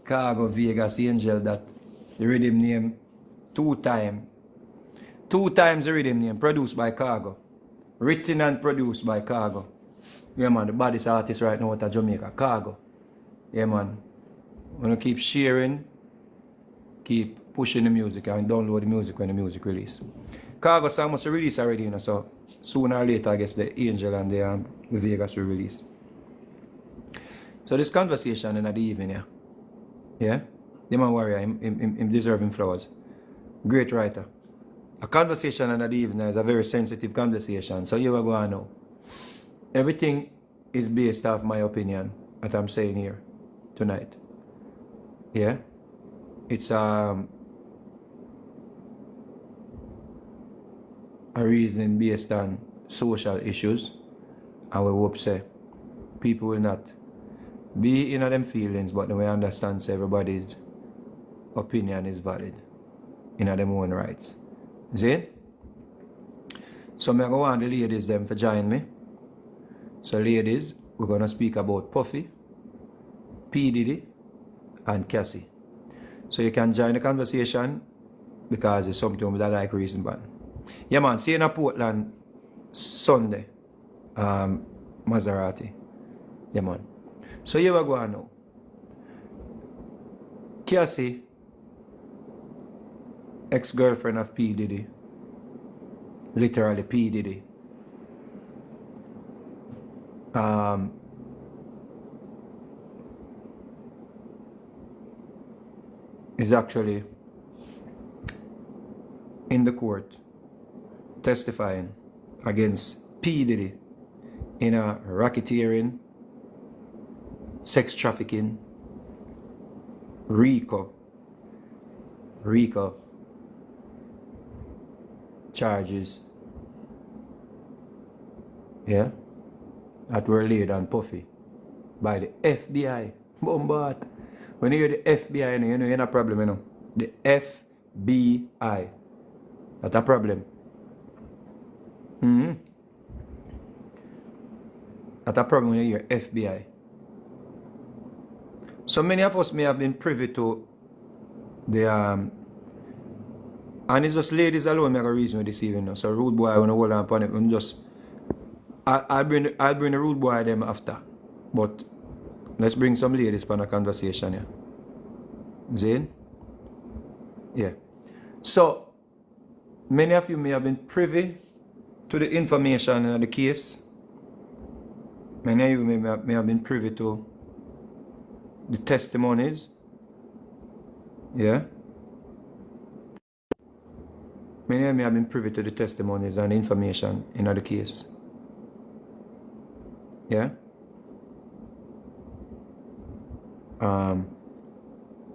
Cargo Vegas Angel that the rhythm name two times the rhythm name produced by Cargo. Written and produced by Cargo. Yeah man, the baddest artist right now out of Jamaica, Cargo. Yeah man. Wanna keep sharing, keep pushing the music and download the music when the music release. Cargo song must release already, you know, so sooner or later I guess the Angel and the Vegas will release. So this conversation in the evening, yeah. Yeah? The man warrior, him deserving flowers. Great writer. A conversation in the evening is a very sensitive conversation. So you are going to know. Everything is based off my opinion, what I'm saying here tonight. Yeah? It's a reason based on social issues. And we hope say people will not be in them feelings, but they will understand so everybody's opinion is valid in them own rights. See? So I'm going to want the ladies them to join me. So ladies, we're going to speak about Puffy, P-Diddy and Cassie. So you can join the conversation because it's something with a like reason, but yeah man, see you in Portland Sunday, Maserati. Yeah man. So here we go now. Cassie, ex-girlfriend of P-Diddy, literally P-Diddy, is actually in the court testifying against P-Diddy in a racketeering, sex trafficking, RICO charges, yeah, that were laid on Puffy by the FBI. Bombard. When you hear the FBI, you know you're not a problem, you know. The FBI. That's a problem. That's a problem when you hear FBI. So many of us may have been privy to the and it's just ladies alone make a reason with this evening. So rude boy when I hold on upon it, I'm just I'll bring the rude boy them after. But let's bring some ladies for a conversation here. Zane? Yeah. So many of you may have been privy to the information in the case. Many of you may have been privy to the testimonies. Yeah. Many of you have been privy to the testimonies and information in the case. Yeah.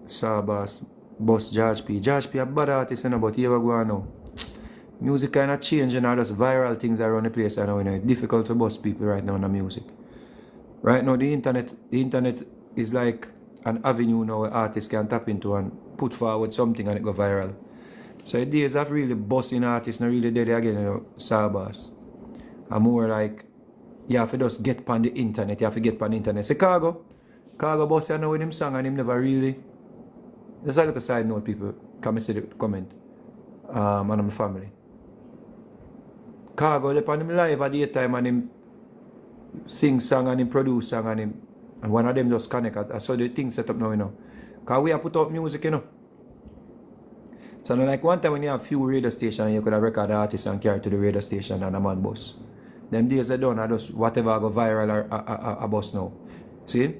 Sabas, Boss George P. George P. a bad artist, you know, but here we go now. Music kind of changing, all those viral things around the place. I know, you know, it's difficult for boss people right now in the music. Right now, the internet is like an avenue now where artists can tap into and put forward something and it go viral. So the days of really bossing artists not really dead again, you know, Sabas. I'm more like, you have to just get on the internet, you have to get on the internet. Say Cargo boss, you know with him song and him never really. Just a little side note, people. Come and see the comment. And my family. Cargo up on him live at the time and him sing song and him produce song and one of them just connect. I saw the thing set up now, you know. Because we have put out music, you know. So like one time when you have few radio stations, you could have record the artist and carry to the radio station and a man bus. Them days are done, I just whatever go viral or a bus now. See?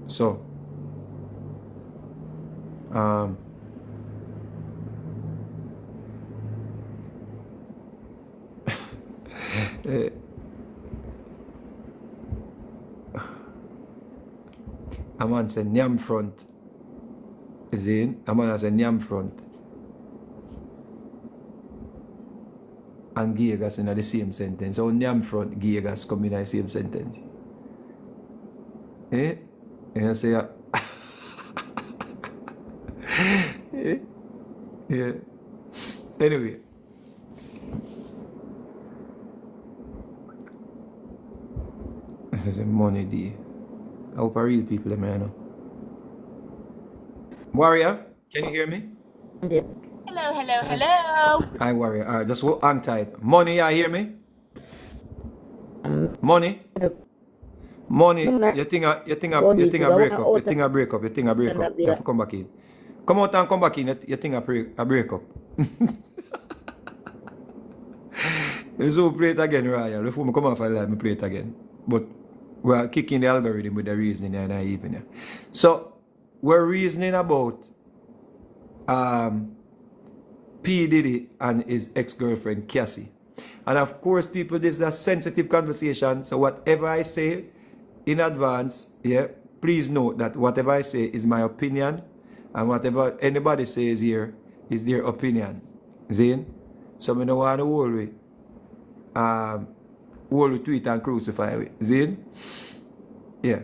So a man said Nyam front. See? A man said Nyam front. And Giegas in the same sentence. So Nyam front, Giegas come in the same sentence. Eh? And I say, yeah. Anyway. This is a money day. I hope I real people, man. Warrior, can you hear me? Hello, hello, hello. Hi, Warrior. Just hang tight. Money, you hear me? Money? Money, you think I break up. You think I break up. You think I break up. You have to come back in. Come out and come back in. You think I break up. You so play it again, Ryan. Before I come off, I play it again. But we're kicking the algorithm with the reasoning and even. So we're reasoning about P-Diddy and his ex-girlfriend Cassie. And of course, people, this is a sensitive conversation. So whatever I say in advance, yeah, please note that whatever I say is my opinion, and whatever anybody says here is their opinion. Zane? So I don't want to hold with tweet and crucify with. Zane? Yeah.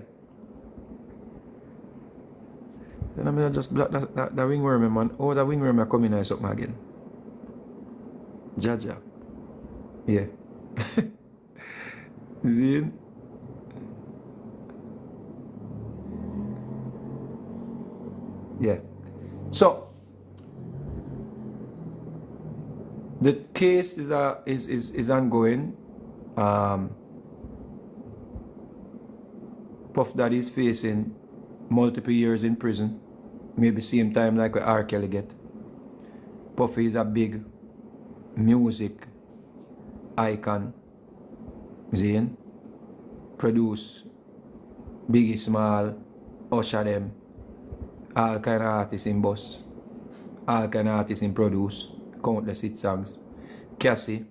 So I'm gonna just block that wingworm, man. Oh, the wingworm are coming and something again. Jaja. Yeah. Zane? Yeah. So the case is ongoing. Puff Daddy is facing multiple years in prison, maybe same time like R. Kelly get. Puffy is a big music icon. Zane produce Biggie Small, Usher them, all kind of artists in boss, all kind of artists in produce, countless hit songs. Cassie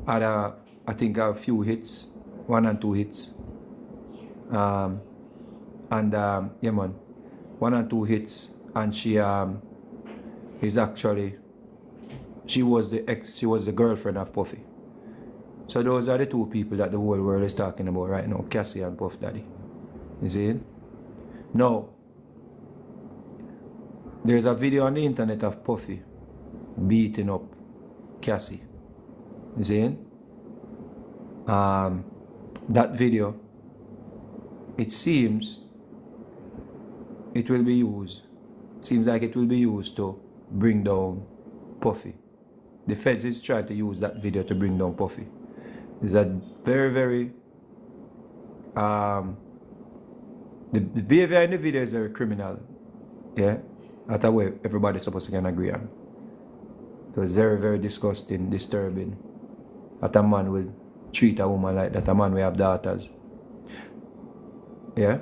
had I think a few hits, 1 and 2 hits. Yeah man, 1 and 2 hits, and she is actually, she was the girlfriend of Puffy. So those are the two people that the whole world is talking about right now, Cassie and Puff Daddy. You see it? Now, there's a video on the internet of Puffy beating up Cassie. You see it? That video, it seems it will be used. Seems like it will be used to bring down Puffy. The feds is trying to use that video to bring down Puffy. It's a very, very the behavior in the video is very criminal. Yeah, that's a way everybody's supposed to can agree on. So it's very, very disgusting, disturbing that a man will treat a woman like that. A man will have daughters. Yeah.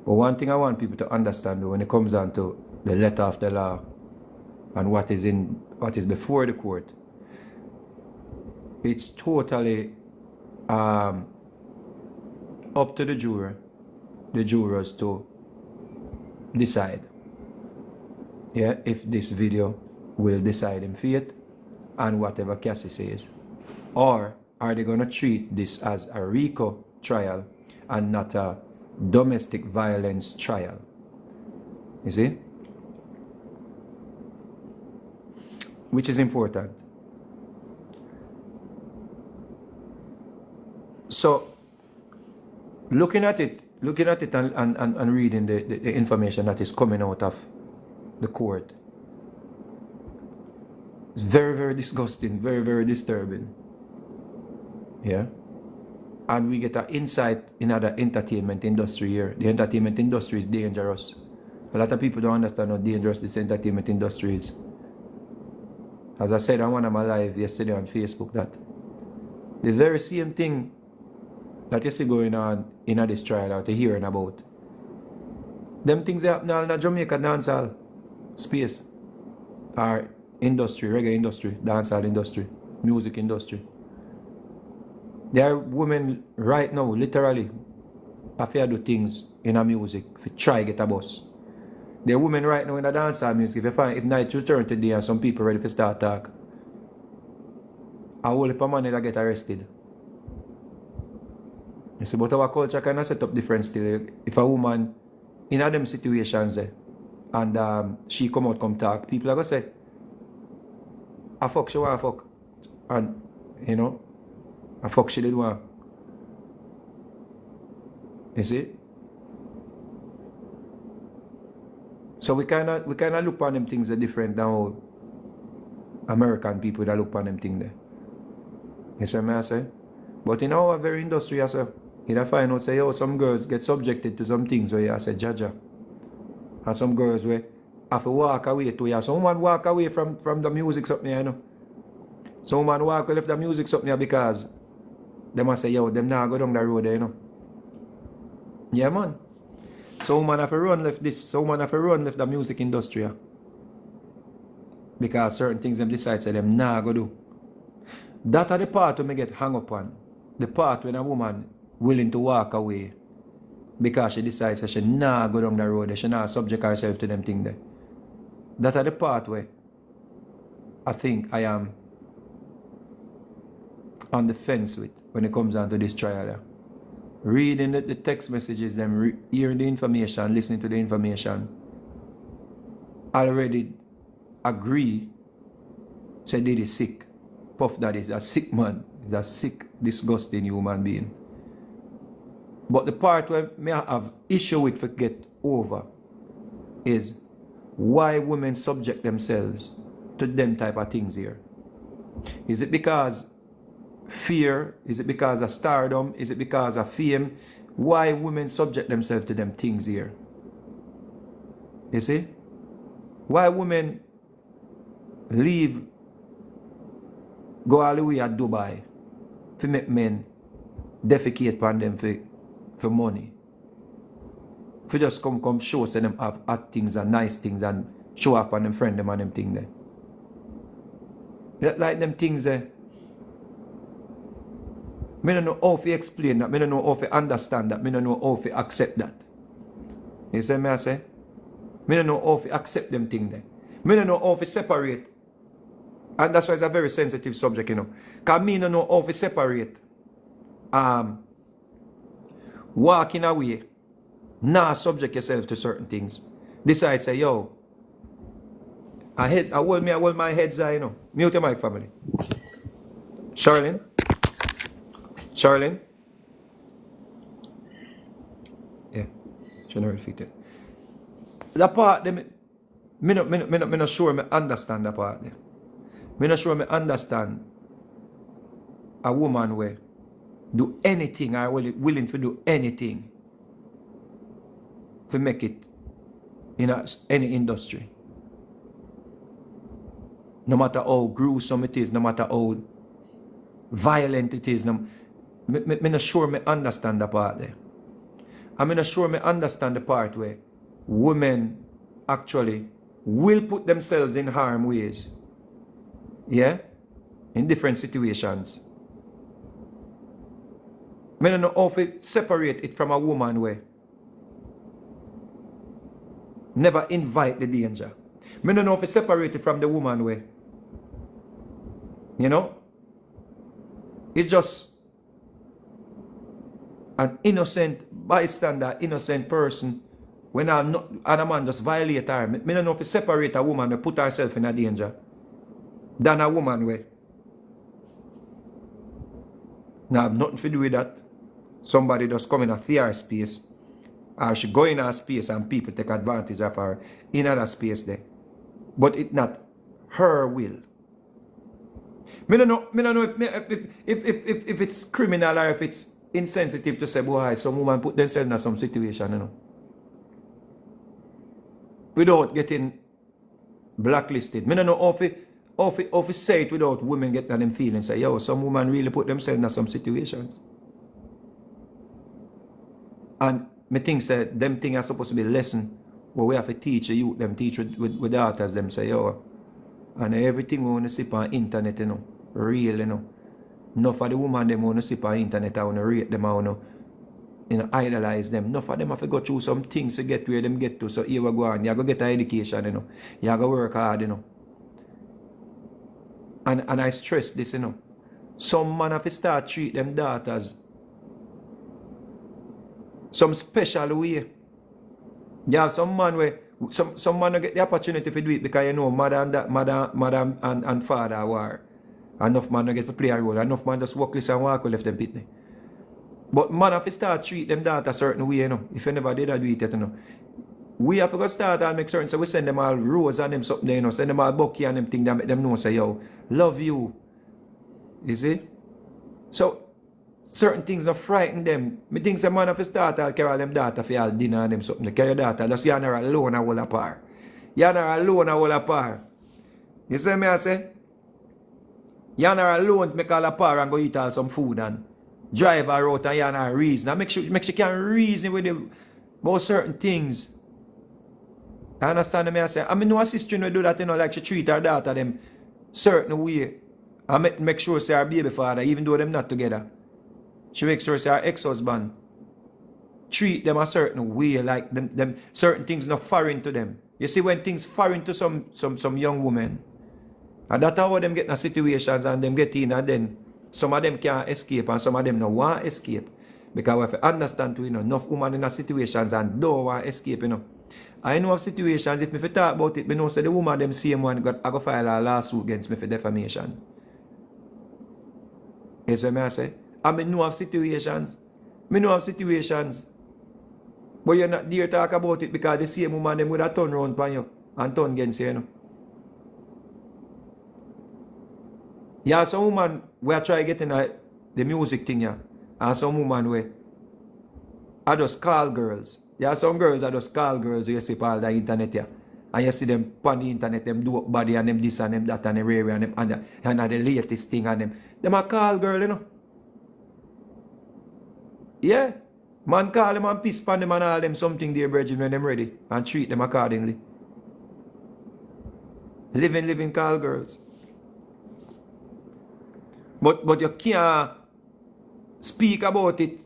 But one thing I want people to understand though, when it comes down to the letter of the law and what is before the court, it's totally up to the jurors to decide, yeah, if this video will decide in fate and whatever Cassie says, or are they going to treat this as a RICO trial and not a domestic violence trial? You see, which is important. So looking at it and reading the information that is coming out of the court, it's very, very disgusting, very, very disturbing. Yeah. And we get an insight in the entertainment industry here. The entertainment industry is dangerous. A lot of people don't understand how dangerous this entertainment industry is. As I said on one of my live yesterday on Facebook, that the very same thing that you see going on in this trial that you're hearing about, them things happen in the Jamaica dancehall space, or industry, reggae industry, dancehall industry, music industry. There are women right now, literally, have to do things in a music to try get a bus. There are women right now in the dancehall music, if you find, if night return today and some people ready to start talk, a whole heap of money that get arrested. You see, but our culture kind of set up different still. If a woman in them situations and she come out, come talk, people are going to say, I fuck, she want to fuck. And, you know, I fuck, she did want. You see? So we kinda look on them things are different than how American people that look on them things there. You see what I say? But in our very industry, I say, you find out say, yo, some girls get subjected to some things where you say, Jaja. And some girls where have to walk away to you. Some woman walk away from the music something, you know. Some woman walk away left the music something because they must say, yo, them now go down the road there, you know. Yeah, man. So woman have to run left this. So woman have to run left the music industry. Because certain things them decide say them nah go do. That are the part when me get hung up on. The part when a woman willing to walk away because she decides that she nah go down the road, she nah subject herself to them thing there. That are the part where I think I am on the fence with when it comes down to this trial there. Reading the text messages, them hearing the information, listening to the information, I already agree say Diddy is sick. Puff Daddy is a sick man. He's a sick, disgusting human being. But the part where me have issue with forget over is why women subject themselves to them type of things here. Is it because fear? Is it because of stardom? Is it because of fame? Why women subject themselves to them things here? You see? Why women leave, go all the way at Dubai to make men defecate upon them for money? For just come show say them have hot things and nice things and show up on them friend them and them thing there. Like them things there. I don't know how to explain that. I don't know how to understand that. I don't know how to accept that. You see me I say? I don't know how to accept them things there. I don't know how to separate. And that's why it's a very sensitive subject, you know. Because I don't know how to separate walking away, nah subject yourself to certain things. Decide say, yo, I hold my heads high, you know. Mute your mic, family. Charlene? Yeah, general fitted. That part, me not sure me understand that part there. Me not sure me understand a woman where do anything or willing to do anything to make it in any industry. No matter how gruesome it is, no matter how violent it is, me not sure me understand that part there. I'm not sure me understand the part where women actually will put themselves in harm ways. Yeah? In different situations. I don't know how to separate it from a woman where never invite the danger. I don't know how to separate it from the woman where, you know, it's just an innocent bystander, innocent person. When I'm not, and a man just violate her. I don't know if to separate a woman and put herself in a danger than a woman where now have nothing to do with that. Somebody just come in a theater space, or she go in a space and people take advantage of her in another space there. But it's not her will. I don't know if it's criminal or if it's insensitive to say, boy, some woman put themselves in some situation, you know, without getting blacklisted. I don't know how to say it without women getting them feelings. Say, yo, some women really put themselves in some situations. And me think say them things are supposed to be a lesson where we have to teach the youth, them teach with daughters, them say, yo, and everything we want to see on internet, you know, real, you know. Enough of the woman them want to see on internet, I want to rate them, I want to, you know, idolize them. Enough of them have to go through some things to get where them get to. So here we go on, you have to get an education, you know. You have to work hard, you know. And I stress this, you know. Some man have to start treat them daughters some special way. You have some man where some man will get the opportunity to do it because you know mother and father are war. Enough man will get to play a role. Enough man just walk this and walk left them pit. But man have to start treat them daughter a certain way, you know. If you never did that, do it yet, you know. we have to go start and make certain so we send them all rose and them something, you know, send them all bucky and them thing that make them know say, yo, love you. You see? So certain things not frighten them. Me think some man have to start I'll carry all them daughter for all dinner and them something. They carry your daughter, just you and her alone a whole apart. You and her alone a whole apart. You see me I say? You and her alone make all apart and go eat all some food and drive her out and you and her reason. And make sure she can reason with them about certain things. I understand me I say? I mean no sister no do that, you know, like she treat her daughter them certain way. And make sure say her baby father, even though them not together. She makes sure say her ex-husband treat them a certain way, like them certain things not foreign to them. You see when things foreign to some young women, and that's how them get in situations and them get in and then some of them can't escape and some of them don't want to escape. Because if you understand too, you know, enough women in situations and don't want to escape, you know. I know of situations, if me talk about it, I know say the woman them same one I go file a lawsuit against me for defamation. You see what I say? I know of situations. But you're not there to talk about it because the same woman them would have turned around on you and turn against you, you know. Yeah, some woman we are trying to get in the music thing, yeah. And some woman we are just call girls. Yeah, some girls are just call girls you see on the internet, yeah. And you see them on the internet, them do up body and them this and them that and them rare and them and the latest thing and them. Them are call girl, you know. Yeah. Man call them and piss pan them and all them something there, brethren, when them ready. And treat them accordingly. Living call girls. But you can't speak about it.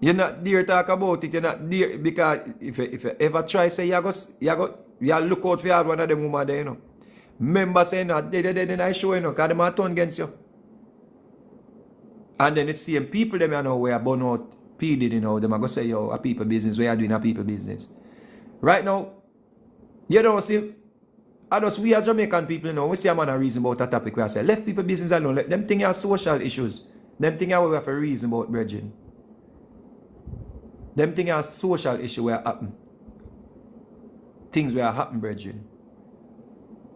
You're not there to talk about it. You're not there because if you ever try say you look out for one of them woman there, you know. Remember saying that they I show you know, because them are turn against you. And then the same people them you know where burn out P-Diddy, you know, them are going to say, yo, a people business, we are doing a people business. Right now, you don't see, we as Jamaican people, you know, we see a man a reason about that topic where I say, left people business alone, let them think are social issues. Them think we have a reason about brethren. Them think are social issue where happen. Things where happen, brethren.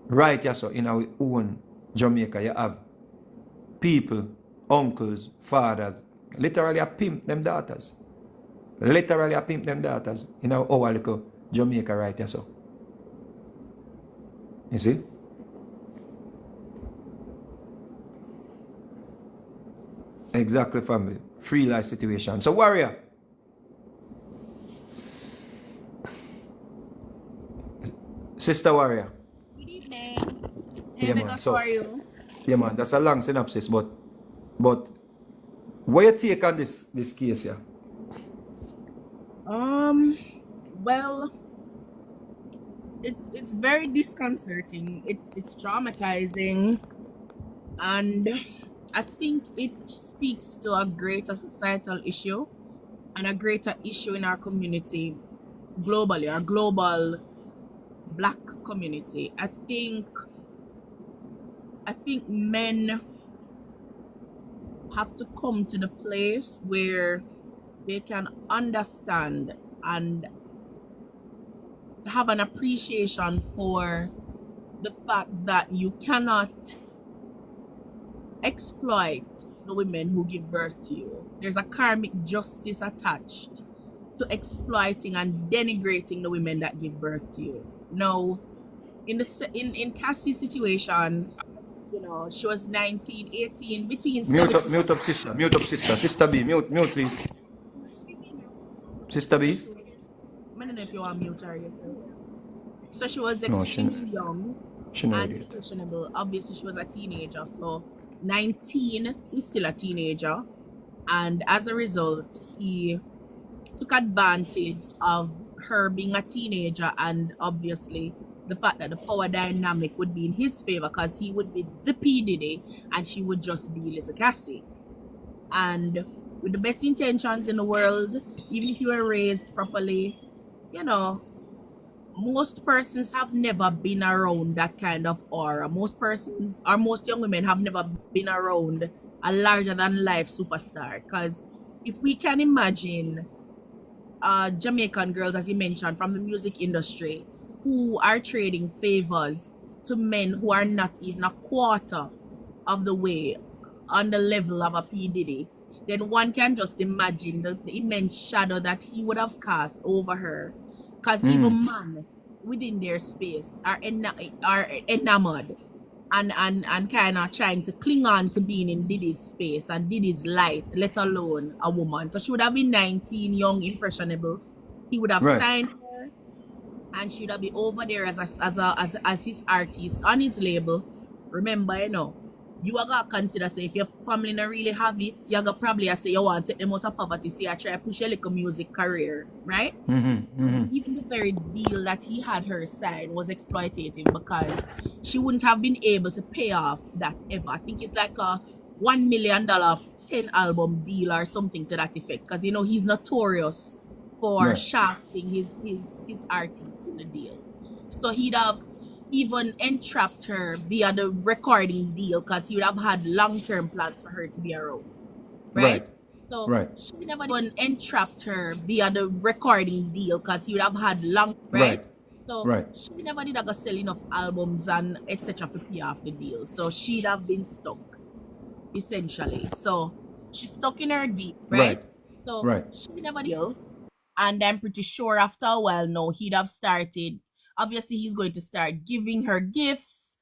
Right, yeah, so in our own Jamaica, you have people, uncles, fathers, literally a pimp them daughters. Literally a pimp them daughters in our little Jamaica right here, so. You see? Exactly, family. Free life situation. So warrior. Sister warrior. Good evening. Hey, Yeah, man, man. So, how are you? yeah, man, that's a long synopsis, but what you take on this case here? Well, it's very disconcerting. It's traumatizing, and I think it speaks to a greater societal issue and a greater issue in our community globally, our global Black community. I think men have to come to the place where they can understand and have an appreciation for the fact that you cannot exploit the women who give birth to you. There's a karmic justice attached to exploiting and denigrating the women that give birth to you. Now, in Cassie's situation, you know, she was 19, 18, between Mute up, sister. Sister B, mute, please. Sister B? I don't know if you want to mute her yourself. So she was No, extremely young she know and it. impressionable. Obviously, she was a teenager. So 19 is still a teenager. And as a result, he took advantage of her being a teenager and obviously the fact that the power dynamic would be in his favor because he would be the P-Diddy and she would just be little Cassie. And with the best intentions in the world, even if you were raised properly, you know, most persons have never been around that kind of aura. Most persons, or most young women, have never been around a larger than life superstar. Because if we can imagine Jamaican girls, as you mentioned, from the music industry, who are trading favors to men who are not even a quarter of the way on the level of a P. Diddy, then one can just imagine the immense shadow that he would have cast over her. Because even men within their space are enamored and kind of trying to cling on to being in Diddy's space and Diddy's light, let alone a woman. So she would have been 19, young, impressionable. He would have signed her, and she'd have been over there as his artist on his label. Remember, you are gonna consider, say, if your family not really have it, you're gonna probably say you want to take them out of poverty, so you try to push a little music career, right? Even the very deal that he had her sign was exploitative, because she wouldn't have been able to pay off that ever. I think it's like a $1 million 10 album deal or something to that effect, because he's notorious for shafting his artists in the deal. So he'd have even entrapped her via the recording deal, because he would have had long-term plans for her to be around, right? So she never even entrapped her via the recording deal, because he would have had so she never did sell enough albums and etc. to pay off the deal. So she'd have been stuck, essentially. So she's stuck in her deal, right? So she never deal. And I'm pretty sure after a while now, he'd have started. Obviously, he's going to start giving her gifts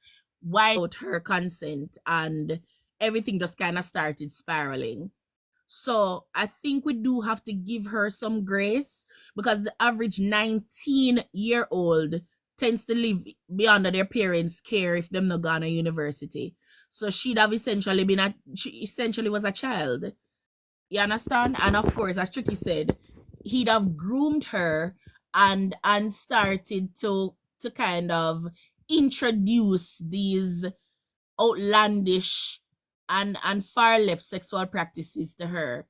without her consent, and everything just kind of started spiraling. So I think we do have to give her some grace, because the average 19-year-old tends to live beyond their parents' care if them not gone to university. So she essentially was a child. You understand? And of course, as Tricky said, he'd have groomed her and started to kind of introduce these outlandish and far left sexual practices to her.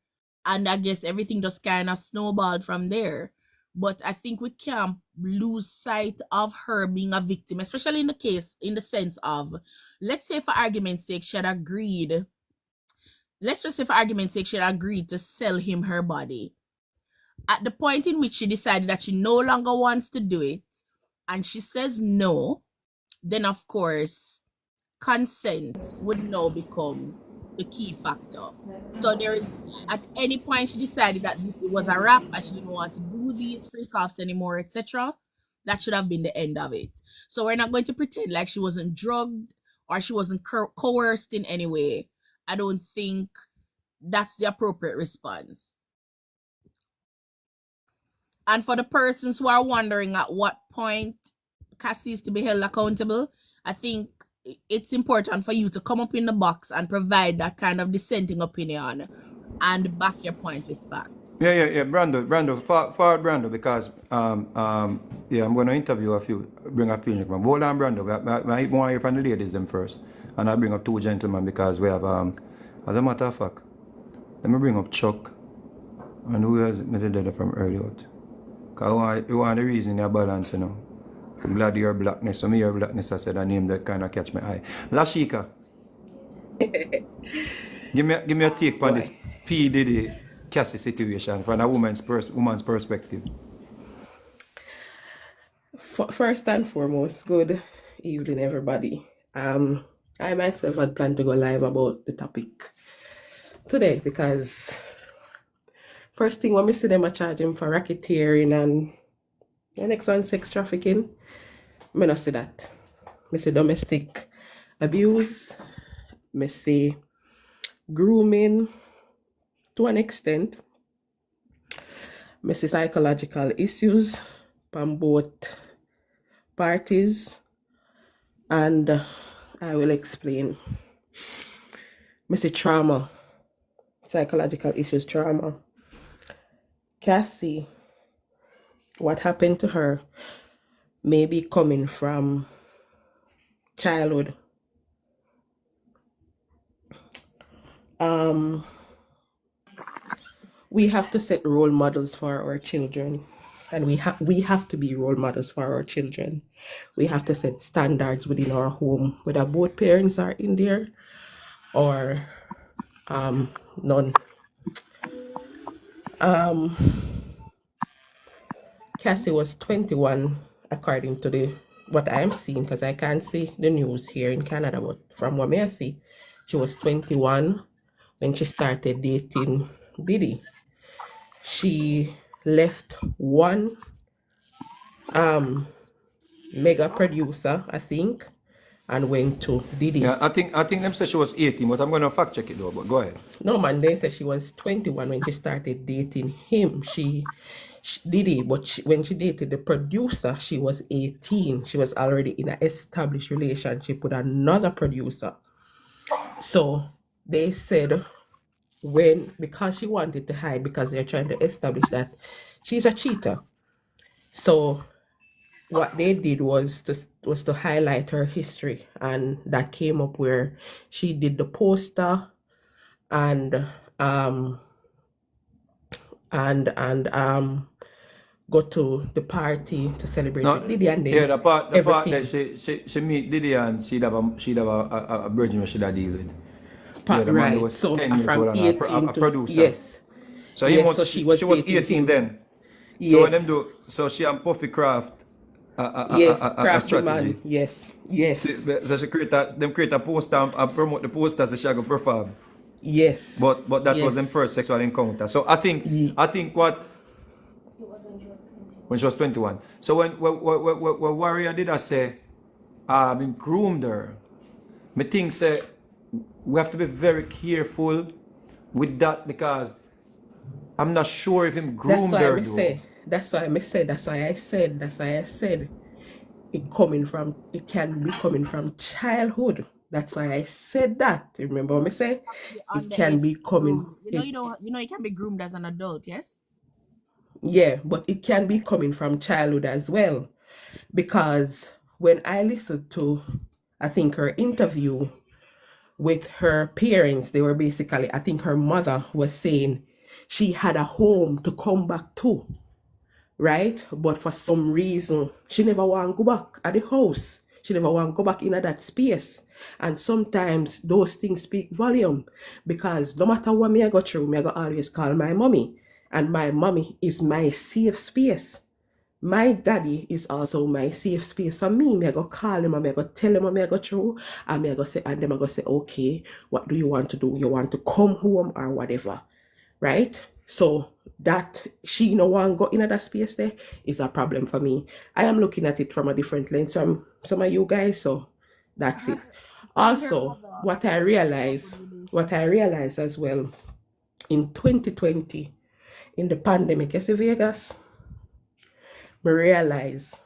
And I guess everything just kind of snowballed from there. But I think we can't lose sight of her being a victim, especially in the sense of, let's say for argument's sake, she had agreed. Let's just say for argument's sake, she had agreed to sell him her body. At the point in which she decided that she no longer wants to do it, and she says no, then of course consent would now become the key factor. So there is, at any point she decided that this was a wrap and she didn't want to do these freak offs anymore, etc., that should have been the end of it. So we're not going to pretend like she wasn't drugged or she wasn't coerced in any way. I don't think that's the appropriate response. And for the persons who are wondering at what point Cassie is to be held accountable, I think it's important for you to come up in the box and provide that kind of dissenting opinion and back your points with fact. Yeah. Brando, forward Brando, because yeah, I'm going to interview bring a few gentlemen. Hold on, Brando. I want to hear from the ladies them first, and I'll bring up two gentlemen, because we have as a matter of fact, let me bring up Chuck, and who has made from early out. Because you want the reason you're balanced, I'm glad you're blackness. So me your blackness, I said a name that kind of catch my eye. Lashika. give me a take on this P. Diddy Cassie situation from a woman's perspective. First and foremost, good evening, everybody. I myself had planned to go live about the topic today, because first thing when I see them are charging for racketeering, and the next one sex trafficking, I not see that. I see domestic abuse, I see grooming to an extent, I see psychological issues from both parties, and I will explain. I see trauma, psychological issues, trauma. Cassie, what happened to her may be coming from childhood. We have to set role models for our children, and we have to be role models for our children. We have to set standards within our home, whether both parents are in there or none. Cassie was 21, according to what I'm seeing, because I can't see the news here in Canada, but from what I see, she was 21 when she started dating Diddy. She left one mega producer, I think, and went to Diddy. Yeah, I think them say she was 18, but I'm gonna fact check it though. But go ahead. No, man, they said she was 21 when she started dating him. She Diddy, but when she dated the producer, she was 18. She was already in an established relationship with another producer. So they said because she wanted to hide, because they're trying to establish that she's a cheater. So what they did was to highlight her history, and that came up where she did the poster and go to the party to celebrate with Diddy, and then the part that everything. she meet Diddy and she'd have a virgin where she'd have deal with. The man Right. was So 10 years from old and 18 a to producer. yes. So Yes, so she was she was dating 18 him. then. Yes. So when them do, so she and Puffy craft Yes, a craft the strategy. man. Yes. Yes. So she create a poster and promote the poster so she go perform. Yes. But that was Yes. them first sexual encounter. So I think what when she was 21. So when Warrior did I say he groomed her, me think say we have to be very careful with that, because I'm not sure if him groomed her though. That's why I said it can be coming from childhood. That's why I said that. Remember what I say? It can be coming. You know, it can be groomed as an adult, yes? Yeah, but it can be coming from childhood as well. Because when I listened to, I think, her interview with her parents, they were basically, I think her mother was saying she had a home to come back to, right? But for some reason, she never want to go back at the house. She never want to go back into that space. And sometimes those things speak volume, because no matter what me I go through, me I go always call my mommy. And my mommy is my safe space. My daddy is also my safe space for me. Me I go call him and me I go tell him what me I go through, and me I go say, and them I go say, okay, what do you want to do? You want to come home or whatever, right? So that she no want go in that space there is a problem for me. I am looking at it from a different lens from some of you guys, so that's it. Also, what I realized as well in 2020, in the pandemic, you see Vegas, me realize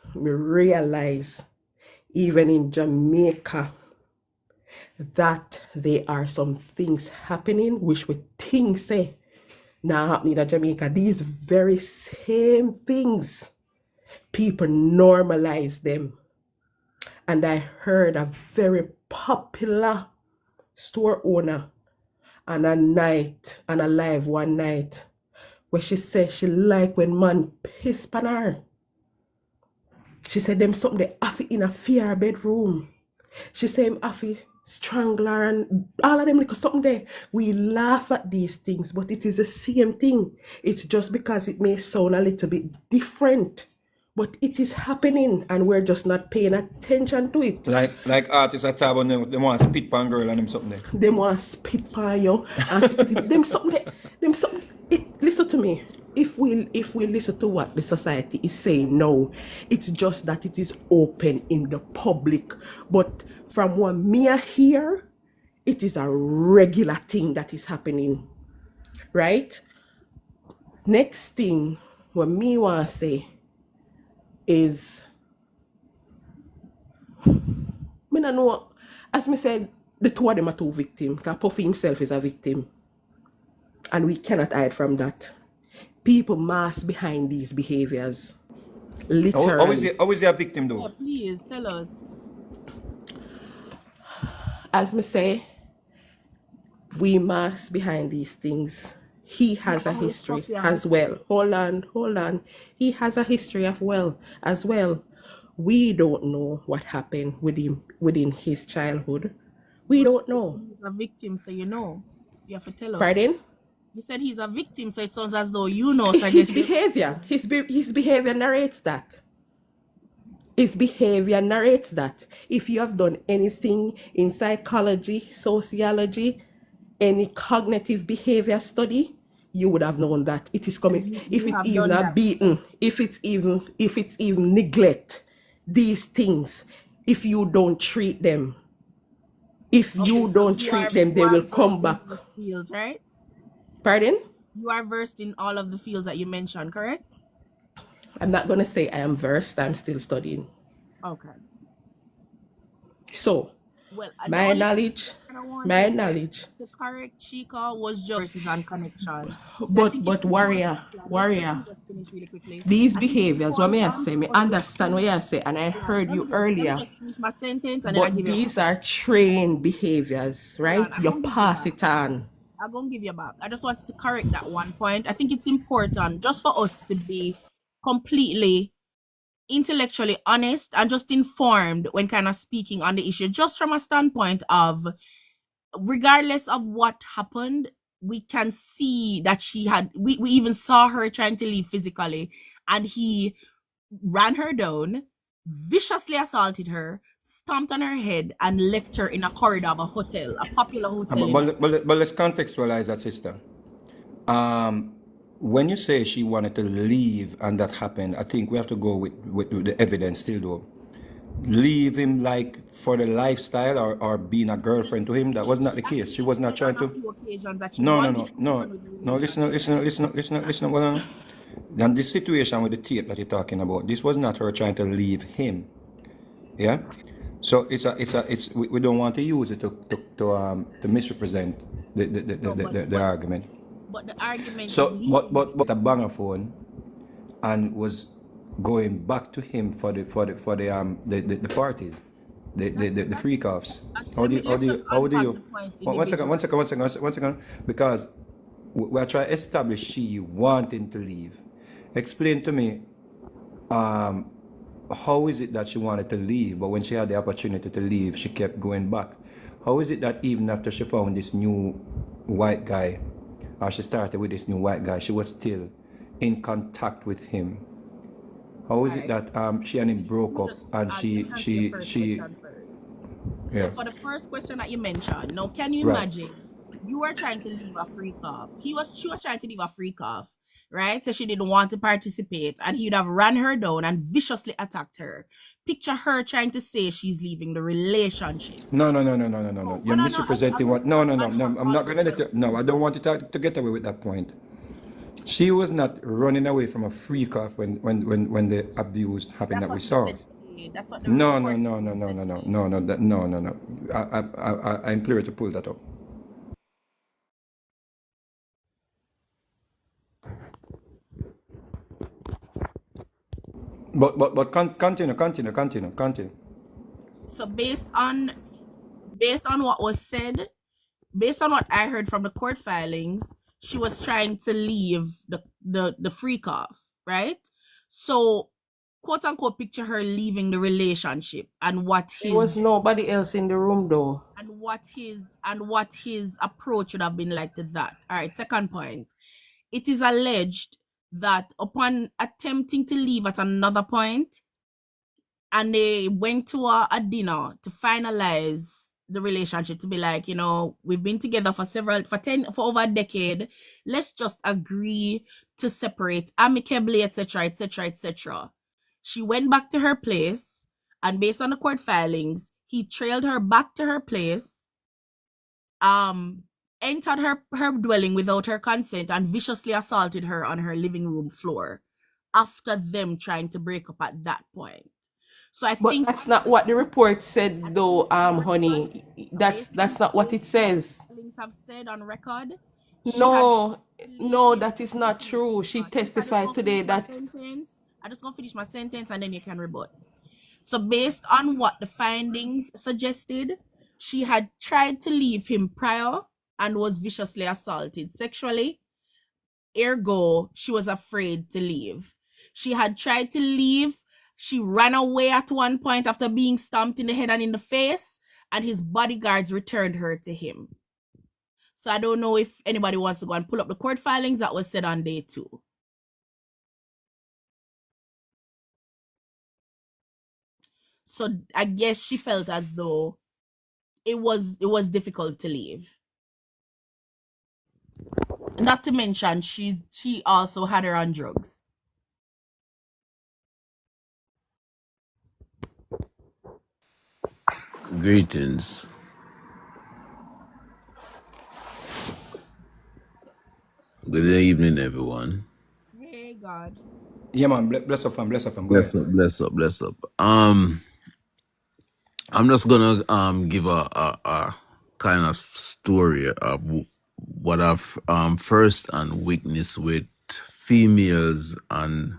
even in Jamaica that there are some things happening which we think say now happening in Jamaica. These very same things, people normalize them. And I heard a very popular store owner on a live one night, where she said she like when man piss on her. She said them something they have in a fear bedroom. She said him have strangler and all of them like something there. We laugh at these things, but it is the same thing. It's just because it may sound a little bit different, but it is happening and we're just not paying attention to it. Like artists are talking about them want to spit pan girl and them something there. Them want to spit pan you and spit them something there. Listen to me. If we listen to what the society is saying now, it's just that it is open in the public. But from what me hear, it is a regular thing that is happening, right? Next thing what me want to say is, me don't know, as me said, the two of them are two victims, because Puffy himself is a victim. And we cannot hide from that. People mask behind these behaviors. Literally. How is he a victim though? Yeah, please tell us. As me say, we mask behind these things. He has a history as well. Hold on. He has a history as well. We don't know what happened with him within his childhood. We don't know. He's a victim, so you know. So you have to tell us. Pardon? You said he's a victim, so it sounds as though you know. So I guess His behavior narrates that. His behavior narrates that. If you have done anything in psychology, sociology, any cognitive behavior study, you would have known that it is coming. If you it's have even done a that. beaten, if it's even neglect, these things, if you don't treat them, if you Okay, so don't treat them, you they are will come versed in back. those fields, right? Pardon? You are versed in all of the fields that you mentioned, correct? I'm not going to say I am versed. I'm still studying. Okay. So, Well, the my only thing knowledge, that I wanted to my correct Chica was just verses and connections. So I think it's but important. Let me warrior, just finish really quickly. these I think it's behaviors, what may I important say, me for us to understand what see. you say, and I Hold on. heard you Let me earlier, just finish my sentence and then I but give you back. these are trained behaviors, Hold on. right? You pass it on. I'm gonna give you back. I just wanted to correct that one point. I think it's important just for us to be completely intellectually honest and just informed when kind of speaking on the issue, just from a standpoint of regardless of what happened, we can see that we even saw her trying to leave physically, and he ran her down, viciously assaulted her, stomped on her head, and left her in a corridor of a hotel, a popular hotel in But let's contextualize that, sister. When you say she wanted to leave and that happened, I think we have to go with the evidence still though. Leave him like for the lifestyle or being a girlfriend to him. That was not She the case. She actually was not said on trying a to. few occasions that she No, no, wanted no, to move no, on with the no. relationship. Listen. Well, no. Then the situation with the tape that you're talking about, this was not her trying to leave him. Yeah. So we don't want to use it to misrepresent No, the argument. but the argument is So, leaving. but a banger phone and was going back to him for the parties, the freak offs. Let's just How do unpack you? the points One second, individually. one second, because we're trying to establish she wanting to leave. Explain to me, how is it that she wanted to leave, but when she had the opportunity to leave, she kept going back? How is it that even after she found this new white guy, or she started with this new white guy, she was still in contact with him? How is it that she and him broke up and Let me answer your first question first. yeah, So for the first question that you mentioned, now can you right? imagine you were trying to leave a freak off? She was trying to leave a freak off, right? So she didn't want to participate, and he'd have ran her down and viciously attacked her. Picture her trying to say she's leaving the relationship. No. You're Hold on, no, misrepresenting what? let's No. unpack I'm all not of gonna it let you. first. No, I don't want you to get away with that point. She was not running away from a freak off when the abuse happened That's that we what he saw. said today. That's what the No, report said today. no. I implore you to pull that up. But continue. So based on what was said, based on what I heard from the court filings, she was trying to leave the freak off, right? So quote unquote picture her leaving the relationship and There was nobody else in the room though. what his approach would have been like to that. All right, second point. It is alleged that upon attempting to leave at another point, and they went to a dinner to finalize the relationship, to be like, we've been together for over a decade, let's just agree to separate amicably, etc., etc., etc. She went back to her place, and based on the court filings, he trailed her back to her place, entered her dwelling without her consent, and viciously assaulted her on her living room floor after them trying to break up at that point. So I But think that's not what the report said though, honey. That's not what it says. filings have said on record, she had No, no, leave. that is not true. She I just testified gonna finish today my that sentence. I just gonna finish my sentence and then you can rebut. So based on what the findings suggested, she had tried to leave him prior and was viciously assaulted sexually. Ergo, she was afraid to leave. She had tried to leave. She ran away at one point after being stomped in the head and in the face, and his bodyguards returned her to him. So I don't know if anybody wants to go and pull up the court filings that was said on day 2. So I guess she felt as though it was difficult to leave. Not to mention she also had her on drugs. Greetings. Good evening, everyone. Hey God. Yeah, man. Bless up, fam. Bless up, fam. Go Bless ahead. up, bless up, bless up. I'm just gonna give a kind of story of what I've first and witnessed with females and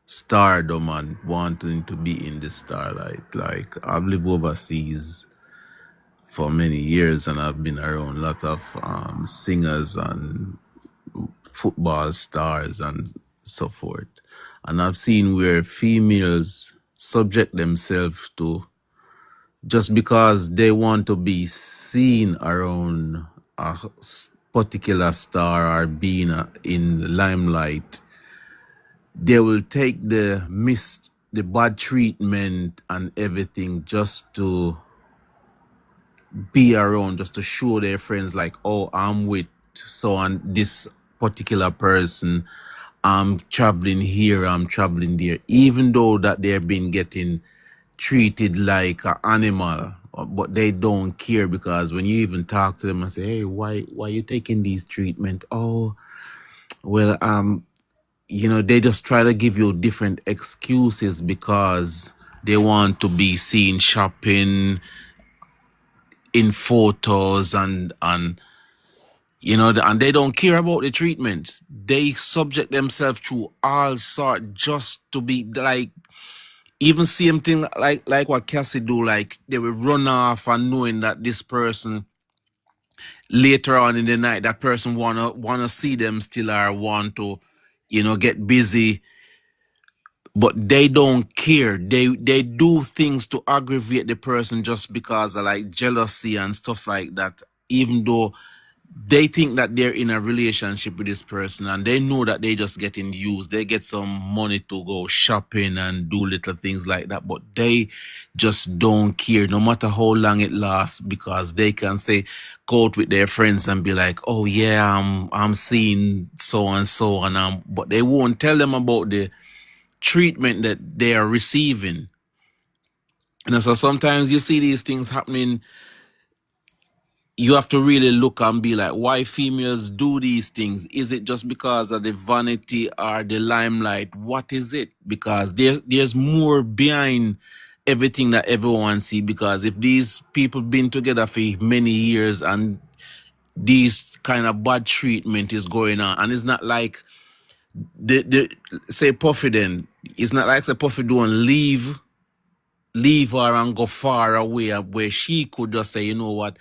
stardom and wanting to be in the starlight. Like I've lived overseas for many years and I've been around a lot of singers and football stars and so forth. And I've seen where females subject themselves to, just because they want to be seen around a particular star or being in the limelight, they will take the bad treatment and everything just to be around, just to show their friends like, oh, I'm with so on this particular person, I'm traveling here, I'm traveling there, even though that they're been getting treated like an animal, but they don't care, because when you even talk to them and say, hey, why you taking these treatment? Oh, well, they just try to give you different excuses because they want to be seen shopping in photos and and they don't care about the treatment. They subject themselves to all sort just to be like, even same thing like what Cassie do, like they will run off and knowing that this person later on in the night, that person wanna see them still or want to, get busy, but they don't care. They do things to aggravate the person just because of like jealousy and stuff like that, even though they think that they're in a relationship with this person and they know that they just getting used. They get some money to go shopping and do little things like that, but they just don't care no matter how long it lasts, because they can say, go out with their friends and be like, oh yeah, I'm seeing so and so, and but they won't tell them about the treatment that they are receiving. And so sometimes you see these things happening, you have to really look and be like, why females do these things? Is it just because of the vanity or the limelight? What is it? Because there's more behind everything that everyone see. Because if these people been together for many years and these kind of bad treatment is going on, and it's not like the say Puffy, then it's not like say Puffy don't leave her and go far away where she could just say, you know what,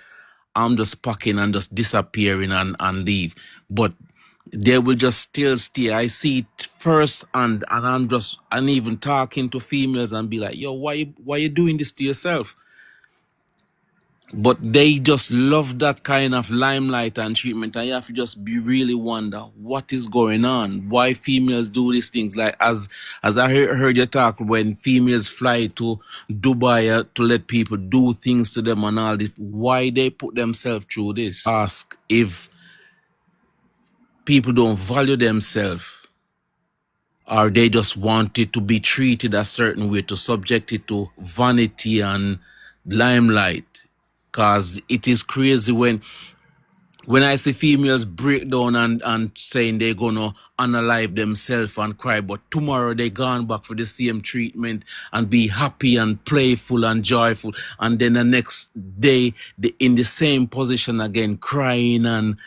I'm just packing and just disappearing and leave. But they will just still stay. I see it first, and I'm even talking to females and be like, yo, why you doing this to yourself? But they just love that kind of limelight and treatment, and you have to just be really wonder what is going on, why females do these things. Like as I heard you talk, when females fly to Dubai to let people do things to them and all this, why they put themselves through this? Ask if people don't value themselves, or they just want it to be treated a certain way, to subject it to vanity and limelight. Because it is crazy when I see females break down and saying they're gonna unalive themselves and cry, but tomorrow they gone back for the same treatment and be happy and playful and joyful, and then the next day they in the same position again, crying and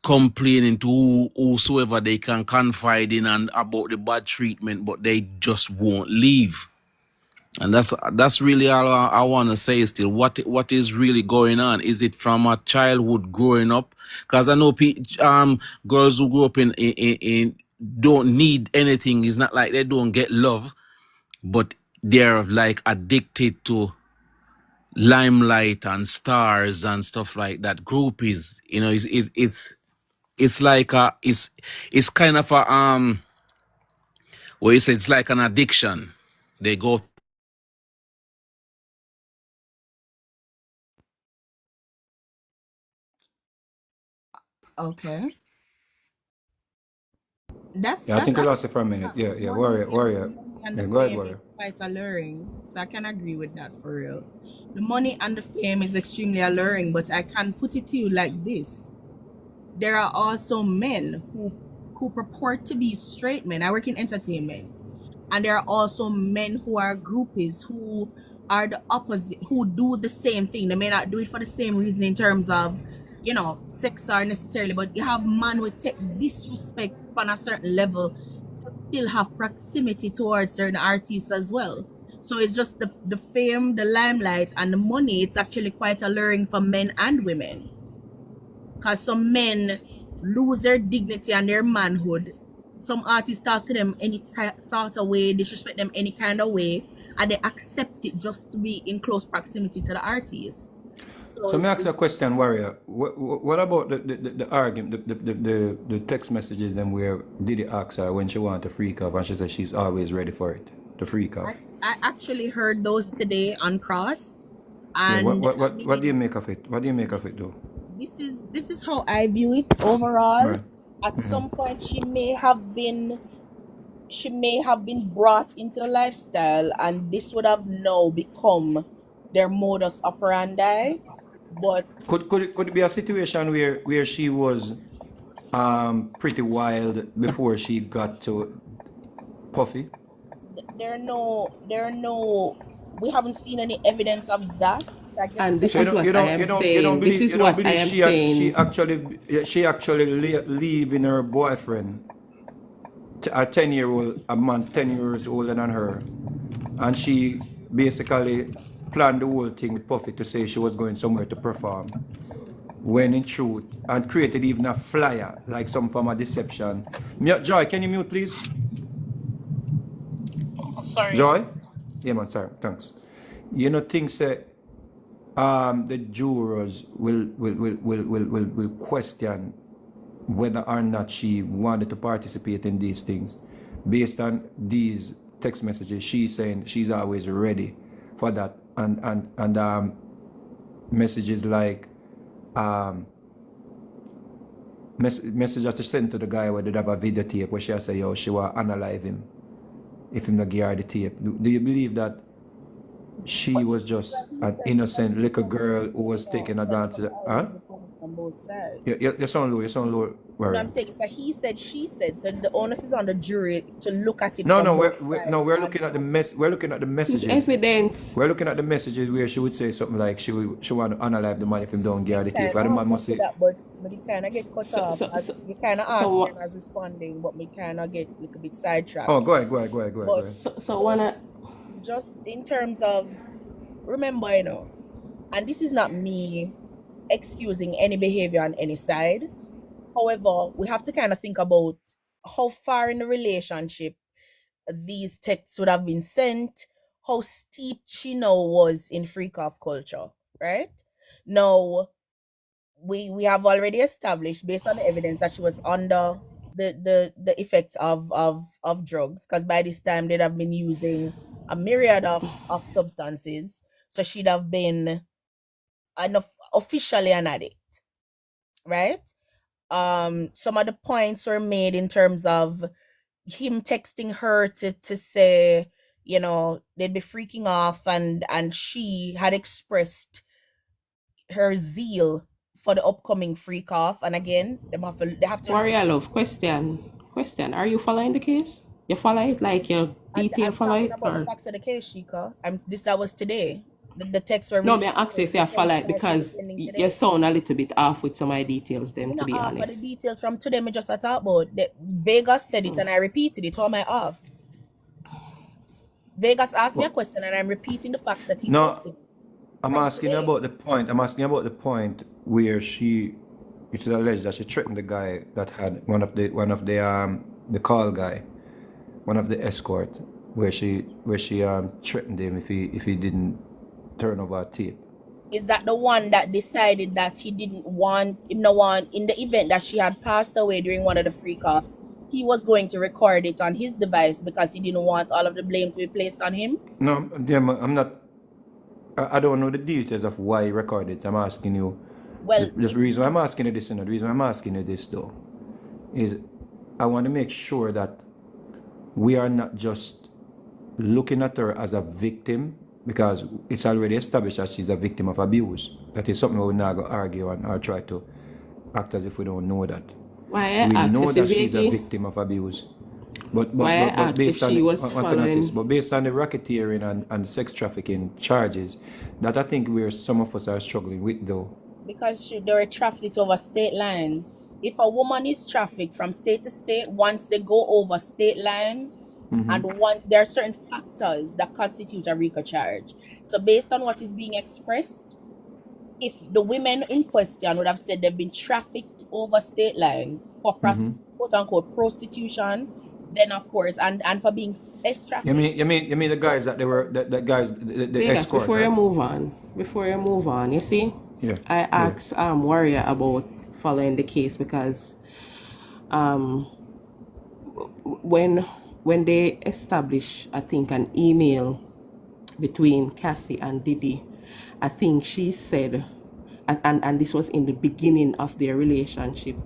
complaining to whosoever they can confide in and about the bad treatment, but they just won't leave. And that's really all I want to say still. What is really going on? Is it from a childhood growing up? Because I know girls who grew up in don't need anything. It's not like they don't get love, but they're like addicted to limelight and stars and stuff like that. Groupies, you know, it's like it's kind of a what you say, it's like an addiction. They go. Okay. Yeah, I That's think I lost it actually for a minute. Yeah, yeah, money, warrior, warrior. money and the Yeah, go ahead, fame is warrior. quite alluring. So I can agree with that for real. The money and the fame is extremely alluring, but I can put it to you like this. There are also men who purport to be straight men. I work in entertainment. And there are also men who are groupies who are the opposite, who do the same thing. They may not do it for the same reason in terms of, sex or necessarily, but you have man who take disrespect on a certain level to still have proximity towards certain artists as well. So it's just the fame, the limelight, and the money. It's actually quite alluring for men and women. Because some men lose their dignity and their manhood. Some artists talk to them any sort of way, disrespect them any kind of way, and they accept it just to be in close proximity to the artist. So So me it's ask you a question, warrior. What about the argument, the text messages then where Diddy asks her when she want to freak off and she says she's always ready for it, to freak off. I actually heard those today on Cross, Yeah, and I what do you mean, make of it? What do you make of this it though? this is how I view it overall. Right. At some point, she may have been brought into the lifestyle, and this would have now become their modus operandi. But Could it be a situation where she was pretty wild before she got to Puffy? we haven't seen any evidence of that. So I guess And it's a this So you is don't you what I don't am you don't you don't saying. This believe is what I am she saying. actually leaving her boyfriend, a 10-year-old, a man 10 years older than her, and she basically planned the whole thing with Puffy to say she was going somewhere to perform, when in truth, and created even a flyer like some form of deception. Joy, can you mute please? Sorry. Joy? Yeah man, sorry, thanks. You know, things that the jurors will question whether or not she wanted to participate in these things based on these text messages. She's saying she's always ready for that, and messages like messages to send to the guy where they have a videotape where she say, yo, she will analyze him if him not give her the tape. Do you believe that she was just he an said that innocent he little said that girl who he was taken said it advantage was of? Huh? always the point from both sides. You sound low, No, warrior. I'm saying it's a he said, she said. So the onus is on the jury to look at it No, from no, both sides. we're And looking at we're looking at the This is messages. evidence. We're looking at the messages where she would say something like she want to unalive the man if him don't give her the tape. kind And the of man must agree with say, that, but you kind of get cut So off so as so you kind of so ask them what? as responding, but me kind of get a little bit oh, sidetracked. go ahead, go ahead, go ahead, go ahead, go But ahead. So just wanna. just in terms of, remember, and this is not me excusing any behavior on any side. However, we have to kind of think about how far in the relationship these texts would have been sent, how steep Chino was in freak off culture, right? Now, we have already established based on the evidence that she was under the effects of drugs, because by this time they'd have been using a myriad of substances, so she'd have been officially an addict, right? Some of the points were made in terms of him texting her to say, they'd be freaking off, and she had expressed her zeal for the upcoming freak off. And again, they have to Warrior love, question. Are you following the case? You follow it like you and detail I'm follow talking it about the or facts of the case, Shika. That was today. The texts were no? Me released ask you today. if The you follow defense it side said it's because pending you today. sound a little bit off with some of the details. Them Me to not be off of the honest. details from today. Me just a talk about Vegas said it and I repeated it. How am I off? Vegas asked me a Well, question and I'm repeating the facts that he said no, to me I'm from asking you today. about the point. I'm asking you about the point where it is alleged that she threatened the guy that had the call guy, one of the escort, where she threatened him if he didn't turn over a tape. is that the one that decided that he didn't want him no one in the event that she had passed away during one of the freak offs, he was going to record it on his device because he didn't want all of the blame to be placed on him? No, I'm not. I don't know the details of why he recorded it. I'm asking you. Well, The reason I'm asking you this, and the reason I'm asking you this though, is I want to make sure that we are not just looking at her as a victim, because it's already established that she's a victim of abuse. That is something we're not going to argue and or try to act as if we don't know that. Why I We asked know you, that she's a Vicky? victim of abuse. Why I But asked if based on she the, was one second, sis, following. but based on the racketeering and sex trafficking charges, that I think where some of us are struggling with though. because they were trafficked over state lines. If a woman is trafficked from state to state, once they go over state lines, and once there are certain factors that constitute a RICO charge. So based on what is being expressed, if the women in question would have said they've been trafficked over state lines for quote unquote prostitution, then of course, and for being sex You trafficked. mean the guys that they were the guys the Vegas, escort, before you right? move on, you see, Yeah. I Yeah. asked Warrior about following the case because when they establish, I think, an email between Cassie and Diddy, I think she said, and this was in the beginning of their relationship,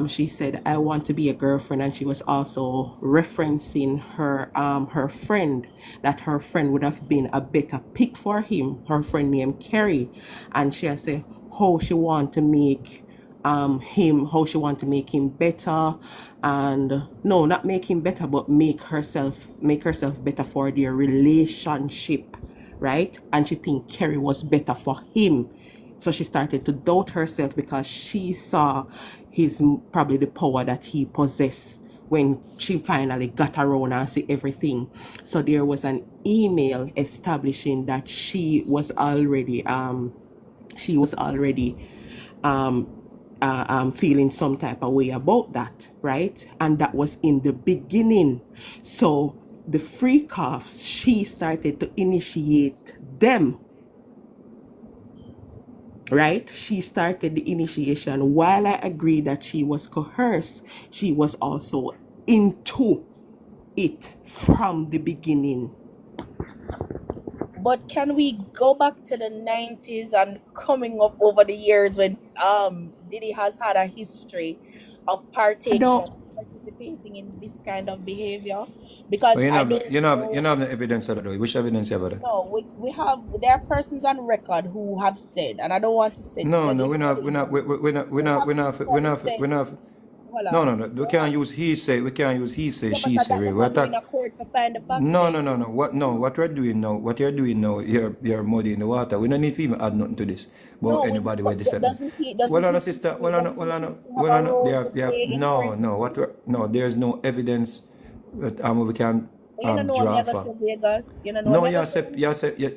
she said, I want to be a girlfriend, and she was also referencing her friend, that her friend would have been a better pick for him, her friend named Kerry, and she said how she want to make him better, and no, not make him better, but make herself better for their relationship, right? And she think Kerry was better for him. So she started to doubt herself because she saw probably the power that he possessed when she finally got around and see everything. So there was an email establishing that she was already feeling some type of way about that, right? And that was in the beginning. So the freak offs, she started to initiate them, right? She started the initiation. While I agree that she was coerced, she was also into it from the beginning. But can we go back to the 90s and coming up over the years when Diddy has had a history of participating in this kind of behavior? But Because I don't you know. know the evidence of that though. Which evidence you have of that? No, there are persons on record who have said, and I don't want to say No, tell no, you all the information, who have literally said, hold no, on, no, no. We hold can't on. use he say. We can't use he say, Yeah, but she say. that We them have to be in attack. a court to find the facts No, there. no, no, no. What we're doing now? What you're doing now? You're muddy in the water. We don't need to even add nothing to this. But No, anybody where this happened. doesn't he Sister. doesn't his history have Well, a on, role to they have, play in no, no. parenting? No, there's no evidence that we can You don't know what me draw I got for. say Vegas. You don't know what No, me I got say.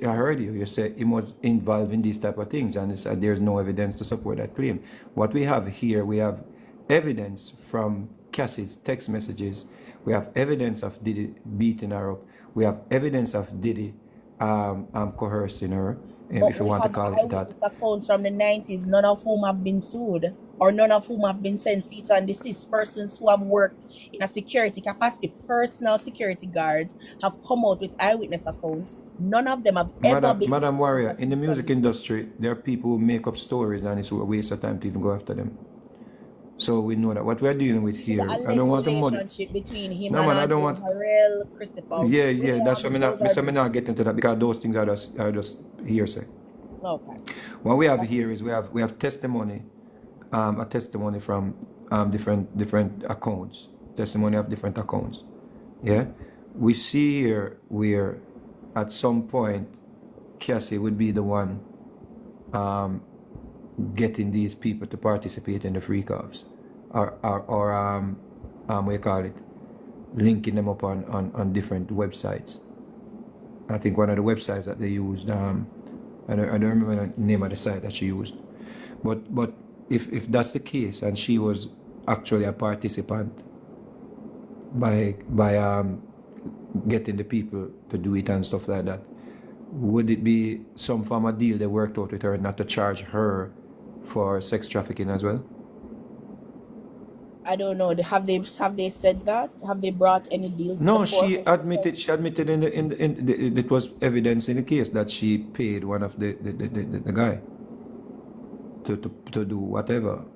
I heard you. You said he was involved in these type of things, and there's no evidence to support that claim. What we have here, we have evidence from Cassie's text messages. We have evidence of Diddy beating her up. We have evidence of Diddy coercing her, But if you we want to have call it that. eyewitness accounts from the 90s, none of whom have been sued, or none of whom have been sent cease and desist. Persons who have worked in a security capacity, personal security guards, have come out with eyewitness accounts. None of them have ever been Madam sued Warrior, or in the cease and music desist. industry, there are people who make up stories, and it's a waste of time to even go after them. So we know that what we're dealing with The here, I don't alleged want to muddy. relationship between him No and man, I don't Angela want. Harrell, Christopher Yeah, that's why Williams, those are me the not get into that, because those things are just hearsay. okay. What we have here is we have testimony, a testimony from different accounts, testimony of different accounts. Yeah, we see here where at some point Cassie would be the one getting these people to participate in the freak offs, or what you call it, linking them up on different websites. I think one of the websites that they used, I don't remember the name of the site that she used, but if that's the case and she was actually a participant by getting the people to do it and stuff like that, would it be some form of deal they worked out with her not to charge her for sex trafficking as well? I don't know. Have they said that? Have they brought any deals to the No, she fore? admitted. She admitted it was evidence in the case that she paid one of the guy to do whatever.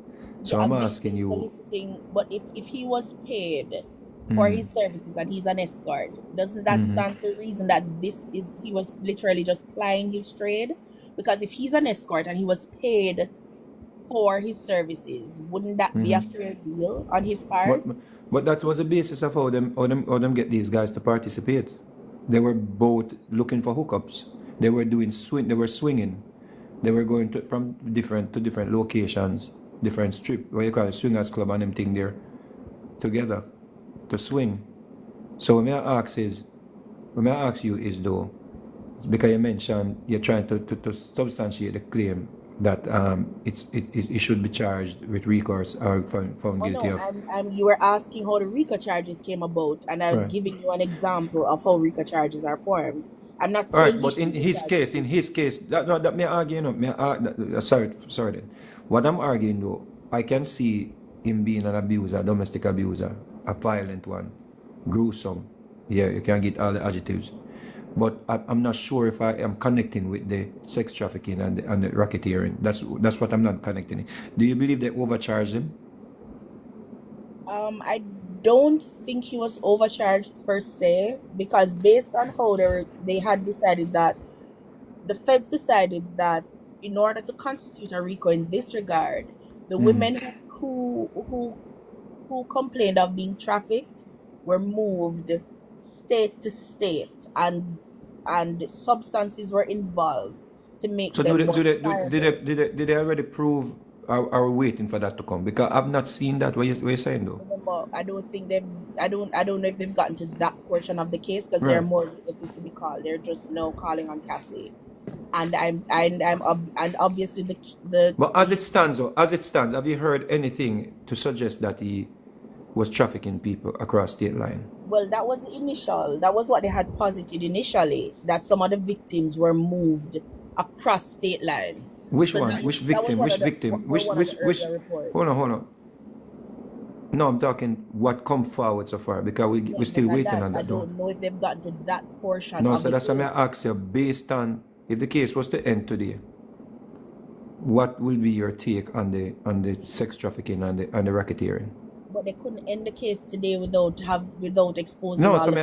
So I'm asking you. Soliciting, but if he was paid for his services and he's an escort, doesn't that stand to reason that he was literally just plying his trade? Because if he's an escort and he was paid for his services, wouldn't that be a fair deal on his part? But that was the basis of how them get these guys to participate. They were both looking for hookups. They were doing swing. They were swinging. They were going from different locations, different strip. What you call it, swingers club and them thing there, together, to swing. So when I ask you is though, because you mentioned you're trying to substantiate the claim that it should be charged with recourse or found guilty of. You were asking how the RICO charges came about, and I was Right. giving you an example of how RICO charges are formed. I'm not All right, saying but in his case, that may argue, sorry then. What I'm arguing though, I can see him being an abuser, domestic abuser, a violent one, gruesome. Yeah, you can get all the adjectives. But I'm not sure if I am connecting with the sex trafficking and the racketeering. That's what I'm not connecting. Do you believe they overcharged him? I don't think he was overcharged per se, because based on how they had decided that the feds decided that in order to constitute a RICO in this regard, the women who complained of being trafficked were moved state to state, and substances were involved to make So them more did viable. they already prove are waiting for that to come? Because I've not seen that. What you're saying though? Remember, I don't think I don't know if they've gotten to that portion of the case, because there are Right. more witnesses to be called. They're just now calling on Cassie, and and obviously But as it stands, have you heard anything to suggest that he was trafficking people across state line? well, that was the initial. That was what they had posited initially, that some of the victims were moved across state lines. Which So one? Which that was victim? one Which of the victim? one of the earlier reports. Hold on. No, I'm talking what come forward so far because we're still Because waiting on I that though. don't know if they've gotten to that portion No, of so the that's why case. I ask you, based on if the case was to end today, what will be your take on the sex trafficking and the racketeering? But they couldn't end the case today without exposing No, all so the may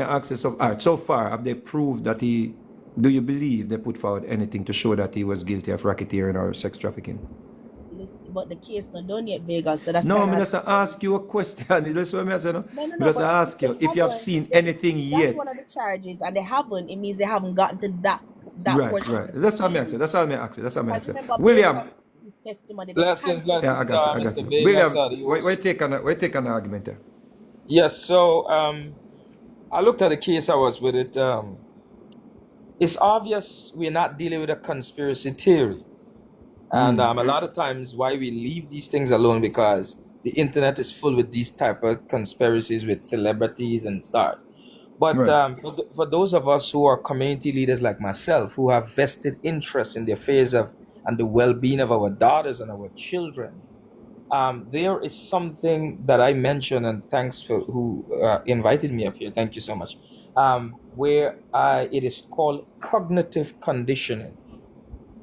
I ask you, so, all right, so far have they proved that do you believe they put forward anything to show that he was guilty of racketeering or sex trafficking? but the case not done yet, Vegas. So that's No, kind I of just ask you a question. That's what I say. No, I just but if ask they you if you have haven't, seen anything that's yet. one of the charges, and they haven't. It means they haven't gotten to that Right. portion of the That's how I proceeding. ask you. That's how I ask you. Because remember, based William. on his testimony, they Blessings, can't say Yeah, I blessings, got you. I got Mr. you. Vegas, William, the host. what take on the argument there? Yes, so I looked at the case I was with it. It's obvious we're not dealing with a conspiracy theory. And a lot of times why we leave these things alone, because the internet is full with these type of conspiracies with celebrities and stars. But Right. for those of us who are community leaders like myself, who have vested interest in the affairs of and the well-being of our daughters and our children, there is something that I mentioned, and thanks for who invited me up here. Thank you so much. Where it is called cognitive conditioning.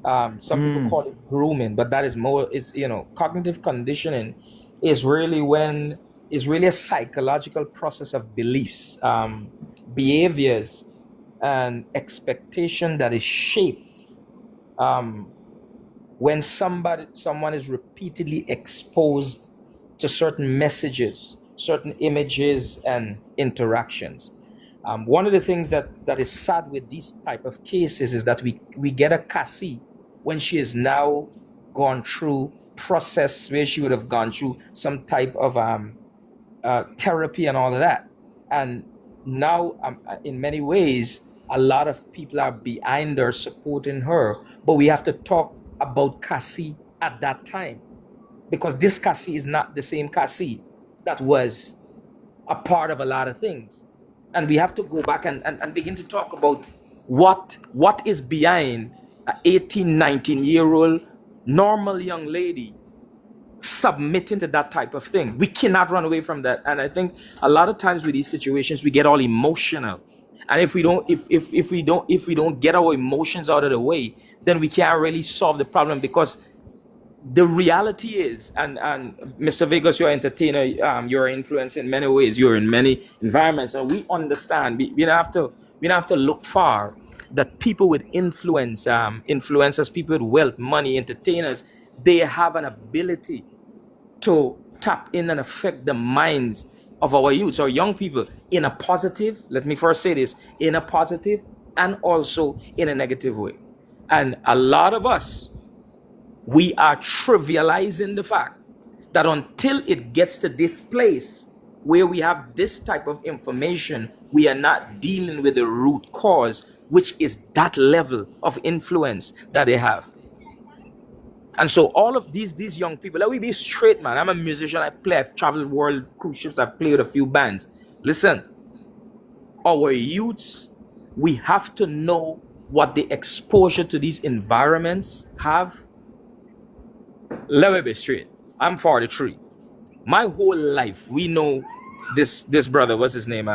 Some people call it grooming, but that is more. Is cognitive conditioning is really a psychological process of beliefs, behaviors, and expectation that is shaped when someone is repeatedly exposed to certain messages, certain images, and interactions. One of the things that is sad with these type of cases is that we get a Cassie when she is now gone through process where she would have gone through some type of therapy and all of that. And now, in many ways, a lot of people are behind her, supporting her. But we have to talk about Cassie at that time, because this Cassie is not the same Cassie that was a part of a lot of things. And we have to go back and begin to talk about what is behind an 18, 19-year-old normal young lady submitting to that type of thing. We cannot run away from that. And I think a lot of times with these situations, we get all emotional. And if we don't get our emotions out of the way, then we can't really solve the problem, because the reality is, and Mr. Vegas, you're an entertainer, you're influenced in many ways, you're in many environments, and we understand. We don't have to look far, that people with influence, influencers, people with wealth, money, entertainers, they have an ability to tap in and affect the minds of our youths or young people in a positive, let me first say this, in a positive and also in a negative way. And a lot of us, we are trivializing the fact that until it gets to this place where we have this type of information, we are not dealing with the root cause, which is that level of influence that they have. And so all of these young people, let me be straight, man. I'm a musician, I play, I've traveled world cruise ships, I've played with a few bands. Listen, our youths, we have to know what the exposure to these environments have. Let me be straight. I'm 43. My whole life, we know this brother, what's his name?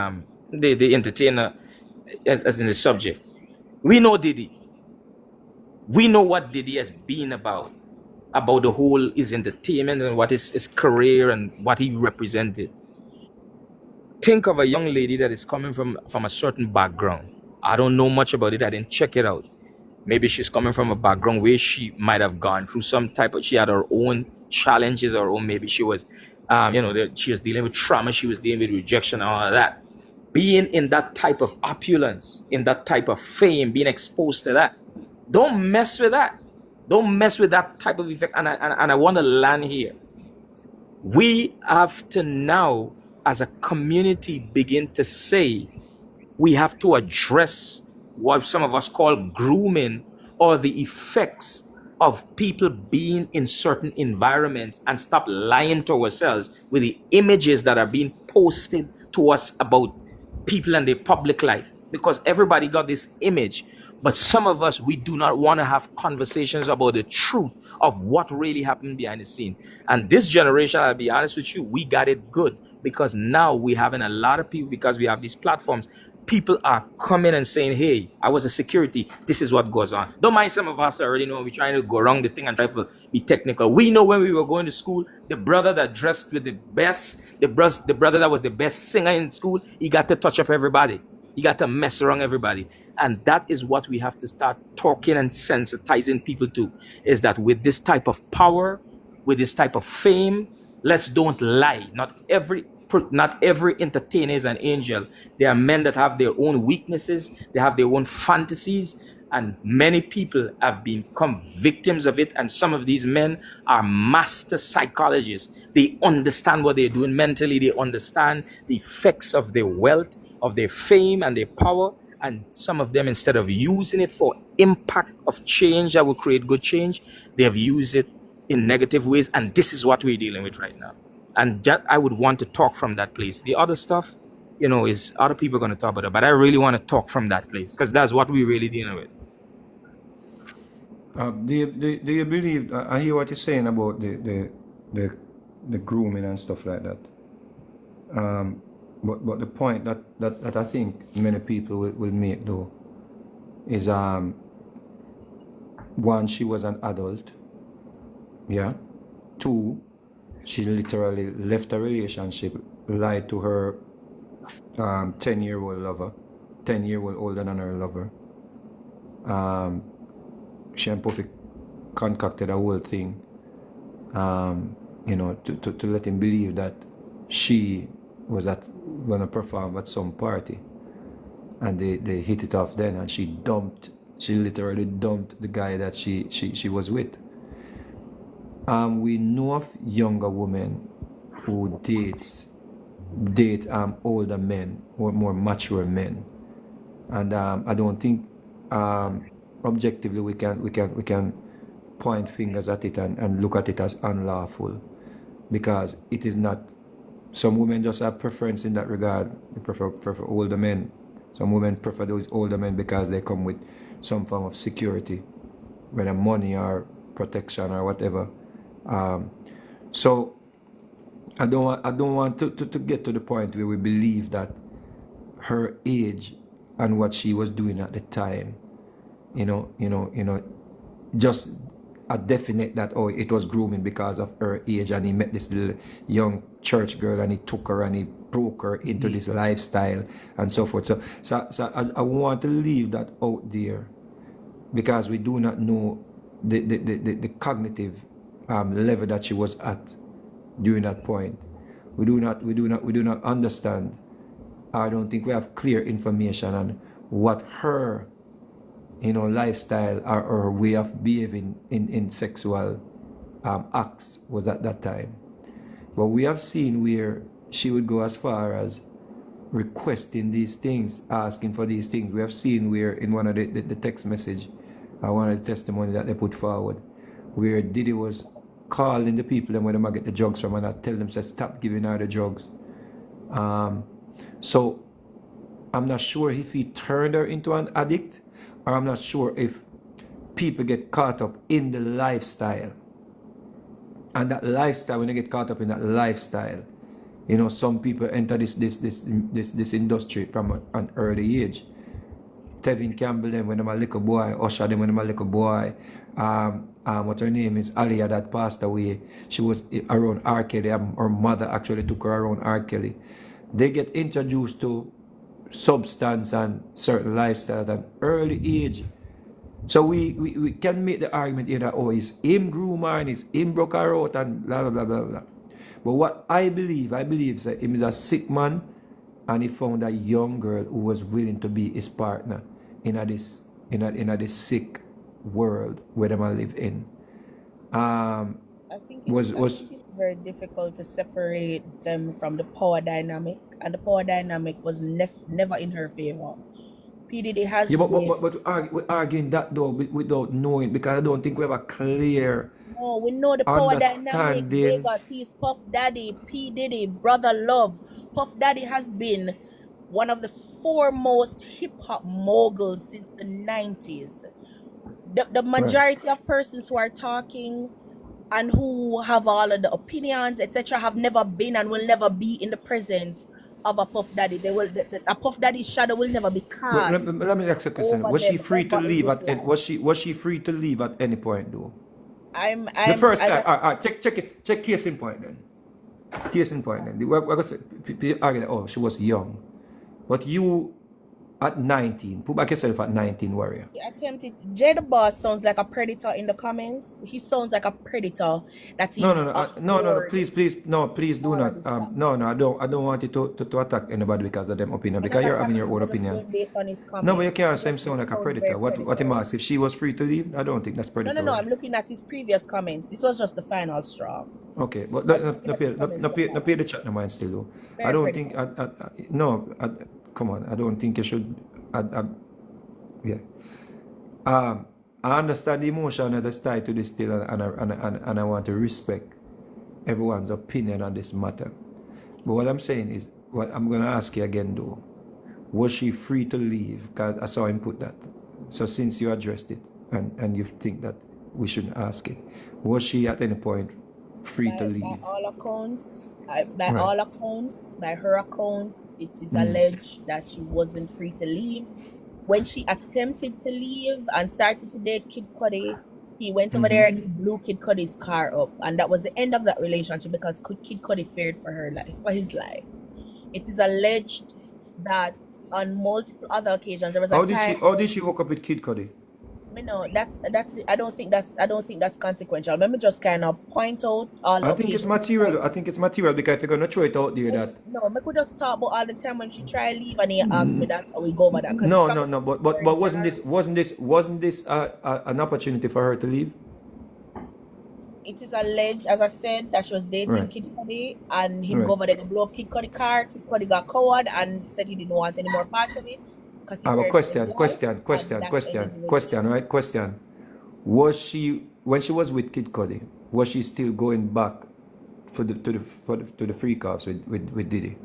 The entertainer, as in the subject. We know Diddy. We know what Diddy has been about the whole his entertainment and what is his career and what he represented. Think of a young lady that is coming from a certain background. I don't know much about it. I didn't check it out. Maybe she's coming from a background where she might have gone through some type of, she had her own challenges, or maybe she was, she was dealing with trauma, she was dealing with rejection and all of that. Being in that type of opulence, in that type of fame, being exposed to that, don't mess with that. Don't mess with that type of effect. And I want to land here. We have to now, as a community, begin to say, we have to address what some of us call grooming, or the effects of people being in certain environments, and stop lying to ourselves with the images that are being posted to us about people and their public life, because everybody got this image. But some of us, we do not want to have conversations about the truth of what really happened behind the scene. And this generation, I'll be honest with you, we got it good, because now we having a lot of people, because we have these platforms, people are coming and saying, hey, I was a security, this is what goes on. Don't mind, some of us already know we're trying to go around the thing and try to be technical. We know when we were going to school, the brother that dressed with the best, the brother that was the best singer in school, he got to touch up everybody. He got to mess around everybody. And that is what we have to start talking and sensitizing people to, is that with this type of power, with this type of fame, let's don't lie. Not every entertainer is an angel. There are men that have their own weaknesses, they have their own fantasies, and many people have become victims of it. And some of these men are master psychologists. They understand what they're doing mentally, they understand the effects of their wealth, of their fame and their power. And some of them, instead of using it for impact of change that will create good change, they have used it in negative ways. And this is what we're dealing with right now. And that, I would want to talk from that place. The other stuff, is other people going to talk about it. But I really want to talk from that place, because that's what we're really dealing with. Do you believe, I hear what you're saying about the grooming and stuff like that. But the point that I think many people will make, though, is one, she was an adult. Yeah. Two, she literally left a relationship, lied to her 10-year-old lover, 10-year-old older than her lover. She and Puffy concocted a whole thing, to let him believe that she was gonna perform at some party, and they hit it off then, and she literally dumped the guy that she was with. We know of younger women who date older men, or more mature men, and I don't think objectively we can point fingers at it and look at it as unlawful, because it is not. Some women just have preference in that regard. They prefer older men. Some women prefer those older men because they come with some form of security, whether money or protection or whatever. So I don't want to get to the point where we believe that her age and what she was doing at the time, just a definite that, oh, it was grooming because of her age, and he met this little young church girl and he took her and he broke her into this lifestyle and so forth. So I want to leave that out there, because we do not know the cognitive level that she was at during that point. We do not understand. I don't think we have clear information on what her lifestyle or her way of behaving in sexual acts was at that time. But we have seen where she would go as far as requesting these things, asking for these things. We have seen where in one of the text message, one of the testimony that they put forward, where Diddy was calling the people and where they might get the drugs from, and I tell them, say, stop giving her the drugs. So I'm not sure if he turned her into an addict, or I'm not sure if people get caught up in the lifestyle. And that lifestyle, when they get caught up in that lifestyle, some people enter this industry from an early age. Tevin Campbell them when I'm a little boy, Usher them when I'm a little boy. What her name is, Alia, that passed away. She was around R. Kelly. Her mother actually took her around R. Kelly. They get introduced to substance and certain lifestyle at an early age. So we can make the argument here that, oh, it's him groomer and it's him broke her out and blah, blah, blah, blah, blah. But what I believe that him is a sick man, and he found a young girl who was willing to be his partner in this sick world where they live in. I think it's very difficult to separate them from the power dynamic, and the power dynamic was never in her favor. P-Diddy has but we're arguing that though without knowing, because I don't think we have a clear No, we know the power dynamic. understanding. Vegas, he's Puff Daddy, P. Diddy, Brother Love. Puff Daddy has been one of the foremost hip-hop moguls since the 90s. The majority of persons who are talking and who have all of the opinions, etc., have never been and will never be in the presence of a Puff Daddy. A Puff Daddy's shadow will never be cast. Let me ask you a question. over Was she them free to ever in leave this at life. was she free to leave at any point though? The first time, check case in point then. Case in point then. We're going to say, people argue that, oh, she was young. But you at 19, put back yourself at 19, warrior. He attempted. Jay the Boss sounds like a predator in the comments. He sounds like a predator that is. No, please, no, please do not. I don't want you to attack anybody because of them opinion, because you're having your own opinion. Based on his comments. No, but you can't say him sound like a predator. What him ask, if she was free to leave, I don't think that's predator. No, I'm looking at his previous comments. This was just the final straw. Okay, but no pay the chat no mind still though. I don't think come on, I don't think you should. Yeah. I understand the emotion that's tied to this still, and I want to respect everyone's opinion on this matter. But what I'm saying is, what I'm going to ask you again though, was she free to leave? Because I saw him put that. So since you addressed it, and you think that we shouldn't ask it, was she at any point free to leave? By all accounts, by her account, it is alleged that she wasn't free to leave. When she attempted to leave and started to date Kid Cudi, he went over there and he blew Kid Cudi's car up, and that was the end of that relationship because Kid Cudi feared for his life. It is alleged that on multiple other occasions there was a time. How did she hook up with Kid Cudi? No, that's I don't think that's consequential. Let me just kind of point out all. I think it's material because if you're gonna throw it out there that. No, we could just talk about all the time when she try to leave and he asked me that, or we go over that. No. But wasn't this an opportunity for her to leave? It is alleged, as I said, that she was dating Kid Cudi and him go over there to blow up Kid Cudi car. Kid Cudi got coward and said he didn't want any more parts of it. Question. Was she, when she was with Kid Cudi, was she still going back to the freak offs with Diddy?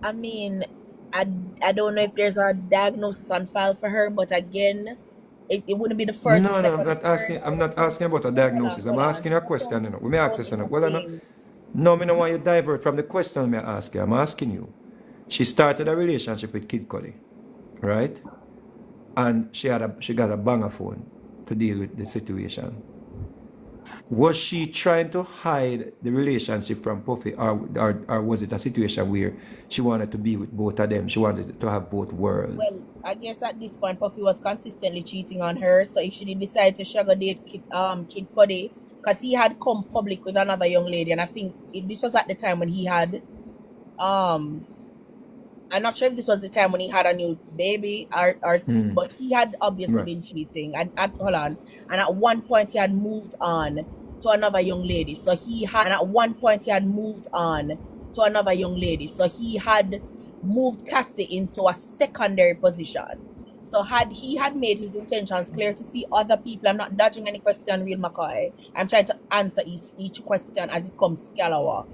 I mean, I don't know if there's a diagnosis on file for her, but again, it wouldn't be the first, the No, no, second, the third, I'm or the not asking about a diagnosis. I'm hold on. asking you a question, you know. We may ask Symptom this, is you know. a Well, no, thing. no, me no want you divert from the question me ask you. I'm asking you. She started a relationship with Kid Cudi, right? And she got a banger phone to deal with the situation. Was she trying to hide the relationship from Puffy, or was it a situation where she wanted to be with both of them? She wanted to have both worlds. Well, I guess at this point, Puffy was consistently cheating on her. So if she did decide to sugar date Kid Cudi, because he had come public with another young lady, and I think this was at the time when he had I'm not sure if this was the time when he had a new baby, but he had obviously Right. been cheating. And hold on, and at one point he had moved on to another young lady. So he had moved Cassie into a secondary position. So he had made his intentions clear to see other people. I'm not dodging any question, real McCoy. I'm trying to answer each question as it comes scalawa.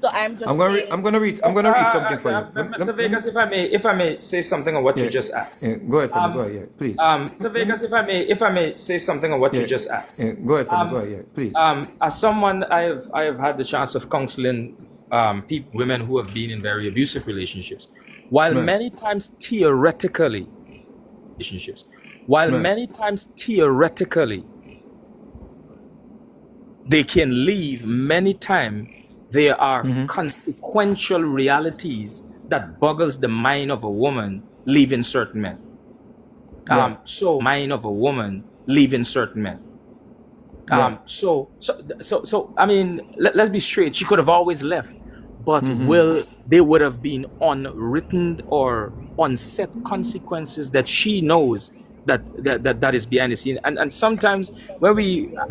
So I'm just saying. I'm gonna read something for you. Mr. Vegas, if I may say something on what you Yeah, just asked. yeah, go ahead for me. Go ahead, yeah, please. Mr. Vegas, if I may say something on what you Yeah, just asked. yeah, go ahead for me. Go ahead, yeah, please. As someone I have had the chance of counseling women who have been in very abusive relationships, while Right. many times theoretically they can leave, many times there are consequential realities that boggles the mind of a woman leaving certain men. Right. So Right. I mean, let's be straight. She could have always left, but they would have been unwritten or unset consequences that she knows that is behind the scene. And sometimes I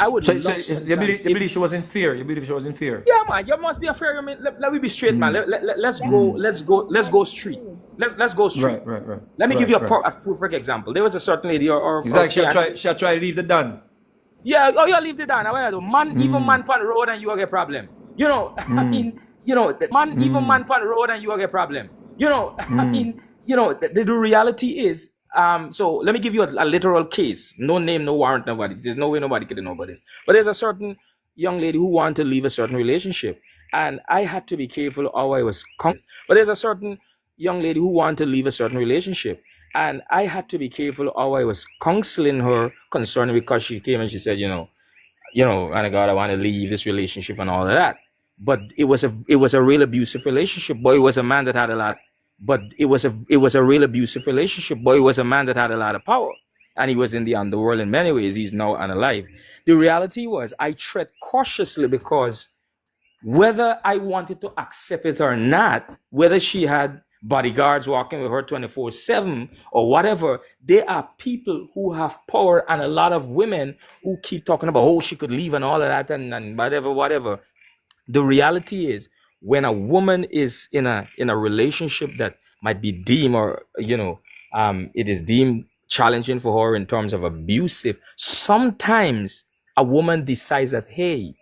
would So love sometimes you believe she was in fear? You believe she was in fear? yeah, man, you must be afraid. I mean, let me be straight, man. Let's go street. Let's go street. Right. Let me give you Right. a perfect example. There was a certain lady It's like chick. she try to leave the done. Yeah, oh, you leave it down. Man, even man pan road and you will get problem. You know, I mean, even man pan road and you will get problem. You know, I mean, the reality is, so let me give you a literal case. No name, no warrant, nobody. There's no way nobody could know about this. But there's a certain young lady who wanted to leave a certain relationship. And I had to be careful how I was. But there's a certain young lady who wanted to leave a certain relationship. And I had to be careful how I was counseling her concerning, because she came and she said, and God, I want to leave this relationship and all of that. But it was a real abusive relationship. Boy, it was a man that had a lot. But it was a real abusive relationship. Boy, it was a man that had a lot of power. And he was in the underworld in many ways. He's now unalive. The reality was I tread cautiously because whether I wanted to accept it or not, whether she had bodyguards walking with her 24/7 or whatever, there are people who have power, and a lot of women who keep talking about, oh, she could leave and all of that and whatever. The reality is, when a woman is in a relationship that might be deemed, or it is deemed challenging for her in terms of abusive, sometimes a woman decides that, hey,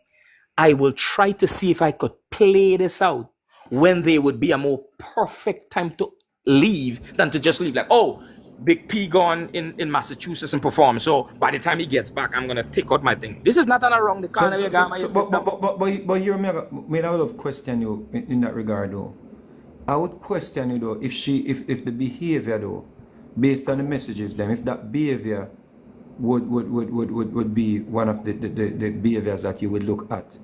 I will try to see if I could play this out when there would be a more perfect time to leave than to just leave. Like, oh, Big P gone in Massachusetts and perform. So by the time he gets back, I'm gonna take out my thing. This is not around the corner. But here me I would question you in that regard though. I would question you though if the behavior though, based on the messages then, if that behavior would be one of the behaviors that you would look at.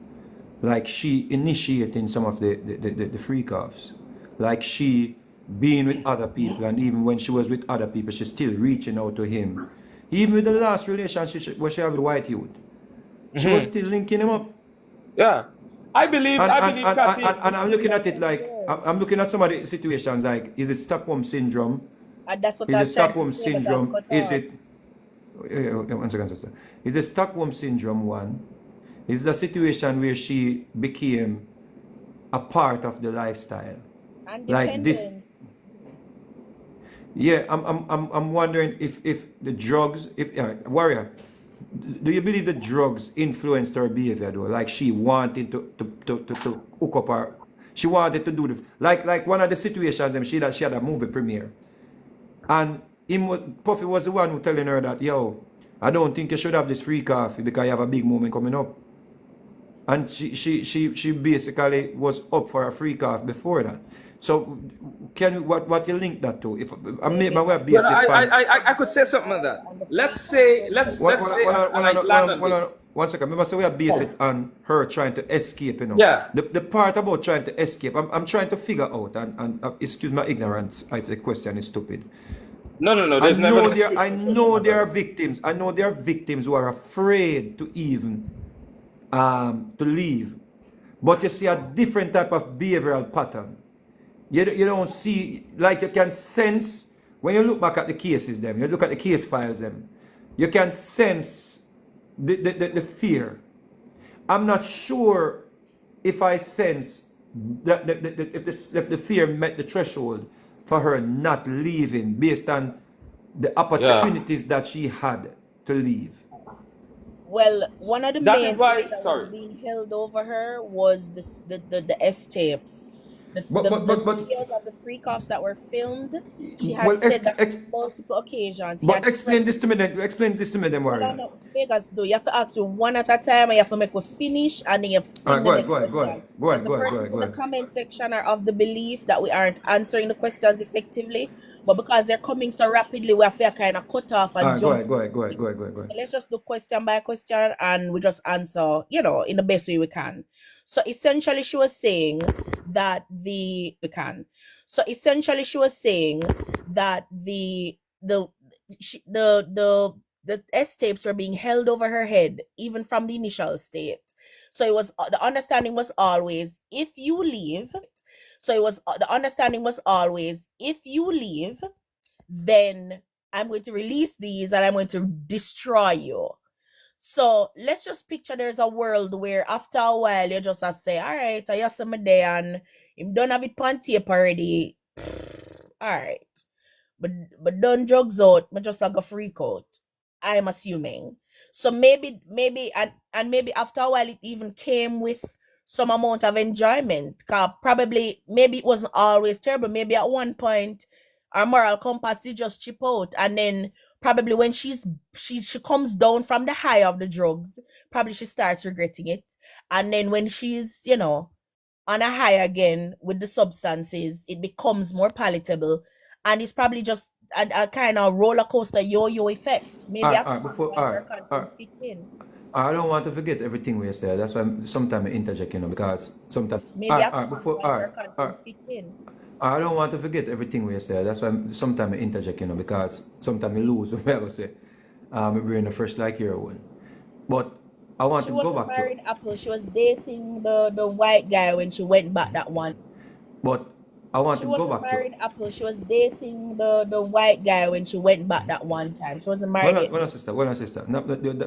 Like she initiating some of the freak offs. Like she being with other people, and even when she was with other people, she's still reaching out to him. Even with the last relationship where she had with White Youth, she was still linking him up. Yeah. I believe Cassie. And I'm looking at it like I'm looking at some of the situations like, is it Stockholm syndrome? And that's what Is I'm it trying to Stockholm say, but I'm syndrome? cut Is off. it one second, sister. Is it Stockholm syndrome one? Is the situation where she became a part of the lifestyle? And Like this. dependent. Yeah, I'm wondering if the drugs, Warrior, do you believe the drugs influenced her behavior though? Like she wanted to hook up her, She wanted to do the, like one of the situations them, she had a movie premiere. And Puffy was the one who telling her that, yo, I don't think you should have this free coffee because you have a big moment coming up. And she basically was up for a free coffee before that. So what you link that to? If I may base Well, this point. I could say something on that. Let's say, One second. Remember, so we are based it on her trying to escape, you know. Yeah. The part about trying to escape, I'm trying to figure out, and excuse my ignorance if the question is stupid. No. There's never an excuse. I know there are victims. I know there are victims who are afraid to even to leave. But you see a different type of behavioral pattern. You don't see, like you can sense, when you look back at the cases them, you look at the case files them, you can sense the fear. I'm not sure if I sense that if the fear met the threshold for her not leaving based on the opportunities that she had to leave. Well, one of the That main is why. things that was Sorry. being held over her was the S tapes. The But videos of the freak offs that were filmed. She had well, said that on multiple occasions. but explain this to me then. Explain this to me then, Hold Warrior. on, no, Vegas, though. You have to ask you one at a time, and you have to make a finish, and then you All fling right, the go next ahead. question. Because the persons in the comment section are of the belief that we aren't answering the questions effectively, but because they're coming so rapidly, we have to kind of cut off and jump. Go ahead. So let's just do question by question, and we just answer, in the best way we can. So essentially, she was saying that the S tapes were being held over her head even from the initial state. So it was the understanding was always if you leave. Then I'm going to release these and I'm going to destroy you. So let's just picture there's a world where after a while you just say, all right, I have some day and if don't have it on tape already, all right. But done drugs out, but just like a freak out. I'm assuming. So maybe and maybe after a while it even came with some amount of enjoyment. Probably maybe it wasn't always terrible. Maybe at one point our moral compass did just chip out, and then probably when she comes down from the high of the drugs, probably she starts regretting it. And then when she's, on a high again with the substances, it becomes more palatable, and it's probably just a kind of roller coaster yo-yo effect. Maybe at some point her conscience kick in. I don't want to forget everything we say. That's why sometimes I interject, because sometimes Maybe at some point her conscience kick in. I don't want to forget everything we say. That's why sometimes I interject, because sometimes I lose what I go say. My brain the first like your one. But I want to go back to. She was married Apple. She was dating the white guy when she went back that one. But I want to go back to. She wasn't married Apple. She was dating the white guy when she went back that one time. She wasn't married. Well, sister. No,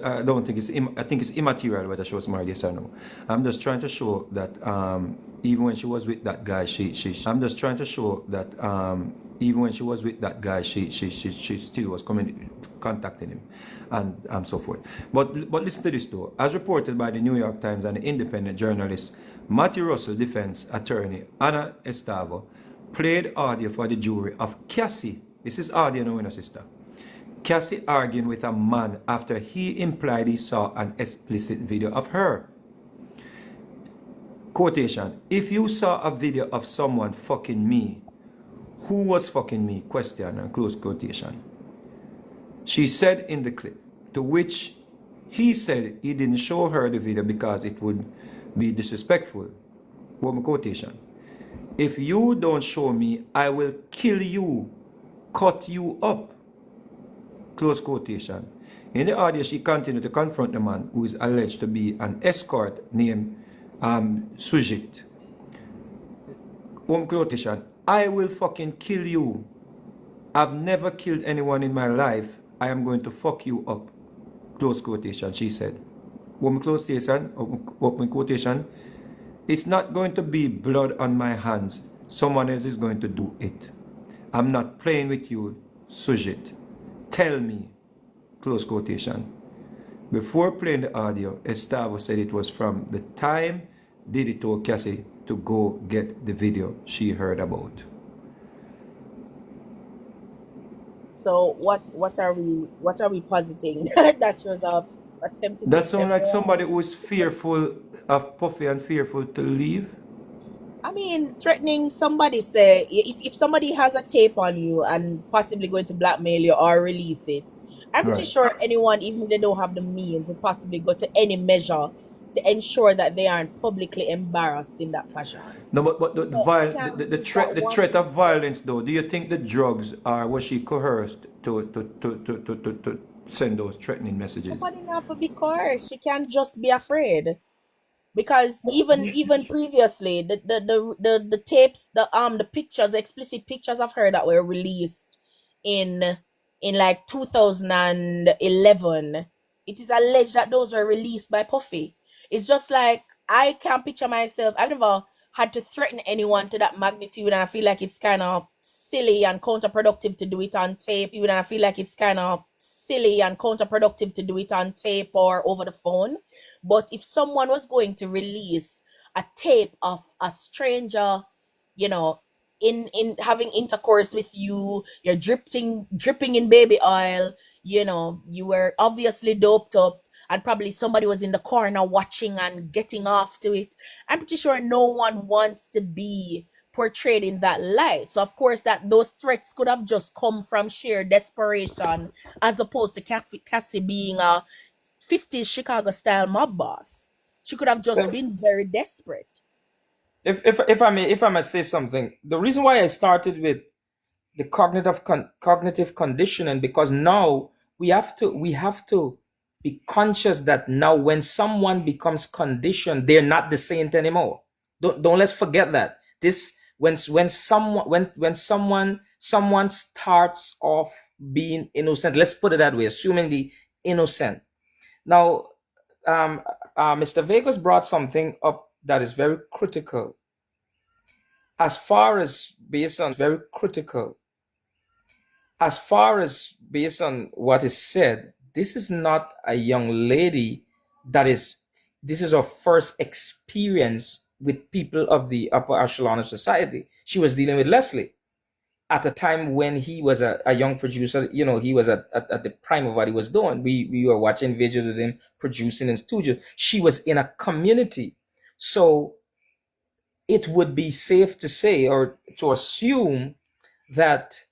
I don't think I think it's immaterial whether she was married, yes or no. I'm just trying to show that even when she was with that guy, I'm just trying to show that even when she was with that guy, she still was contacting him, and so forth. But listen to this though. As reported by the New York Times and the independent journalist Matthew Russell defense attorney Anna Estavo played audio for the jury of Cassie. This is audio now, sister. Cassie arguing with a man after he implied he saw an explicit video of her. Quotation: if you saw a video of someone fucking me, who was fucking me? Question and close quotation. She said in the clip, to which he said he didn't show her the video because it would be disrespectful. One quotation: if you don't show me, I will kill you, cut you up. Close quotation. In the audio, she continued to confront the man who is alleged to be an escort named Sujit. One quotation: I will fucking kill you. I've never killed anyone in my life. I am going to fuck you up. Close quotation, she said. Open quotation. It's not going to be blood on my hands. Someone else is going to do it. I'm not playing with you, Sujit. Tell me. Close quotation. Before playing the audio, Estavo said it was from the time Diddy told Cassie to go get the video she heard about. So what are we positing that she was attempting to That sounds like separate? somebody who is fearful of Puffy and fearful to leave. I mean, threatening somebody, say, if somebody has a tape on you and possibly going to blackmail you or release it, I'm pretty Right. sure anyone, even if they don't have the means, will possibly go to any measure to ensure that they aren't publicly embarrassed in that fashion. No, but the, So I can't believe that the one threat of person. violence though, do you think the drugs are, was she coerced to send those threatening messages? Somebody not to be coerced. She can't just be afraid. Because even previously the tapes, the pictures, the explicit pictures of her that were released in like 2011, it is alleged that those were released by Puffy. It's just like, I can't picture myself, I've never had to threaten anyone to that magnitude, and I feel like it's kind of silly and counterproductive to do it on tape, and I feel like it's kind of silly and counterproductive to do it on tape or over the phone. But if someone was going to release a tape of a stranger, you know, in having intercourse with you, you're dripping in baby oil, you were obviously doped up, and probably somebody was in the corner watching and getting off to it. I'm pretty sure no one wants to be portrayed in that light. So of course that those threats could have just come from sheer desperation, as opposed to Cassie being a 50s Chicago style mob boss. She could have just Well, been very desperate. if I may say something, the reason why I started with the cognitive conditioning, because now we have to be conscious that now when someone becomes conditioned, they're not the saint anymore. Don't let's forget that. This when someone starts off being innocent, let's put it that way, assuming the innocent. Now, Mr. Vegas brought something up that is very critical, as far as based on what is said. This is not a young lady that is, this is her first experience with people of the upper echelon of society. She was dealing with Leslie at a time when he was a young producer. He was at the prime of what he was doing. We were watching videos with him producing in studio. She was in a community. So it would be safe to say, or to assume, that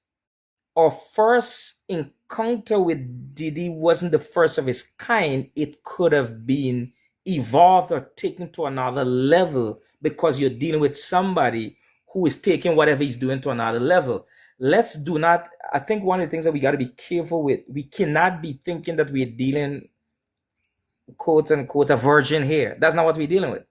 our first encounter with Diddy wasn't the first of its kind. It could have been evolved or taken to another level, because you're dealing with somebody who is taking whatever he's doing to another level. Let's do not, I think one of the things that we got to be careful with, we cannot be thinking that we're dealing, quote unquote, a virgin here. That's not what we're dealing with.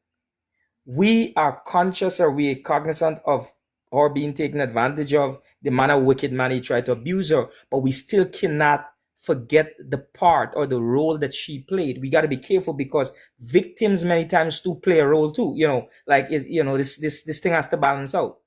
We are conscious, or we are cognizant of her being taken advantage of, the manner wicked man he tried to abuse her, but we still cannot forget the part or the role that she played. We got to be careful, because victims many times do play a role too. Like, this thing has to balance out.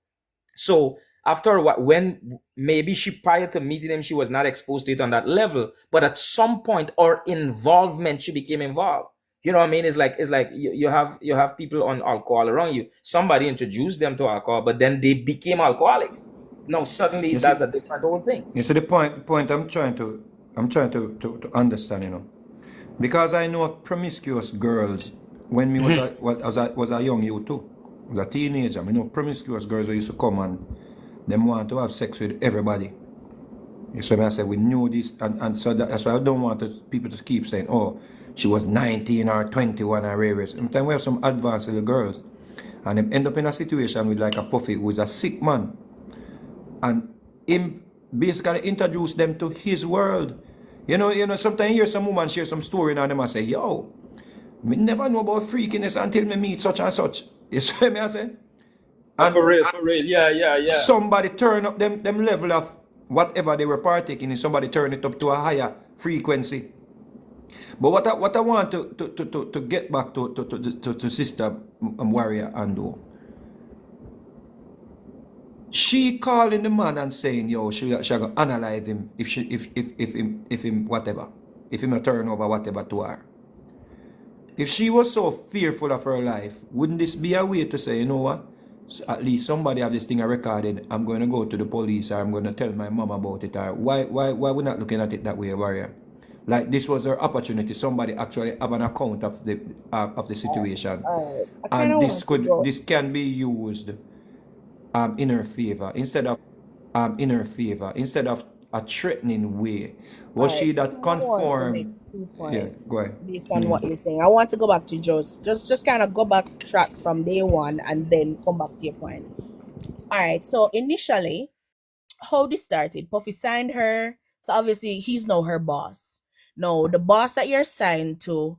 So after what, when maybe she, prior to meeting him, she was not exposed to it on that level, but at some point, or involvement, she became involved. You know what I mean? It's like you have people on alcohol around you. Somebody introduced them to alcohol, but then they became alcoholics. Now suddenly You see, that's a different whole thing. the point I'm trying to understand, because I know of promiscuous girls when me was a young youth too, was a teenager. I know promiscuous girls who used to come and them want to have sex with everybody. So I said we knew this, and so that's why I don't want people to keep saying, oh, she was 19 or 21 or rarest. Sometimes we have some advanced little girls, and they end up in a situation with like a Puffy who is a sick man, and him basically introduce them to his world. Sometimes you hear some woman share some story and them I say, yo, me never know about freakiness until me meet such and such. You see what I say? Oh, And for real, yeah, yeah, yeah. somebody turn up them level of whatever they were partaking in, somebody turn it up to a higher frequency. But what I want to get back to Sister Warrior Ando, she calling the man and saying, yo, she gonna analyze him if him whatever, if him a turn over whatever to her. If she was so fearful of her life, wouldn't this be a way to say, you know what? At least somebody have this thing recorded. I'm going to go to the police, or I'm going to tell my mom about it. Or why we're not looking at it that way, Warrior? Like this was her opportunity. Somebody actually have an account of the situation, All right. I kind and of want to go. this can be used in her favor instead of a threatening way. Was All right. she I that kind of want to make conformed? 2 points Go ahead. based on what you're saying. I want to go back to just kind of go back track from day one and then come back to your point. All right. So initially, how this started, Puffy signed her. So obviously he's now her boss. No, the boss that you're signed to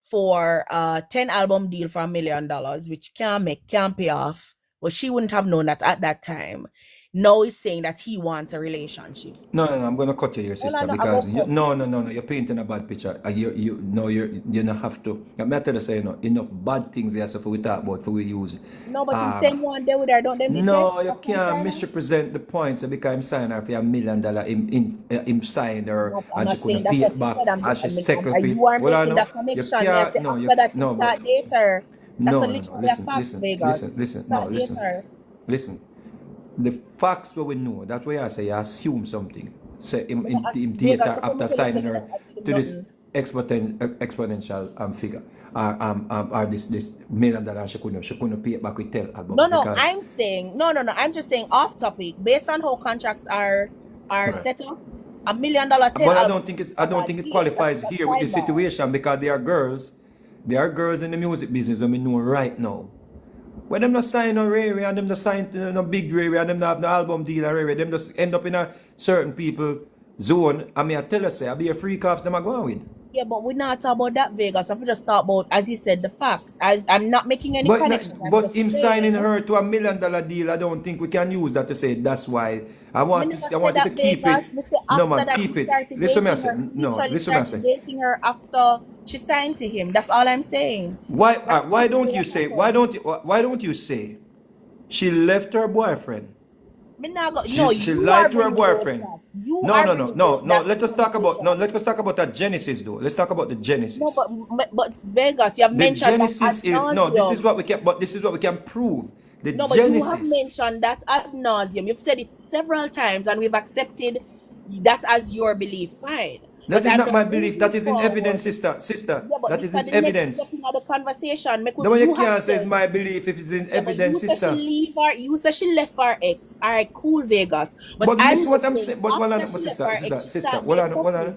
for a 10 album deal for $1 million, which can't pay off. But she wouldn't have known that at that time. Now he's saying that he wants a relationship. No, I'm gonna cut you here, Oh, no, sister, no, I go because cut you. no, you're painting a bad picture. You don't have to. I'm not telling you, say, enough bad things there, so for we talk about, for we use. No, but him Um, saying one day with her, don't them did no, you that can't concern her? misrepresent the points because I'm signing her for $1 million. Him signed her, I'm and she not saying couldn't that's pay what it he back, said. I'm and just, she are sacrificed. you are Well, I making know that you connection. May I can't. say No, after that he no, but start date her. That's a no. literally a Listen, fact, Vegas. Start date listen. her. Listen. The facts what we know, that's why I say you assume something. Say Me not him Vegas, data so come after tell you say signing me her not assume to this nothing. exponential figure. Or this $1 million, and she couldn't pay it back with Tell album No, because I'm saying no. I'm just saying off topic. Based on how contracts are right. set up, $1 million 10 But album is I a don't bad think it deal. That qualifies should have here with signed this by. situation because there are girls in the music business that we know right now. When them not sign no Ray and them not sign no big Ray and them not have no album deal or Ray, them just end up in a certain people zone. I mean, I tell you, say, I be a freak off them I go on with. Yeah, but we're not talking about that Vegas. If we just talk about, as you said, the facts. As I'm not making any connection. I'm But just him signing saying. her to $1 million deal, I don't think we can use that to say that's why. Me never I said want you to that keep Vegas. it. Me say No after man, that keep he it. started Listen me I dating say. her. He No, literally listen me I say. started dating her after she signed to him. That's all I'm saying. That's Why don't literally you what say happened. why don't you say she left her boyfriend? Me not go, no, She you are lied to her bringing those boyfriend. facts. You are bringing those that Let's conversation. just talk about that Genesis though. Let's talk about the No, Genesis. but Vegas, you have The mentioned that ad Genesis is no, nauseum. this is what we can prove. The No, but you have Genesis. mentioned that ad nauseum. You've said it several times, and we've accepted that as your belief. Fine, That but is I'm not not my belief. moving That is in evidence, forward. sister. Sister, Yeah, but that this is is in the next step evidence. in the conversation. The one you You have can't say is said, my belief if it's in yeah, but you evidence, said she sister. leave her. You said she left her ex. All right, cool, Vegas. But But I'm listen what just I'm saying, saying. But hold after on, my she left sister, her ex, she started hold date on, Puffy.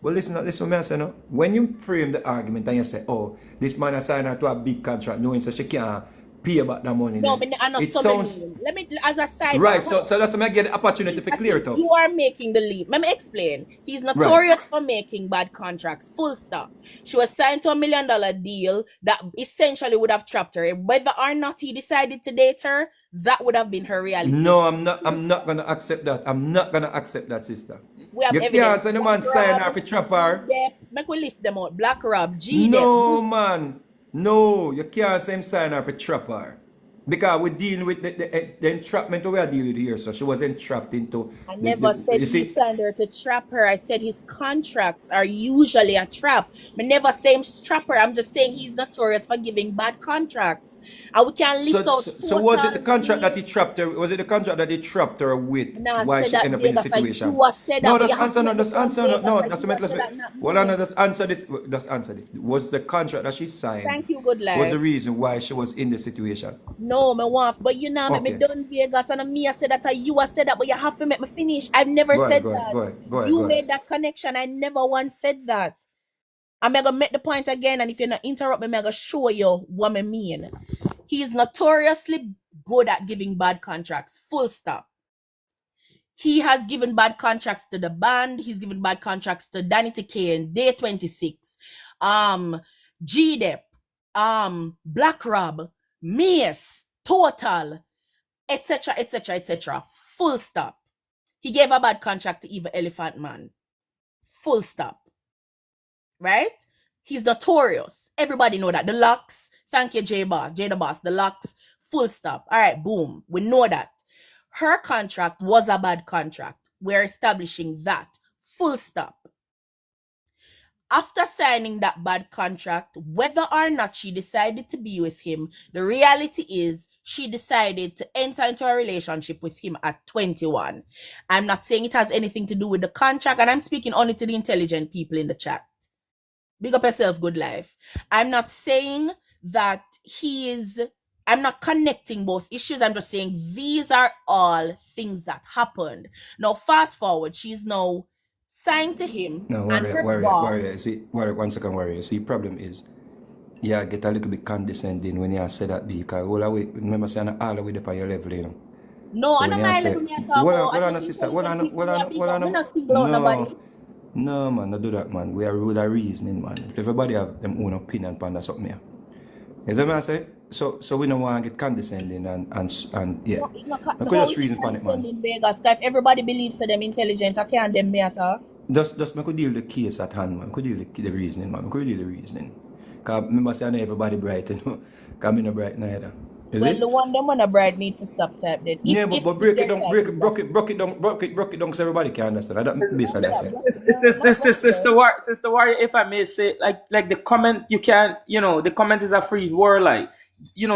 But listen what I'm saying. No? When you frame the argument and you say, oh, this man has signed her to a big contract knowing so she can't pay back the money No, there. I know It some sounds mean. Let me, as a right. sidebar, So that's why I get the opportunity to I clear think it up. you are making the leap. Let me explain. He's Right. notorious for making bad contracts. Full stop. She was signed to $1 million deal that essentially would have trapped her. Whether or not he decided to date her, that would have been her reality. No, Full I'm not stop. gonna accept that. I'm not gonna accept that, sister. We have You can't evidence. say the Black man sign Rob, her for trap G her. Dep. Make we list them out. Black Rob, G Dep. No, man. No, you can't say him sign her for trap her. Because we dealing with the entrapment we are dealing with here. So she was entrapped into I never said you he see. signed her to trap her. I said his contracts are usually a trap. I never say him trap her. I'm just saying he's notorious for giving bad contracts. And we can list out So was it the total contract that he deals. trapped her? Was it the contract that he trapped her with? Nah, Why said she that ended up in the Vegas. situation? You have said that, No, but just you have to answer. No, make the just point answer. No, Vegas. no, And just you have let's said wait. that, not Well, no, me. just answer this. Just answer this. Was the contract that she signed Thank you, good was the life. reason why she was in the situation? No, me want, but you know, make me Okay, done Vegas, and me I said that, you have said that, but you have to make me finish. I've never go ahead, said go ahead, that. go ahead, go ahead, go You ahead. made that connection. I never once said that. I'm gonna make the point again, and if you're not interrupt me, I'm gonna show you what I mean. He is notoriously good at giving bad contracts. Full stop. He has given bad contracts to the band. He's given bad contracts to Danny TK and Day 26, G Dep, Black Rob, Mace, Total, etc., etc., etc. Full stop. He gave a bad contract to Eva Elephant Man. Full stop. Right? He's notorious. Everybody know that. The Locks. Thank you, J Boss. J the Boss. The Locks. Full stop. All right, boom. We know that. Her contract was a bad contract. We're establishing that. Full stop. after signing that bad contract, whether or not she decided to be with him, the reality is she decided to enter into a relationship with him at 21. I'm not saying it has anything to do with the contract, and I'm speaking only to the intelligent people in the chat. Big up yourself, good life. I'm not saying that I'm not connecting both issues. I'm just saying these are all things that happened. Now, fast forward, she's now signed to him, No, and her boss. See, warrior, 1 second, warrior. See, problem is, yeah, get a little bit condescending when you say that because all the way, remember saying all the way up on your level, you know. No, So I when don't you mind say, level me at all about. I hold on, just sister, hold intelligent on, people me a big up. Me not single out no, nobody. no, man, don't do that, man. We are with a reasoning, man. Everybody have them own opinion upon that something here. You see what I say? So we don't want to get condescending and yeah. No, I could how just is it reason upon it, man. condescending Vegas? If everybody believes that them intelligent, I can't them me at all. Just I could deal the case at hand, man. I could deal the reasoning, man. I could deal the reasoning. Because remember saying everybody bright, you know. Because I'm not bright neither. Is Well, it? the one them on a bride need to stop type then. Yeah, If but break it their down, type is that. broke it down so everybody can understand. That basically I say. Sister Warrior, if I may say, like the comment, you can, the comment is a free word, like,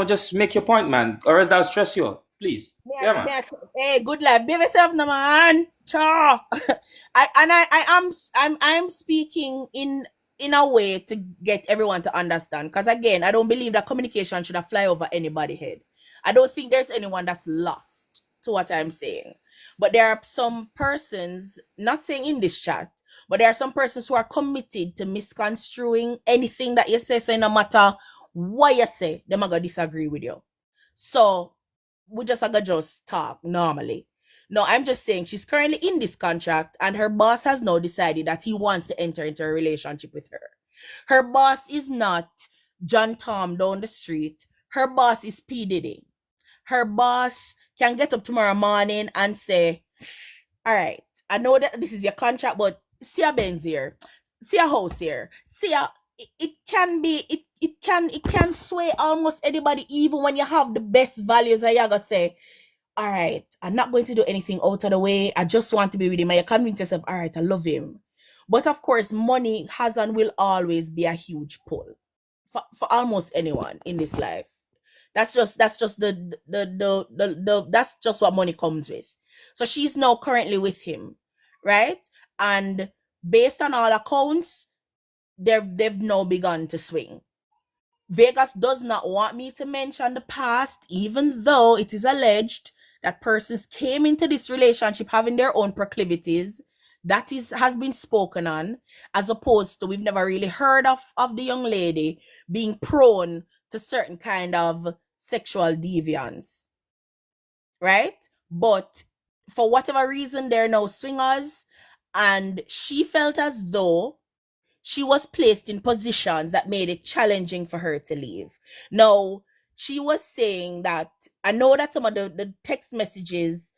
just make your point, man, or else that'll stress you out. Please. Yeah, man. Hey, good life. Be yourself, no man. Cha. I'm speaking in a way to get everyone to understand. Because again, I don't believe that communication should have fly over anybody's head. I don't think there's anyone that's lost to what I'm saying. But there are some persons, not saying in this chat, but there are some persons who are committed to misconstruing anything that you say, so no matter what you say, they're gonna disagree with you. So we just gonna just talk normally. No, I'm just saying she's currently in this contract and her boss has now decided that he wants to enter into a relationship with her. Her boss is not John Tom down the street. Her boss is P-Diddy. Her boss can get up tomorrow morning and say, all right, I know that this is your contract, but see a Benz here, see a house here, see a it can be it can sway almost anybody, even when you have the best values. I gotta say, all right, I'm not going to do anything out of the way. I just want to be with him. And you convince yourself, all right, I love him. But of course, money has and will always be a huge pull for almost anyone in this life. That's just that's just what money comes with. So she's now currently with him, right? And based on all accounts, they've now begun to swing. Vegas does not want me to mention the past, even though it is alleged that persons came into this relationship having their own proclivities. That is has been spoken on, as opposed to we've never really heard of the young lady being prone to certain kind of sexual deviance, right? But for whatever reason, they're now swingers, and she felt as though she was placed in positions that made it challenging for her to leave. Now, she was saying that I know that some of the text messages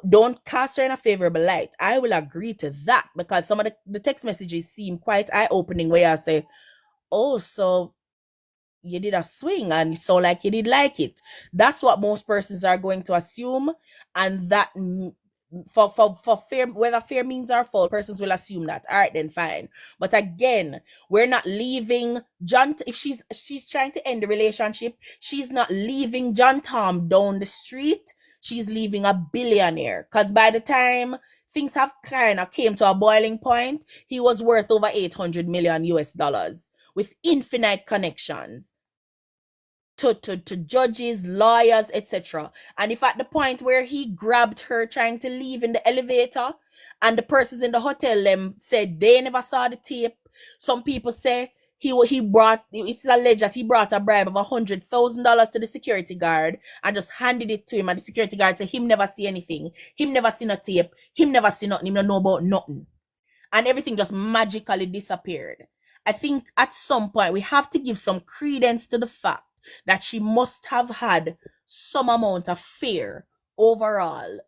don't cast her in a favorable light. I will agree to that because some of the text messages seem quite eye opening, where I say, oh, so you did a swing and so like you did like it. That's what most persons are going to assume, and that for fear, whether fear means or fault, persons will assume that. All right, then fine. But again, we're not leaving John. If she's trying to end the relationship, she's not leaving John Tom down the street. She's leaving a billionaire. Because by the time things have kind of came to a boiling point, he was worth over 800 million US dollars with infinite connections to judges, lawyers, etc. And if at the point where he grabbed her trying to leave in the elevator, and the persons in the hotel them said they never saw the tape, some people say he brought, it's alleged that he brought a bribe of $100,000 to the security guard and just handed it to him, and the security guard said him never see anything, him never seen a tape, him never see nothing, him don't know about nothing, and everything just magically disappeared. I think at some point we have to give some credence to the fact that she must have had some amount of fear overall,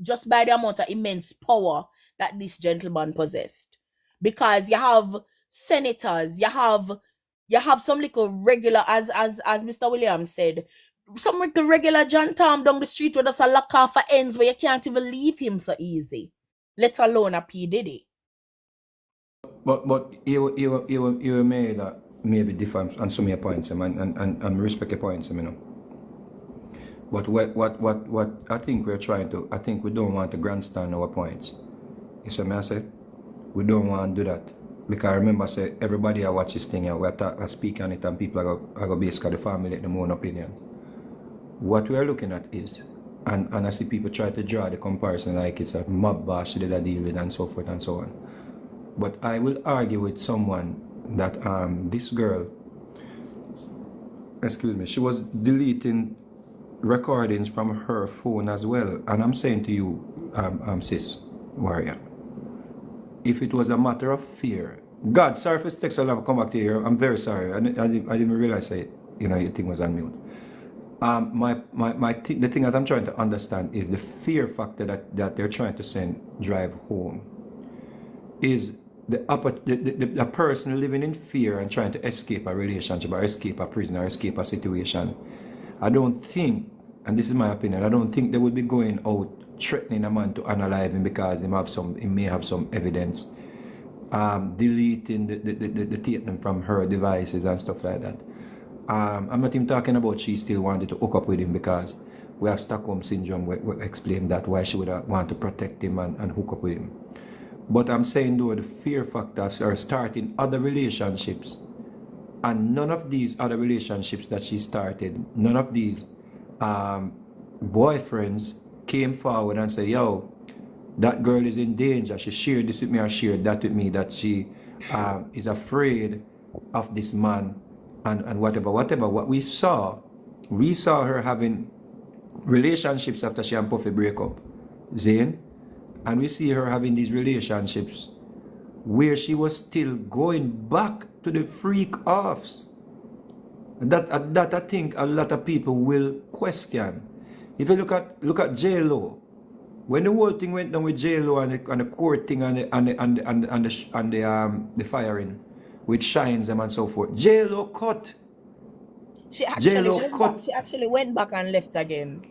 just by the amount of immense power that this gentleman possessed. Because you have senators, you have some little regular, as Mr. Williams said, some little regular John Tom down the street with us a lock off for ends where you can't even leave him so easy, let alone a P. Diddy. But you made maybe different on some of your points, and respect your points, you know. But what I think we're trying to, I think we don't want to grandstand our points. You see what I say? We don't want to do that. Because I remember say everybody I watch this thing and we speak on it and people are going to basically the family let them own opinions. What we are looking at is, and I see people try to draw the comparison like it's a mob boss they deal with and so forth and so on. But I will argue with someone that this girl, excuse me, she was deleting recordings from her phone as well. And I'm saying to you, sis, warrior, if it was a matter of fear, God, sorry if it takes so long to come back to you. I'm very sorry. I didn't realize that, you know, your thing was on mute. The thing that I'm trying to understand is the fear factor that they're trying to drive home. Is the person living in fear and trying to escape a relationship or escape a prison or escape a situation. I don't think, and this is my opinion, I don't think they would be going out threatening a man to unalive him because he may have some evidence, deleting the statement from her devices and stuff like that. I'm not even talking about she still wanted to hook up with him because we have Stockholm Syndrome. We explained that why she would want to protect him and hook up with him. But I'm saying though the fear factors are starting other relationships, and none of these other relationships that she started, none of these boyfriends came forward and said, yo, that girl is in danger. She shared this with me or shared that with me, that she is afraid of this man and whatever. What we saw her having relationships after she and Puffy break up. Zane? And we see her having these relationships where she was still going back to the freak offs. That I think a lot of people will question. If you look at J-Lo, when the whole thing went down with J-Lo and the court thing and the firing with Shines and so forth, J-Lo cut. She actually went back and left again.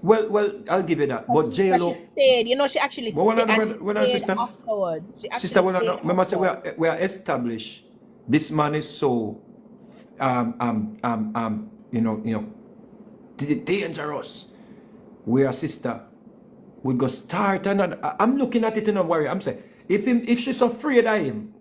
Well, I'll give you that. But J-Lo, she stayed. You know, she actually stayed. And she stayed afterwards. She actually sister, remember say we are established. This man is so you know, dangerous. We are sister. We go start and I'm looking at it in a warrior. I'm saying if she's afraid of him,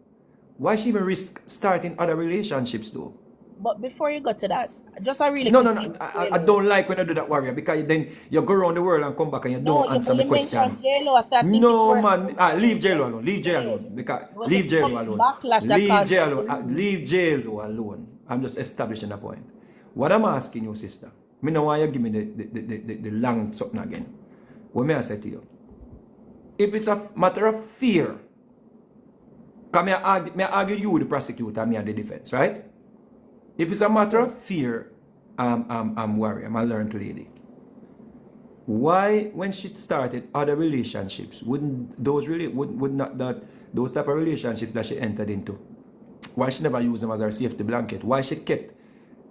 why she even risk starting other relationships though? But before you go to that, just a really no. I don't like when I do that, warrior, because then you go around the world and come back and you don't answer the question. No, man, leave J-Lo alone. Leave J alone. Leave J-Lo alone. Leave J-Lo alone. I'm just establishing a point. What I'm asking you, sister, me know why you give me the long something again. What may I say to you? If it's a matter of fear, because I argue you, the prosecutor, me and the defense, right? If it's a matter of fear, I'm worried. I'm a learned lady. Why, when she started other relationships, would not those type of relationships that she entered into, why she never used them as her safety blanket? Why she kept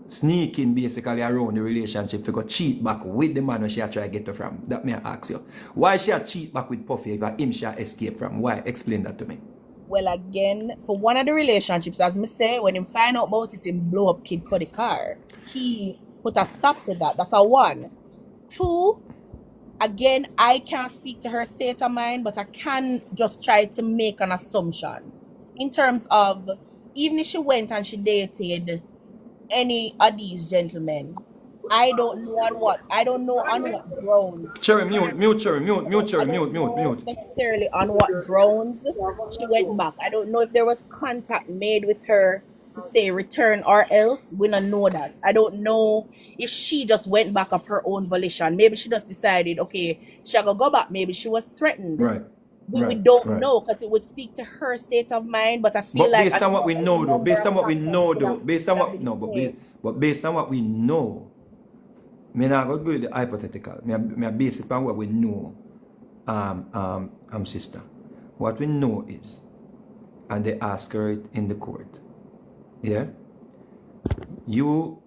sneaking basically around the relationship to go cheat back with the man who she had tried to get her from? That may I ask you. Why she had cheat back with Puffy if him she escaped from? Why? Explain that to me. Well, again, for one of the relationships, as me say, when him find out about it, him blow up Kid Cudi car. He put a stop to that. That's a one. Two, again, I can't speak to her state of mind, but I can just try to make an assumption in terms of, even if she went and she dated any of these gentlemen, I don't know on what grounds. Cherry, mute. Necessarily on what grounds she went back. I don't know if there was contact made with her to say return or else. We don't know that. I don't know if she just went back of her own volition. Maybe she just decided, okay, she'll go back. Maybe she was threatened. Right. We don't know, because it would speak to her state of mind. But I feel like based on what we know though, based on what we know, me not go with the hypothetical. Me base it on what we know, sister. What we know is, and they ask her it in the court. Yeah? You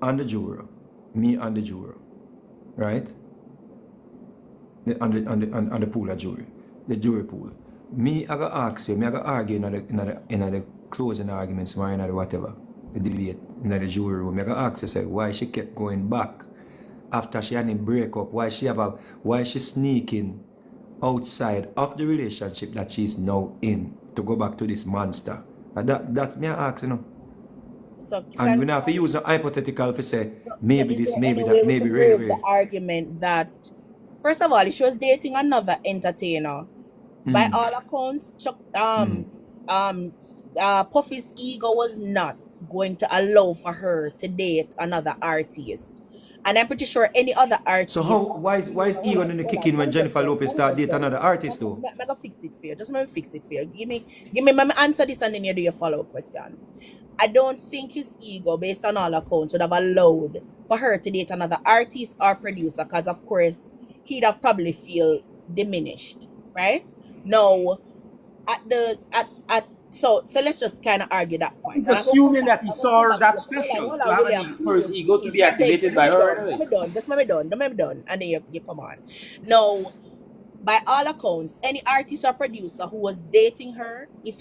and the juror, me and the juror, right? On the pool of jury, the jury pool. I gotta ask you, I gotta argue in the closing arguments, or in the whatever, the debate, in the jury room. I gotta ask you, say, why she kept going back after she had a breakup, why she sneaking outside of the relationship that she's now in to go back to this monster. That's me I ask, you know. So, And we have to use a hypothetical to say, so maybe is this, there maybe any way that, we maybe could Ray raise the Ray. argument that, first of all, she was dating another entertainer? By all accounts, Puffy's ego was not going to allow for her to date another artist. And I'm pretty sure any other So artist. why is Hold ego on, going to hold kick on. in when Jennifer Lopez Let me start just date go. another artist though? I'm gonna fix it for you. Just let me fix it for you. Let me answer this and then you do your follow-up question. I don't think his ego, based on all accounts, would have allowed for her to date another artist or producer, because of course he'd have probably feel diminished, right? No, so let's just kind of argue that point. He's And I go come assuming back. that he I go come saw her back to that you. special Hold to on, have an William. ego, for his Please, ego to please. be I beg you. activated Let by me her done. Let anyway. me done. Just let me done. Let me done. And then you come on. No, by all accounts, any artist or producer who was dating her, if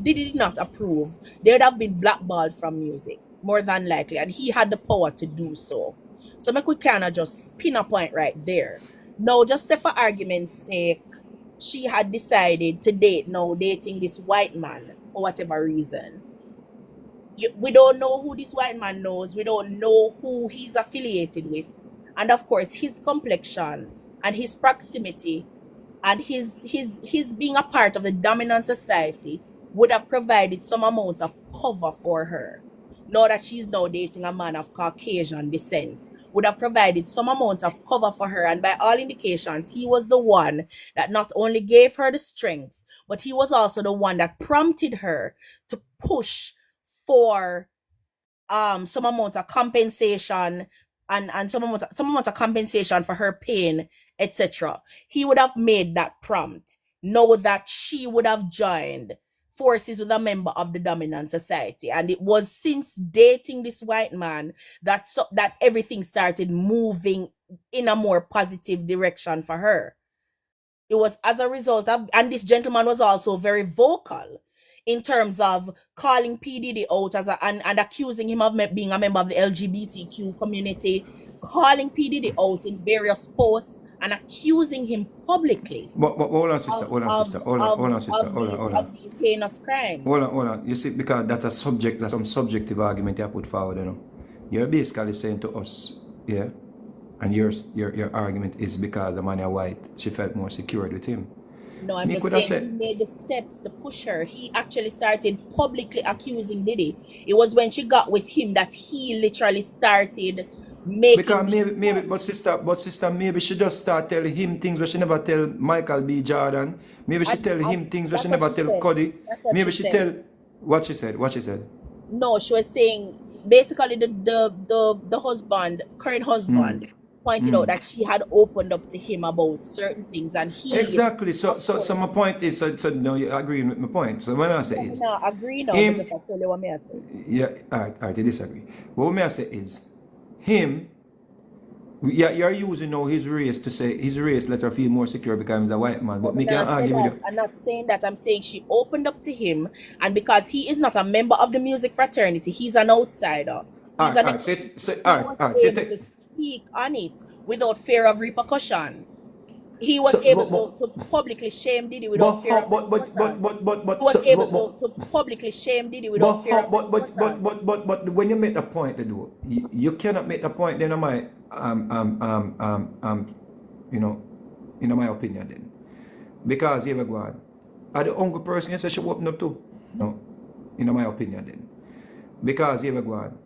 Diddy did not approve, they would have been blackballed from music, more than likely, and he had the power to do so. So make we kind of just pin a point right there. No, just say for argument's sake, she had decided to dating this white man for whatever reason. We don't know who this white man knows. We don't know who he's affiliated with. And of course, his complexion and his proximity and his being a part of the dominant society would have provided some amount of cover for her. Now that she's now dating a man of Caucasian descent, would have provided some amount of cover for her. And by all indications, he was the one that not only gave her the strength, but he was also the one that prompted her to push for some amount of compensation and some amount of compensation for her pain, etc. He would have made that prompt, know that she would have joined forces with a member of the dominant society. And it was since dating this white man that everything started moving in a more positive direction for her. It was as a result of, and this gentleman was also very vocal in terms of calling P-Diddy out and accusing him of being a member of the LGBTQ community, calling P-Diddy out in various posts and accusing him publicly But hold on, sister, hold on, sister, hold on, sister, hold on. of these heinous crimes. Hold on. You see, because that's some subjective argument you put forward, you know. You're basically saying to us, yeah, and your argument is because the man is white, she felt more secure with him. No, I'm Me just could have saying he said, made the steps to push her. He actually started publicly accusing Diddy. It was when she got with him that he literally started because making these maybe, but sister, maybe she just start telling him things where she never tell Michael B. Jordan. Maybe she tell him things where she that's what never she tell said. Cuddy. That's what Maybe she she said. tell what she said. No, she was saying basically the husband, current husband, pointed out that she had opened up to him about certain things and he Exactly. So of course my point is, so no, you agree with my point. So what I say is, no, agree now, but him, just I tell you what me I say. yeah, all right, you disagree. What I say is, him, yeah, you're using now his race to say his race let her feel more secure because he's a white man. No, But me me can not say argue with that. you. I'm not saying that. I'm saying she opened up to him, and because he is not a member of the music fraternity, he's an outsider. He's an he was able to speak on it without fear of repercussion. He was So, able to publicly shame Diddy without fear of repercussion. He was able to publicly shame Diddy without fear of repercussion. when you make a point to do, you cannot make a point. Then, my you know, in my opinion, then because you ever go on, are the only person you say she open up to? No, in my opinion, then because you ever go on,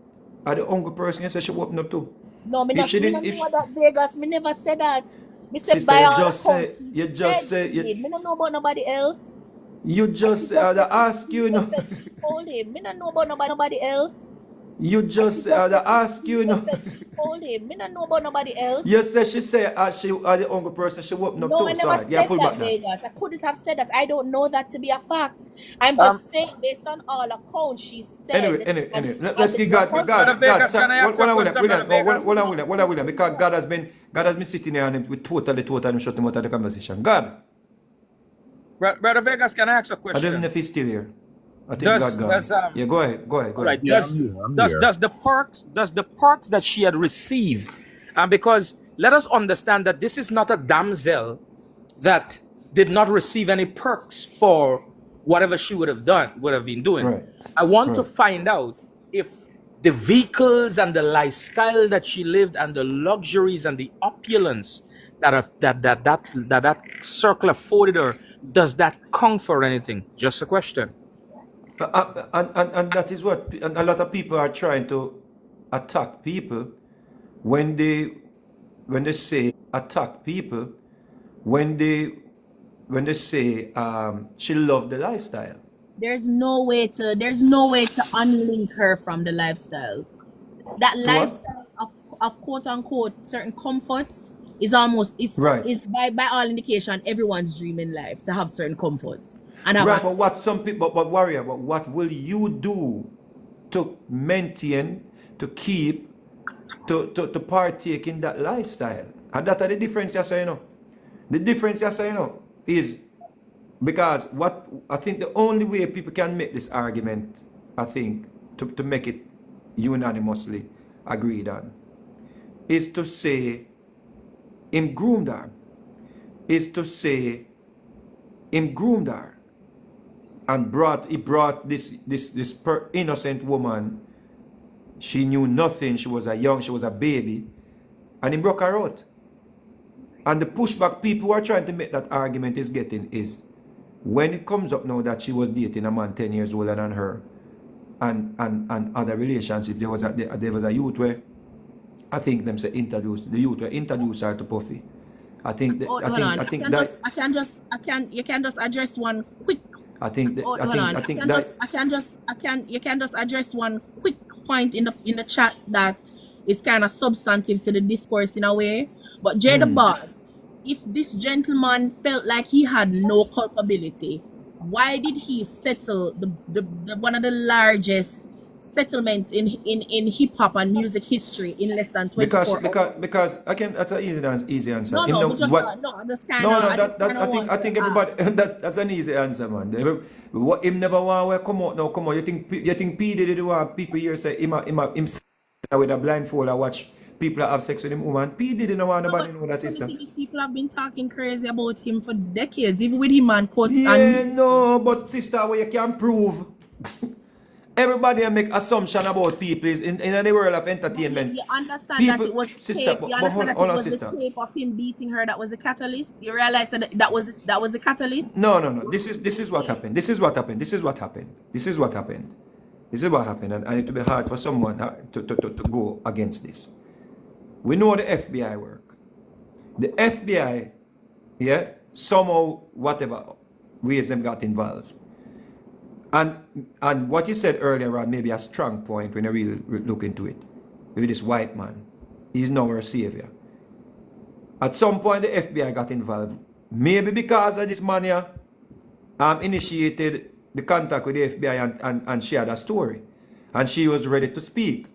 are the only person you say she open up to? No, me If not she me did, not if know that Vegas. Me never said that. Me said sister, by all accounts, you she just said say, she did. Me not know about nobody else. you And she just say, just said I ask he you, you just know. said she told him. Me not know about nobody else. You And she just just said ask he you, you just know. said she told him. Me not know about nobody else. You say she say she are the only person she open up No, I to. never Sorry, yeah, said pull that, back that. Vegas. I couldn't have said that. I don't know that to be a fact. I'm Um, just saying, based on all accounts, she Anyway, said, and let's give the Brother God, husband. Vegas, can sir, I ask a question, Brother Vegas? hold on, William, because God has been sitting here and we totally shut him out of the conversation. God, Brother Vegas, can I ask a I don't know question? if he's still here. I think he got Does gone. does Yeah, go ahead. Go ahead. Go all ahead. right, Yeah, I'm here. I'm here. does the perks that she had received, and because let us understand that this is not a damsel that did not receive any perks for whatever she would have been doing. Right. I want to Right. find out if the vehicles and the lifestyle that she lived and the luxuries and the opulence that circle afforded her, does that confer anything? Just a question. And that is what and a lot of people are trying to attack people when they say attack people when they say she loved the lifestyle. There's no way to unlink her from the lifestyle. That To what? lifestyle of quote unquote certain comforts is almost Right. is by all indication everyone's dream in life to have certain comforts and have Right, but access. what some people, but warrior, but what will you do to maintain, to keep, to partake in that lifestyle? And that are the difference, yes, you know. The difference, yes, you know, is because what I think the only way people can make this argument, I think, to make it unanimously agreed on, is to say him groomed her, is to say him groomed her and he brought this innocent woman. She knew nothing. She was a baby, and he broke her out. And the pushback people who are trying to make that argument is getting is when it comes up now that she was dating a man 10 years older than her and other relationship, there was a youth where I think them say the youth were introduced her to Puffy. I think that, Hold I on. think that You can just address one quick. I think that, Hold I on. think that You can just address one quick point in the chat that is kind of substantive to the discourse in a way. But Jay the Boss, if this gentleman felt like he had no culpability, why did he settle the one of the largest settlements in hip hop and music history in less than 24 hours? because that's an easy answer. No, Him no, know but just what no, no, I just that kind of want I to think everybody ask. that's an easy answer, man. What him never want to come out now, come out. You think P-Diddy do want people here say him sit with a blindfold and watch people have sex with him woman? P-Diddy no want No, nobody but know that so me sister. think if people have been talking crazy about him for decades, even with him and quote Yeah, and no, but sister, what you can prove. Everybody make assumption about people in the world of but entertainment. you understand that People, it was sister, tape. You but understand that hold it on, was the sister. tape of him beating her that was a catalyst. You realize that was a catalyst. No, no, no. This is what happened. This is what happened. This is what happened. This is what happened. This is what happened. And it will be hard for someone to go against this. We know the FBI work. The FBI, yeah, somehow, whatever ways them got involved. And what you said earlier on, maybe a strong point when you really look into it. With this white man, he's now our savior. At some point, the FBI got involved. Maybe because of this man here, initiated the contact with the FBI and shared a story. And she was ready to speak.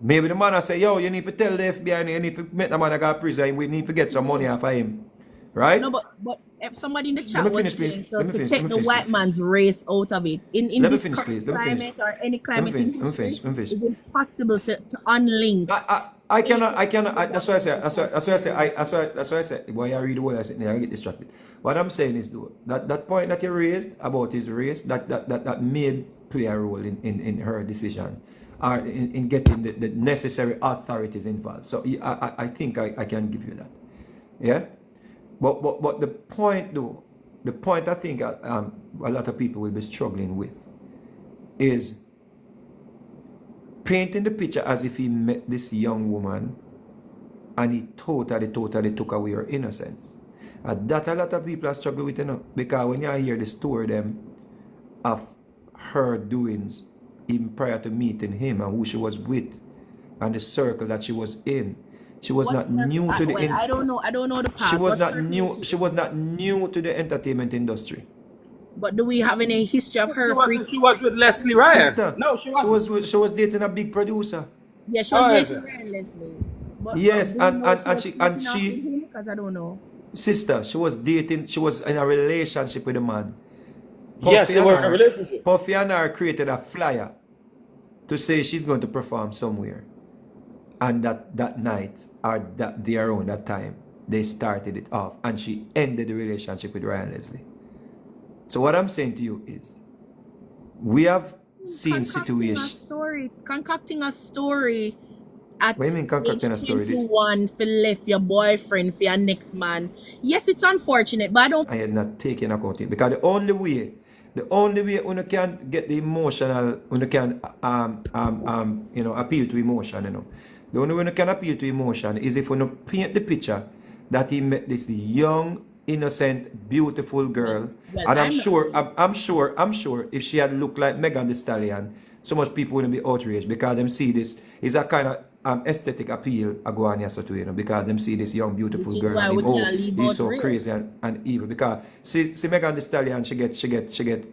Maybe the man say, yo, you need to tell the FBI, you need to make the man go to prison, we need to get some money off of him. Right? No, but if somebody in the Let chat me was finish, please. saying Let me to finish. take the white man's race out of it in Let me this finish, current please. Let me finish. climate or any Let me climate in finish. Let me finish. history, Let me finish. it's impossible to unlink. I cannot, that's why I say, that's why I say, boy, I read the word, I say, I get distracted. What I'm saying is, though, that point that you raised about his race, that may play a role in her decision, or in getting the necessary authorities involved. So I think I can give you that. Yeah? But the point, though, the point I think a lot of people will be struggling with is painting the picture as if he met this young woman and he totally took away her innocence. And that a lot of people are struggling with, you know, because when you hear the story them of her doings even prior to meeting him and who she was with and the circle that she was in, she was What not circle? new to the Well, I don't know the she past. was What not circle new is she she in? was not new to the entertainment industry. But do we have any history of her freak? She was with Leslie Ryan. Sister, No, she wasn't. she was dating a big producer. Yeah, she was Oh, is dating it? Ryan Leslie. But Yes, do we know if she and was she sleeping off with him? Because I don't know. Sister, she was dating, she was in a relationship with a man. Yes, Puffy they and were in a her, relationship. Puffy and her created a flyer to say she's going to perform somewhere. And that night, or that day around that time, they started it off. And she ended the relationship with Ryan Leslie. So what I'm saying to you is, we have seen situations. Concocting a story at What do you mean age concocting a story? This 21 for left your boyfriend for your next man. Yes, it's unfortunate, but I don't I had not taken account it, because the only way you can get the emotional, you can appeal to emotion, the only way you can appeal to emotion is if you paint the picture that he met this young, innocent, beautiful girl. well, And I'm not. I'm sure if she had looked like Megan Thee Stallion, so much people wouldn't be outraged, because them see this is a kind of aesthetic appeal I go on here so to, because them see this young beautiful Which is girl why and we him, oh, can't leave he's out so crazy race. and evil, because see Megan Thee Stallion, she get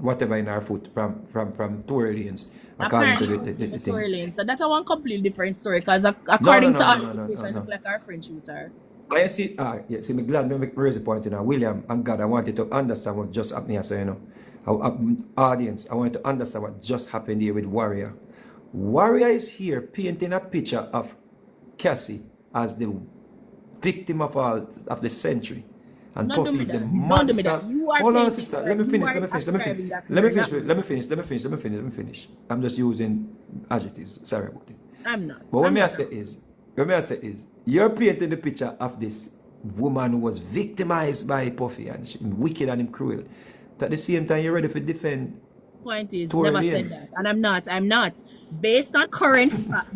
whatever in her foot from Tory Lanez, according to Apparently, the the thing. Tory Lane. So that's a one completely different story, because No, according to our investigation, no. look like our friend shooter. I see, yeah, see, me glad me raise the point, William and God, I wanted to understand what just happened here, so, audience, I want to understand what just happened here with Warrior. Warrior is here painting a picture of Cassie as the victim of the century. And Not do Puffy me is the that. Don't do me monster. that. You are Hold on, painting sister. her. Let me You finish. are Let me finish. ascribing that to Let me her, finish. not me. Let me finish. I'm just using adjectives. Sorry about it. I'm not. But what I'm may I not. say is, you're painting the picture of this woman who was victimized by Puffy and she wicked and cruel. At the same time, you're ready to defend Point is, Tory never said Lanez. that, and I'm not. I'm not. Based on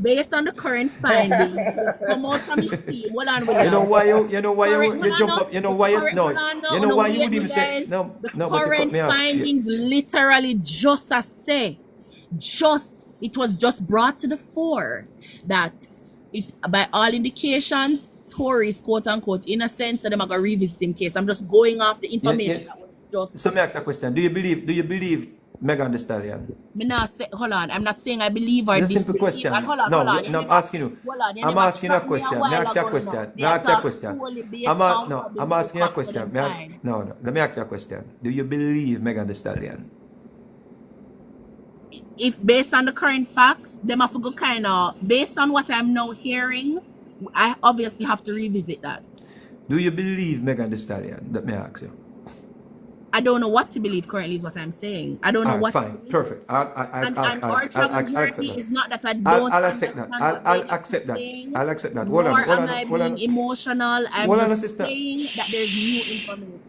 based on the current findings, they come out from his team. Hold on, You know William. why Hold you on, jump no. up? You know The why you current, hold no? on, You no. know No, why you wait, would me even say guys. no? The No, but you cut current me off. findings literally just as say, it was just brought to the fore that it, by all indications, Tory's quote unquote innocent, so they're gonna revisit him case. I'm just going off the information that was just. So me ask a question. Do you believe Megan Thee Stallion? Me not say, hold on. I'm not saying I believe or It's a simple disbelieve. And question. hold No, on. no, I'm asking you. You I'm never asking you a track me a question. Me while ask you a ago, you know. question. Me Me a ask you a talk question. solely based on what I'm the asking you a facts for them question. find. No. Let me ask you a question. Do you believe Megan Thee Stallion? If based on the current facts, them have to go kind of based on what I'm now hearing, I obviously have to revisit that. Do you believe Megan Thee Stallion? Let me ask you. I don't know what to believe currently is what I'm saying. I don't know All right, what to fine, believe. perfect. And our travel I'll accept journey that. is not that I don't I'll accept that. understand what I'll Vegas is accept that. saying, I'll accept that. nor am I Hold being on. emotional. I'm Hold on, just sister. saying that there's new information.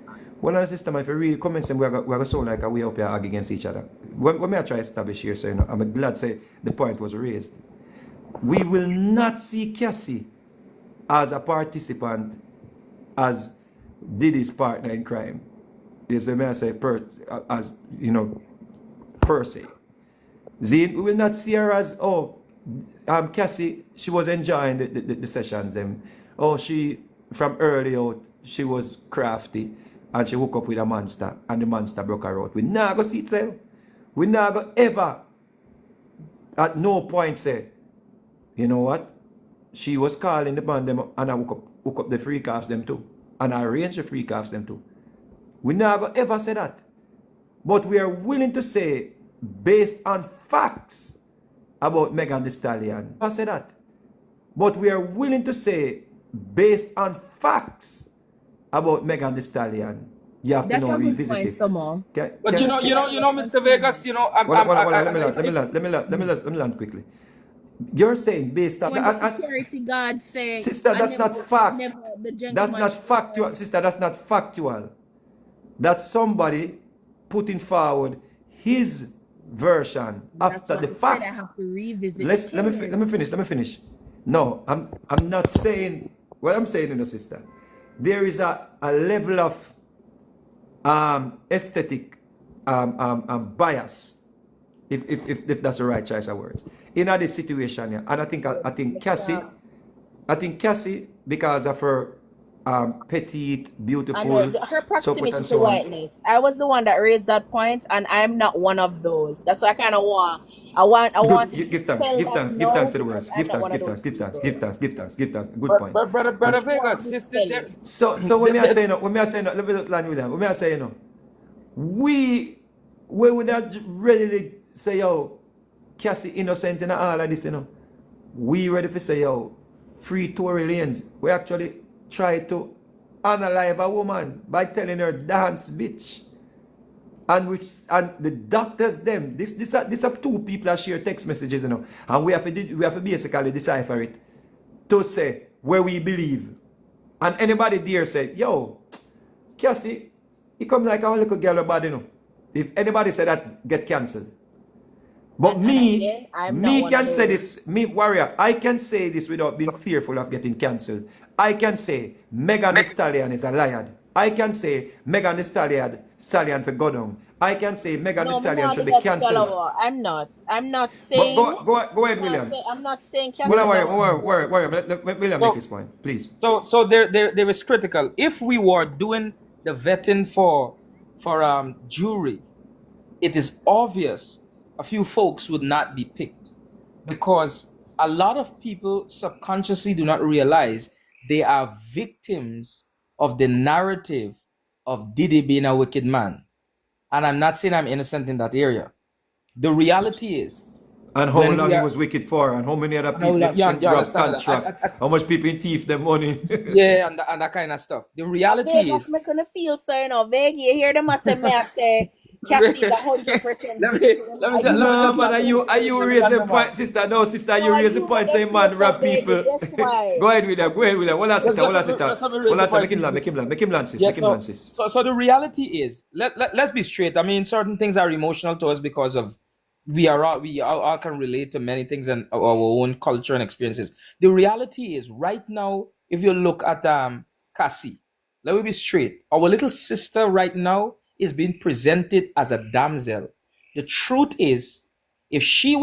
Hold on, sister. If you really come and say we're going to sound like we up here argue against each other. What may I try to establish here, so I'm glad say the point was raised. We will not see Cassie as a participant, as Diddy's partner in crime. Yes, may I say as per se. Zane, we will not see her as, Cassie, she was enjoying the sessions. She, from early out, she was crafty and she hooked up with a monster and the monster broke her out. We not go see it there. We not go ever, at no point say, you know what? She was calling the band them and I hook up the freak offs them too. And I arrange the freak offs them too. We not go ever say that. But we are willing to say, based on facts about Megan Thee Stallion, I say that. But we are willing to say, based on facts about Megan Thee Stallion, you have to That's now a good revisit point, it. Samo. But Mr. Vegas, Let me land quickly. You're saying based on When the security guard say, sister, that's not fact. the That's gentleman not factual, sister. That's not factual. That's somebody putting forward his version That's after what the I said. I fact. have to revisit the Let me finish. No, I'm not saying what I'm saying, sister. There is a level of aesthetic bias, if that's the right choice of words, in this situation here. And I think Cassie, because of her petite, And beautiful, her so forth proximity and to so on. whiteness. I was the one that raised that point, and I'm not one of those. That's why I kind of want. I want Good. to Give thanks. dispel Give that thanks. Give now thanks to the because words. I'm Give not thanks. one of Give those thanks. Give thanks. Give people. thanks. Give thanks. Give thanks. Good point. Brother And I want Vegas, to this dispel there, it. so when me I say no, let me just land with them. When me I say no, we would have ready to say yo, Cassie innocent in all of this, We ready to say yo, free Tory Lanez. We actually try to analyze a woman by telling her dance bitch. And the doctors them this are two people that share text messages, and we have to basically decipher it to say where we believe. And anybody dare say, yo, Cassie, you come like a little girl about, If anybody say that, get cancelled. But And again, I'm not me one of can say those. this, me warrior, I can say this without being fearful of getting cancelled. I can say Megan Thee Stallion is a liar. I can say Megan Thee Stallion for go down. I can say Megan Thee No, me Stallion not should do be that spell cancelled. over. I'm not. I'm not But saying. go ahead, William. I'm not saying Well, Cassie is a worry. Let William make so his point, please. so there is critical. If we were doing the vetting for jury, it is obvious a few folks would not be picked because a lot of people subconsciously do not realize they are victims of the narrative of Diddy being a wicked man. And I'm not saying I'm innocent in that area. The reality is, And how when long we he are, was wicked for, and how many other no, people you in rob understand that? contract, how much people in thief their money. Yeah, and that kind of stuff. The A reality Vegas is, making me feel so, Vegas, you hear them I say Cassie is 100% let me victim. let me Are say, you let me not No, just man, land are the victim you man. are you too? Let me land raising the man. point, sister? No, sister, you No, raising you point make them saying feel man so rob Vegas. people. That's why. Go ahead, William. Go ahead, William. Hold on, sister. Hold on, sister. Let's have a raise Hold the on, sister. point, Make him please. land. Make him land, sis. Yeah, Make him land, sis. so the reality is, let's be straight. I mean, certain things are emotional to us because of we all can relate to many things and our own culture and experiences. The reality is, right now, if you look at Cassie, let me be straight. Our little sister right now is being presented as a damsel. The truth is, if she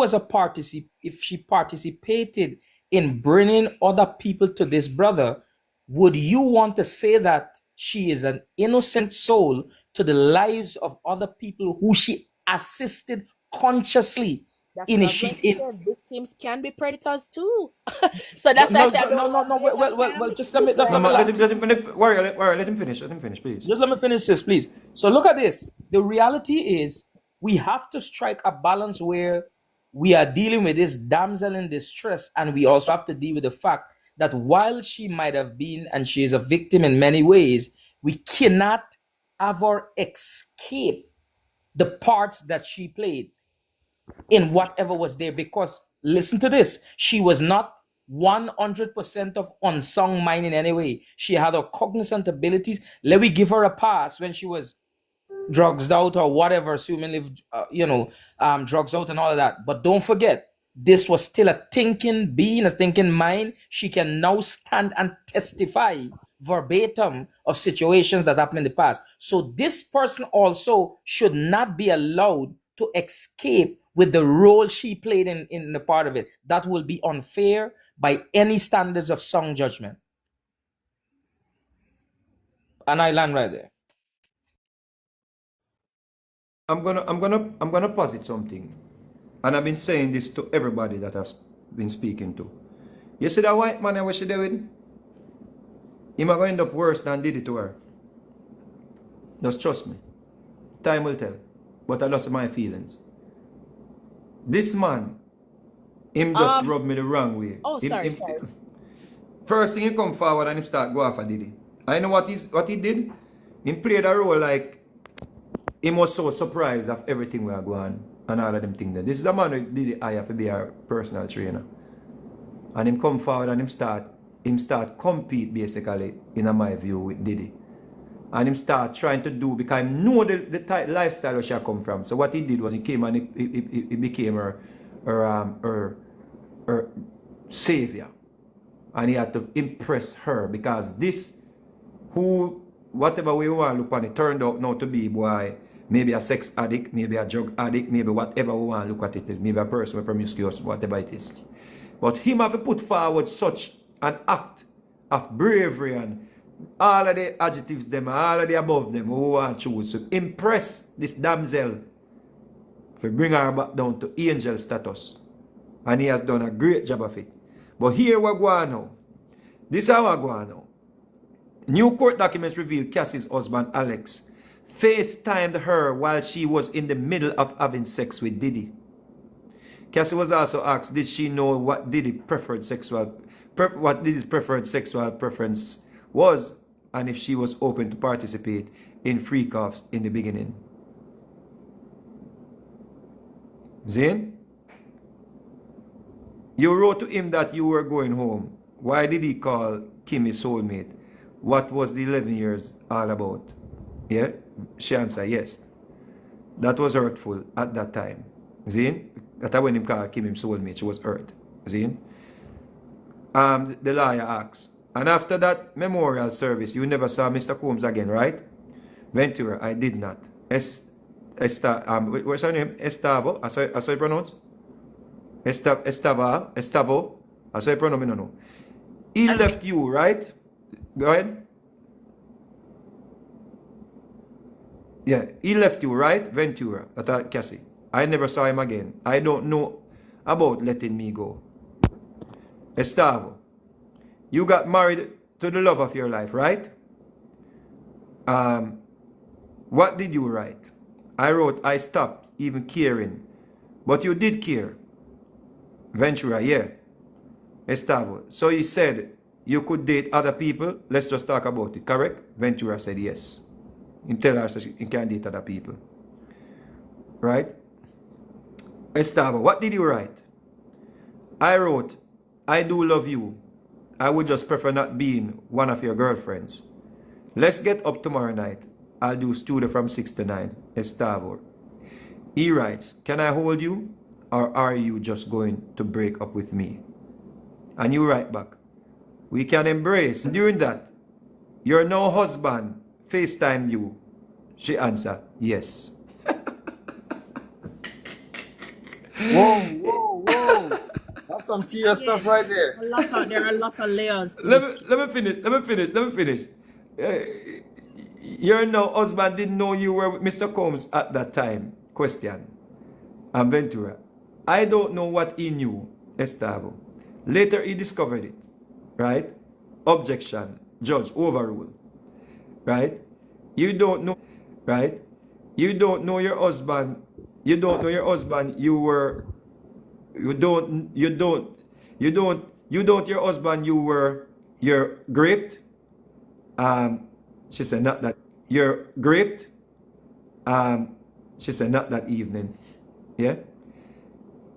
participated in bringing other people to this brother, would you want to say that she is an innocent soul to the lives of other people who she assisted consciously That's what I was going to initiating? say. Victims can be predators too. So No, that's why I no, say I no, don't no, want no. Vegas kind of Well. mix Just let me people let's No, have a up. man, land, please, sister. warrior, let him finish, please. Just let me finish this, please. So look at this. The reality is we have to strike a balance where we are dealing with this damsel in distress, and we also have to deal with the fact that while she might have been and she is a victim in many ways, we cannot have her escape the parts that she played in whatever was there, because listen to this, she was not 100% of unsung mind in any way. She had her cognizant abilities. Let me give her a pass when she was drugs out or whatever, assuming drugs out and all of that. But don't forget, this was still a thinking being, a thinking mind. She can now stand and testify verbatim of situations that happened in the past. So this person also should not be allowed to escape with the role she played in the part of it. That will be unfair by any standards of song judgment. And I land right there. I'm gonna posit something, and I've been saying this to everybody that I've been speaking to. You see that white man I wish you there with? He might go end up worse than did it to her. Just trust me. Time will tell. But I lost my feelings. This man, him just Um. rubbed me the wrong way. Oh, sorry. First thing he come forward and him start go after Diddy. I know what he did? He played a role like he was so surprised of everything we are going and all of them things. This is the man who did the hire to be our personal trainer. And him come forward and him start compete basically in my view with Diddy. And him start trying to do because he know the type lifestyle where she come from. So what he did was he came and he became her savior. And he had to impress her because this who whatever we want to look on it turned out now to be boy maybe a sex addict, maybe a drug addict, maybe whatever we want to look at it is, maybe a person with promiscuous, whatever it is. But him have to put forward such an act of bravery and all of the adjectives them, all of the above them, who want to choose to impress this damsel, to bring her back down to angel status. And he has done a great job of it. But here we go on now. This is how we go on now. New court documents reveal Cassie's husband, Alex, FaceTimed her while she was in the middle of having sex with Diddy. Cassie was also asked, did she know what Diddy's preferred sexual preference was, and if she was open to participate in freak-offs in the beginning. Zane, you wrote to him that you were going home. Why did he call Kim his soulmate? What was the 11 years all about? Yeah, she answered yes. That was hurtful at that time. Zane, that when him called Kim his soulmate, she was hurt. Zane. The lawyer asks, and after that memorial service, you never saw Mr. Combs again, right? Ventura, I did not. What's her name? Estavo? As I pronounce? Estavo? As I pronounce, no. He left you, right? Go ahead. Yeah, he left you, right? Ventura, Cassie. I never saw him again. I don't know about letting me go. Estavo, you got married to the love of your life, right? What did you write? I wrote, I stopped even caring. But you did care. Ventura, yeah. Estavo, so you said you could date other people? Let's just talk about it, correct? Ventura said yes. You tell her so you can date other people. Right? Estavo, what did you write? I wrote, I do love you. I would just prefer not being one of your girlfriends. Let's get up tomorrow night. I'll do studio from 6 to 9. Estavo. He writes, can I hold you? Or are you just going to break up with me? And you write back, we can embrace. During that, your now husband FaceTimed you. She answered, yes. Whoa. That's some serious stuff right there. There are a lot of layers. Let me finish. Your now husband didn't know you were with Mr. Combs at that time. Question. And Ventura, I don't know what he knew, Estavo. Later he discovered it. Right? Objection. Judge, overrule. Right? You don't know. Right? You don't know your husband. You don't know your husband. Your husband. You're gripped. She said not that. You're gripped. She said not that evening. Yeah.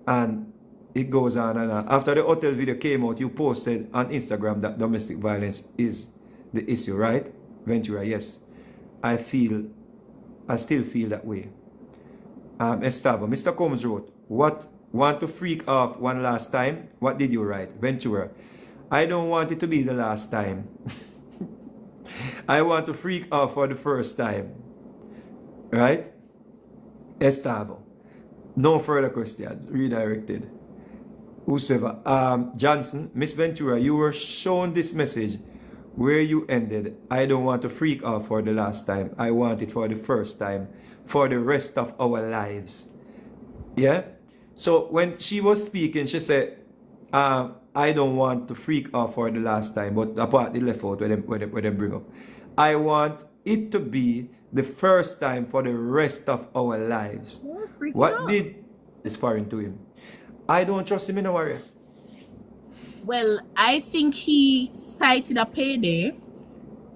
And it goes on and on. After the hotel video came out, you posted on Instagram that domestic violence is the issue, right? Ventura, yes. I still feel that way. Estavo, Mr. Combs wrote, what, want to freak off one last time? What did you write? Ventura, I don't want it to be the last time. I want to freak off for the first time. Right? Estavo, no further questions. Redirected. Whosoever. Johnson, Miss Ventura, you were shown this message where you ended. I don't want to freak off for the last time. I want it for the first time, for the rest of our lives. Yeah? So when she was speaking, she said, I don't want to freak off for the last time, but apart the left out where them bring up. I want it to be the first time for the rest of our lives. What did is foreign to him? I don't trust him in a warrior. Well, I think he cited a payday.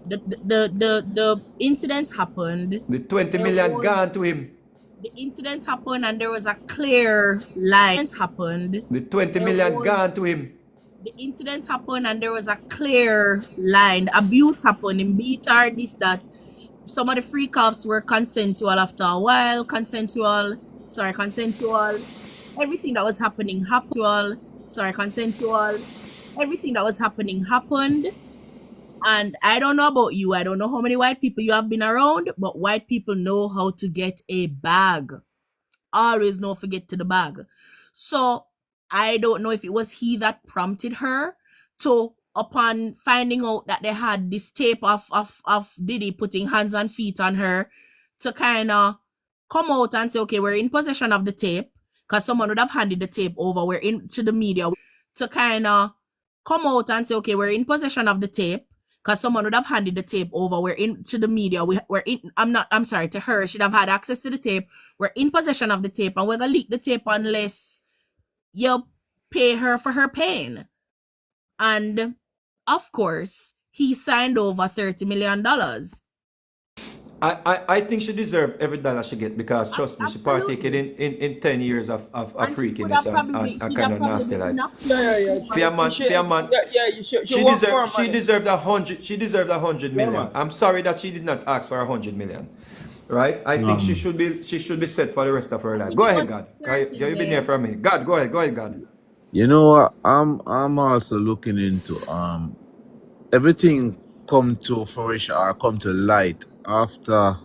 The incidents happened. The 20 million gone to him. The incidents happened and there was a clear line. The 20 million gone to him. The incidents happened and there was a clear line. Abuse happened in beat her, this, that. Some of the freak offs were consensual after a while. Consensual. Everything that was happening consensual. Everything that was happening happened. And I don't know about you. I don't know how many white people you have been around, but white people know how to get a bag. Always know forget to the bag. So I don't know if it was he that prompted her to upon finding out that they had this tape of Diddy putting hands and feet on her, to kind of come out and say, okay, we're in possession of the tape, because someone would have handed the tape over. We're in to the media to kind of come out and say, okay, we're in possession of the tape, because someone would have handed the tape over. We're in to the media. We're in. I'm sorry, to her. She'd have had access to the tape. We're in possession of the tape, and we're gonna leak the tape unless you pay her for her pain. And of course, he signed over $30 million. I think she deserves every dollar she get because trust me, she partaken Absolutely. in 10 years of And she could freakiness have probably, and she'd kind have of probably nasty been life. enough Yeah, yeah, yeah. for Fair man, She worked for him, she man. deserved 100, she deserved 100 million. Man. I'm sorry that she did not ask for 100 million. Right? I think Um, she should be set for the rest of her I life. think Go it ahead, was God. certain, You've been here yeah. for a minute. God, go ahead, God. you know what? I'm also looking into everything come to fruition or come to light after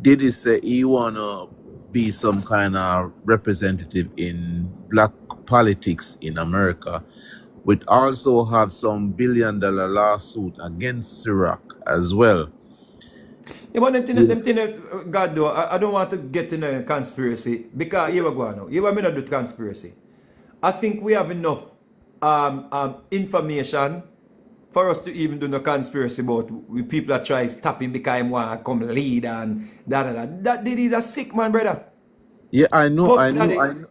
Diddy say he wanna be some kind of representative in black politics in America. We also have some $1 billion lawsuit against Ciroc as well. Yeah, but Yeah. them thing, God, though, I don't want to get in a conspiracy because here we go now. Here we not do conspiracy. I think we have enough information for us to even do no conspiracy about people that try stop him because he want to come lead and da da da. That did is a sick man, brother. Yeah, I know, Puffy, I know, daddy, I know.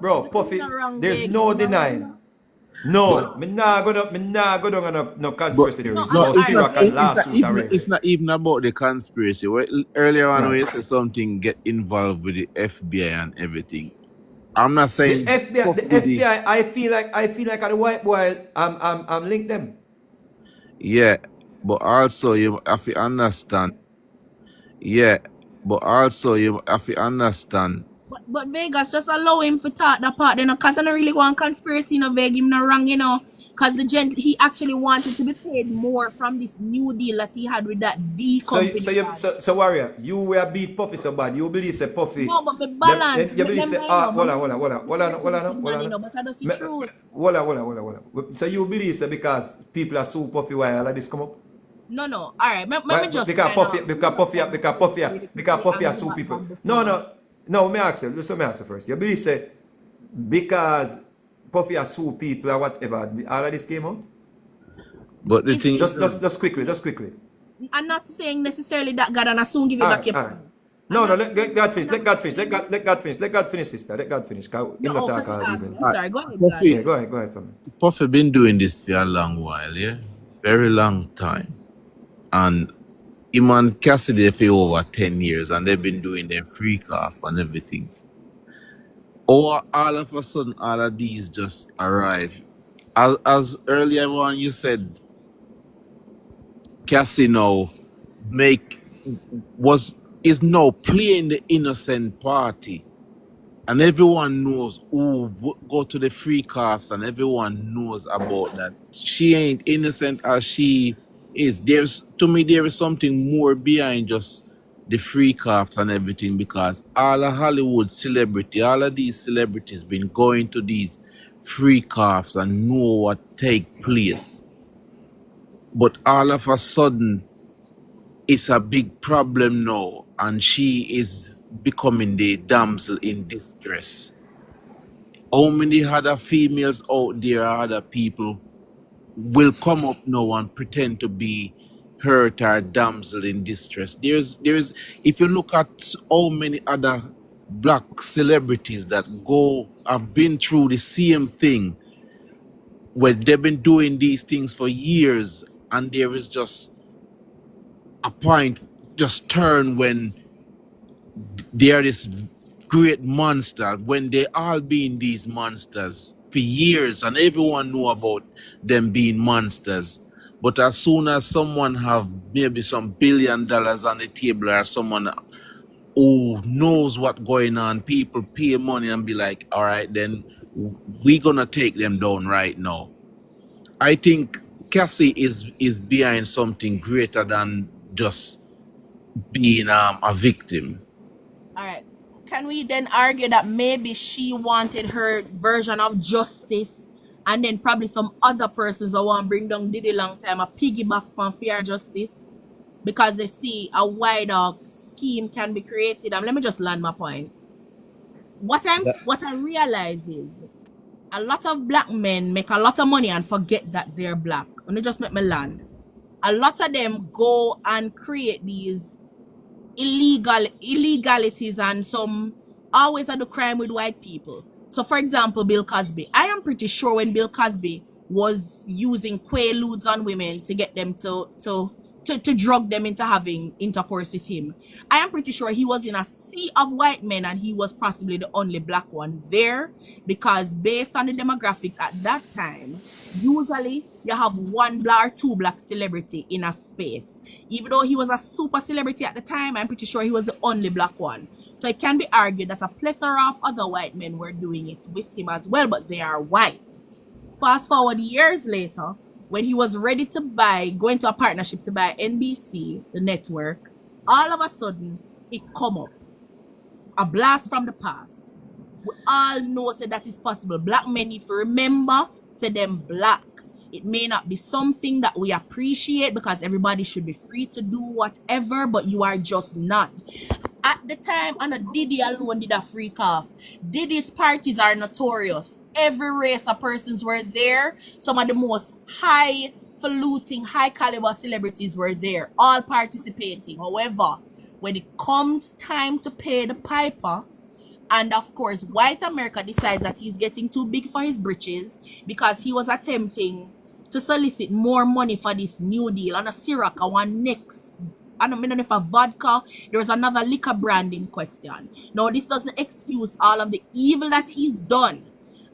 bro, But him Puffy. not wrong, There's Vegas. no Him not wrong, denying. no. No, But me nah go down on no but conspiracy No, theories and no, about it's not. Ciroc Vegas. and It's not lawsuit even. already. It's not even about the conspiracy. Earlier on, when Right. you said something get involved with the FBI and everything. I'm not The saying FBI, Puff the Diddy. FBI, I feel like at the white boy, I'm linked them. Yeah, but also you have to understand. Yeah, but also you have to understand. But Vegas, just allow him to talk that part, you know, because I don't really want conspiracy, you know, Vegas, him not wrong, you know. Because he actually wanted to be paid more from this new deal that he had with that D company, man. So warrior, you were beat Puffy so bad. You believe say Puffy, No, but me them, balance. you believe say Remember, you know, my mind hold on, hold on, negativity, hold man, you on. know, but I don't see Me- truth. Hold on. So you believe say because people are so Puffy why all of this come up? No, no. All right. Let Why, me just kind of, let me just kind of go through the because quickly Puffy and are go so back people. from No, before. no, no. Me ask you. Listen, me ask you first. You believe say because Puffy are so people or whatever, all of this came out? But the thing is, Just quickly. I'm not saying necessarily that God and I soon give you All back right, your all right. pen. I'm No, not let saying God I'm finish. not Let God finish. saying Let God finish, sister. Let God finish. Cause no, him not oh, talk because you all asked me. evening. I'm sorry. Go ahead, God. Yeah, Puffy, go ahead for me. Puffy been doing this for a long while, yeah, very long time, and him and Cassidy for over 10 years, and they've been doing their freak off and everything. Or all of a sudden, all of these just arrive. As earlier on you said, Casino make was is now playing the innocent party, and everyone knows who go to the free calves, and everyone knows about that. She ain't innocent as she is. There's to me there is something more behind just the free calves and everything because all of Hollywood celebrity, all of these celebrities been going to these free calves and know what take place. But all of a sudden it's a big problem now, and she is becoming the damsel in distress. How many other females out there, or other people, will come up now and pretend to be hurt or damsel in distress? If you look at how many other black celebrities that have been through the same thing, where they've been doing these things for years, and there is just a point, just turn when they are this great monster when they all been these monsters for years and everyone know about them being monsters. But as soon as someone have maybe some $1 billion on the table or someone who knows what going on, people pay money and be like, all right, then we gonna take them down right now. I think Cassie is behind something greater than just being a victim. All right. Can we then argue that maybe she wanted her version of justice and then probably some other persons who want to bring down Diddy long time a piggyback on fair justice because they see a wider scheme can be created. And let me just land my point. What I realize is a lot of black men make a lot of money and forget that they're black. Let me just make me land. A lot of them go and create these illegalities and some always are the crime with white people. So for example, Bill Cosby. I am pretty sure when Bill Cosby was using quaaludes on women to get them to drug them into having intercourse with him, I am pretty sure he was in a sea of white men and he was possibly the only black one there, because based on the demographics at that time, usually you have one black or two black celebrity in a space. Even though he was a super celebrity at the time, I'm pretty sure he was the only black one. So it can be argued that a plethora of other white men were doing it with him as well, but they are white. Fast forward years later, when he was ready to go into a partnership to buy NBC, the network, all of a sudden it come up. A blast from the past. We all know that is possible. Black men need to remember, say them black. It may not be something that we appreciate because everybody should be free to do whatever, but you are just not. At the time, and Diddy alone did a freak off. Diddy's parties are notorious. Every race of persons were there. Some of the most highfalutin, high caliber celebrities were there, all participating. However, when it comes time to pay the piper, and of course, white America decides that he's getting too big for his britches because he was attempting to solicit more money for this new deal on a Ciroc, one next. I don't know if a vodka, there was another liquor brand in question. Now, this doesn't excuse all of the evil that he's done.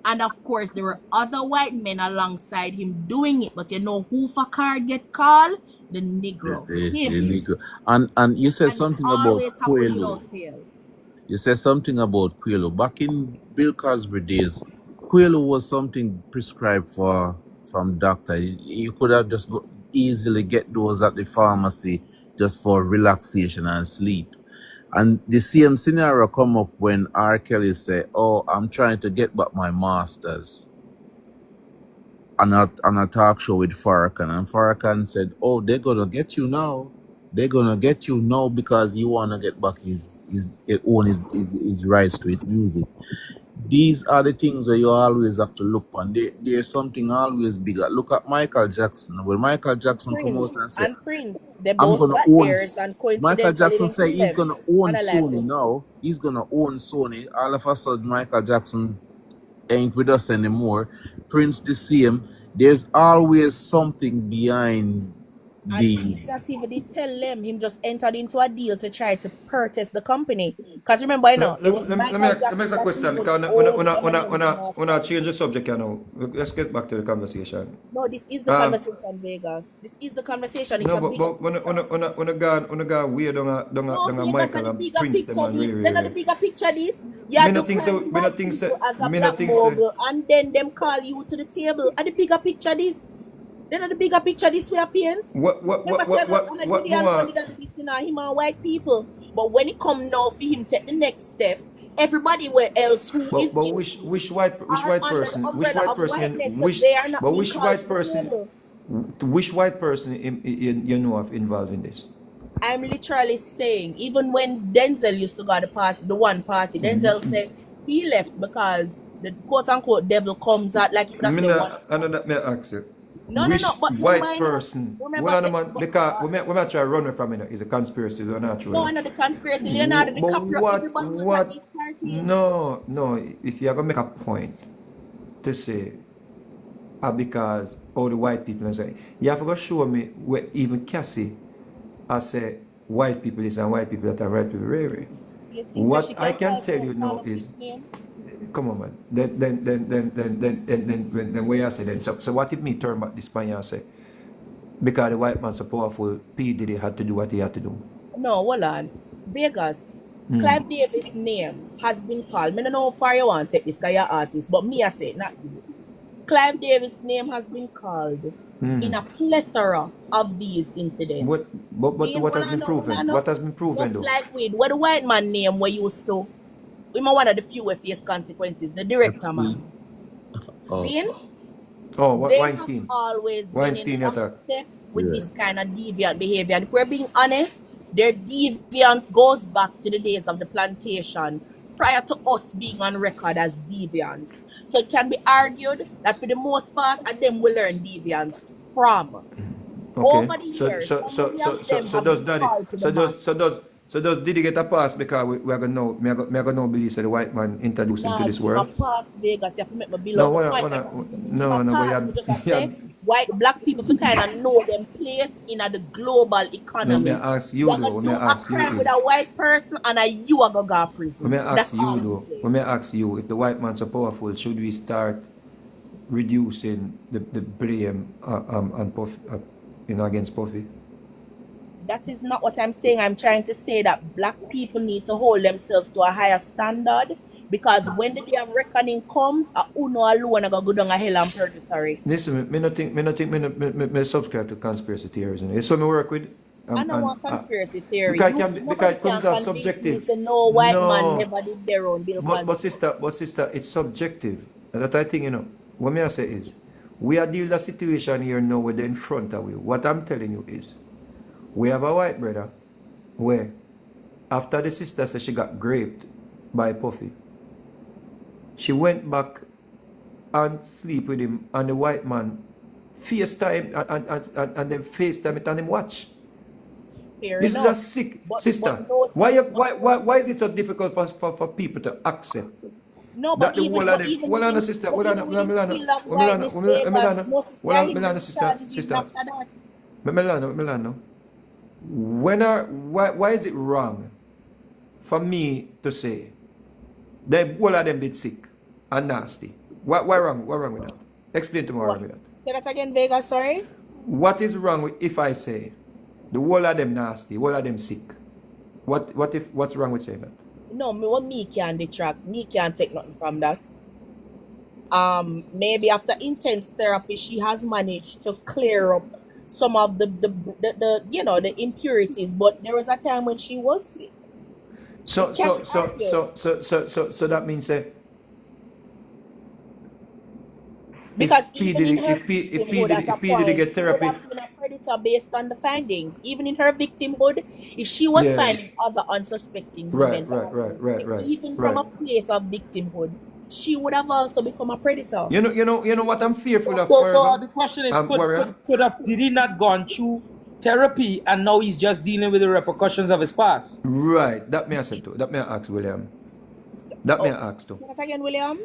And of course, there were other white men alongside him doing it. But you know who for card get called? The Negro. The Him. Negro. And you said And it something about always happens Quelo. without fail. You said something about Quelo. Back in Bill Cosby days, Quelo was something prescribed from doctor. You could have just easily get those at the pharmacy just for relaxation and sleep. And the same scenario come up when R. Kelly said, "Oh, I'm trying to get back my masters." On a talk show with Farrakhan, and Farrakhan said, "Oh, they're gonna get you now. They're gonna get you now because you wanna get back his rights to his music." These are the things where you always have to look on. There's something always bigger. Look at Michael Jackson. When Michael Jackson come out and say, Prince, they "I'm both gonna got own," theirs, and Michael coincidentally Jackson didn't say kill he's them. gonna own And I like Sony it. now. He's gonna own Sony. All of a sudden, Michael Jackson ain't with us anymore. Prince the same. There's always something behind And Prince these. not even did tell them. Him just entered into a deal to try to purchase the company. Because remember, you know, it was Michael Let me ask Jackson a that question even because owned Eminem's when I masters. change the subject you know. Let's get back to the conversation. No, this is the Um, conversation, Vegas. This is the conversation. It's no, a bigger but picture. when I go way No, down a Vegas are Michael the and bigger Prince them picture and this. really Then are the really. bigger picture this. You do crime with Me no white think people so. as a Me no black think so. mogul, and then them call you to the table. Are the bigger picture this? Then are the bigger picture this we are paint. Remember, say on a What Diddy alone more? did this in him and white people. But when it come now for him take the next step, everybody where else who is But in which are white under the person umbrella of whiteness, so which they are not but being called to the table. which white person you know of involved in this? I'm literally saying, even when Denzel used to go to the party, the one party, Denzel said he left because the quote unquote devil comes out, like you would have Me said one. not, I know that may I ask you. No, no, no. Which But remember, white I know. person? Remember, Well, no, say, man, because we may try to run away from it. It's a conspiracy, so not true. You no, know. I know the conspiracy. Leonardo But DiCaprio, everybody was at what? these parties. No. If you're gonna make a point to say, because all the white people are saying, you have to go show me where even Cassie, I say white people is and white people that are right to be rare. You think so What she I can can call tell you call now up his is, name? come on, man. Then where I say then. So what if me turn back this man and say, because the white man so powerful, P-Diddy had to do what he had to do. No, hold on. Vegas. Clive Davis' name has been called. I don't know how far you want to take this because you're artist, but me I say not you. Clive Davis' name has been called in a plethora of these incidents. But See, what has hold on, been no, hold proven? on, no. What has been proven Just though? like with where the white man name we used to, we one of the few we face consequences, the director man. Oh, See? Oh, They have Weinstein. always been in Weinstein attack. lockstep with Yeah. this kind of deviant behavior. And if we're being honest, their deviance goes back to the days of the plantation prior to us being on record as deviants. So it can be argued that for the most part, and them will learn deviance from. Okay. Over the years, how many of them So have does been daddy called to the mat? so does Diddy get a pass because we are gonna know me are gonna know believe that the white man introduced him to Nah, this give him a world? pass, Vegas. You have to make me No, below the point. I can't give him a no, but pass. you Me just I yeah, say white black people for kind of know them place in the global no, me economy. ask You you are though. gonna What me do a ask you crime with is a white person and you are gonna go to what prison. me That's ask all you I'm though. saying. What me ask you if the white man's so powerful, should we start reducing the blame on Puff against Puffy? That is not what I'm saying. I'm trying to say that black people need to hold themselves to a higher standard because when the day of reckoning comes, uno alone are gonna go down a hell and purgatory. Listen, me subscribe to conspiracy theories. You know. It's what me work with. I don't And want conspiracy theory. because Nobody it can comes off convince me subjective. say no white man No, never did their own Bill Cosby. but sister, it's subjective. And that I think, what me I say is, we are dealing with a situation here now where they're in front of you. What I'm telling you is, we have a white brother where, after the sister said she got raped by Puffy, she went back and sleep with him, and the white man FaceTime and then FaceTime it and him watch. Fair This is a enough. sick But sister. notice, but Why notice. is it so difficult for people to accept No, that the whole of them? Hold on, sister. Hold on, even in Milana. field of Milana, whiteness, Vegas, Milana. notice Hold yeah, on, him Milana, bring sister, charges even sister. after that. Milana. Why is it wrong for me to say that all of them did sick and nasty? Why wrong? What wrong with that? Explain to me what What? wrong with that. Say that again, Vegas, sorry? What is wrong with if I say the whole of them nasty, whole of them sick? What's wrong with saying that? No, me can't detract. Me can't take nothing from that. Maybe after intense therapy, she has managed to clear up some of the impurities. But there was a time when she was sick. So It can't be so so argued. so so so so, so that means Because even in her If victimhood at a P Diddy point, get she would therapy, have been a predator based on the findings. Even in her victimhood, if she was yeah, finding other unsuspecting women, even from right. a place of victimhood, she would have also become a predator. You know what I'm fearful of, So Virgo, the question is, warrior. could have did he not gone through therapy and now he's just dealing with the repercussions of his past? Right, that may I say too. That may I ask William. That may Oh, I ask too. say that again, William.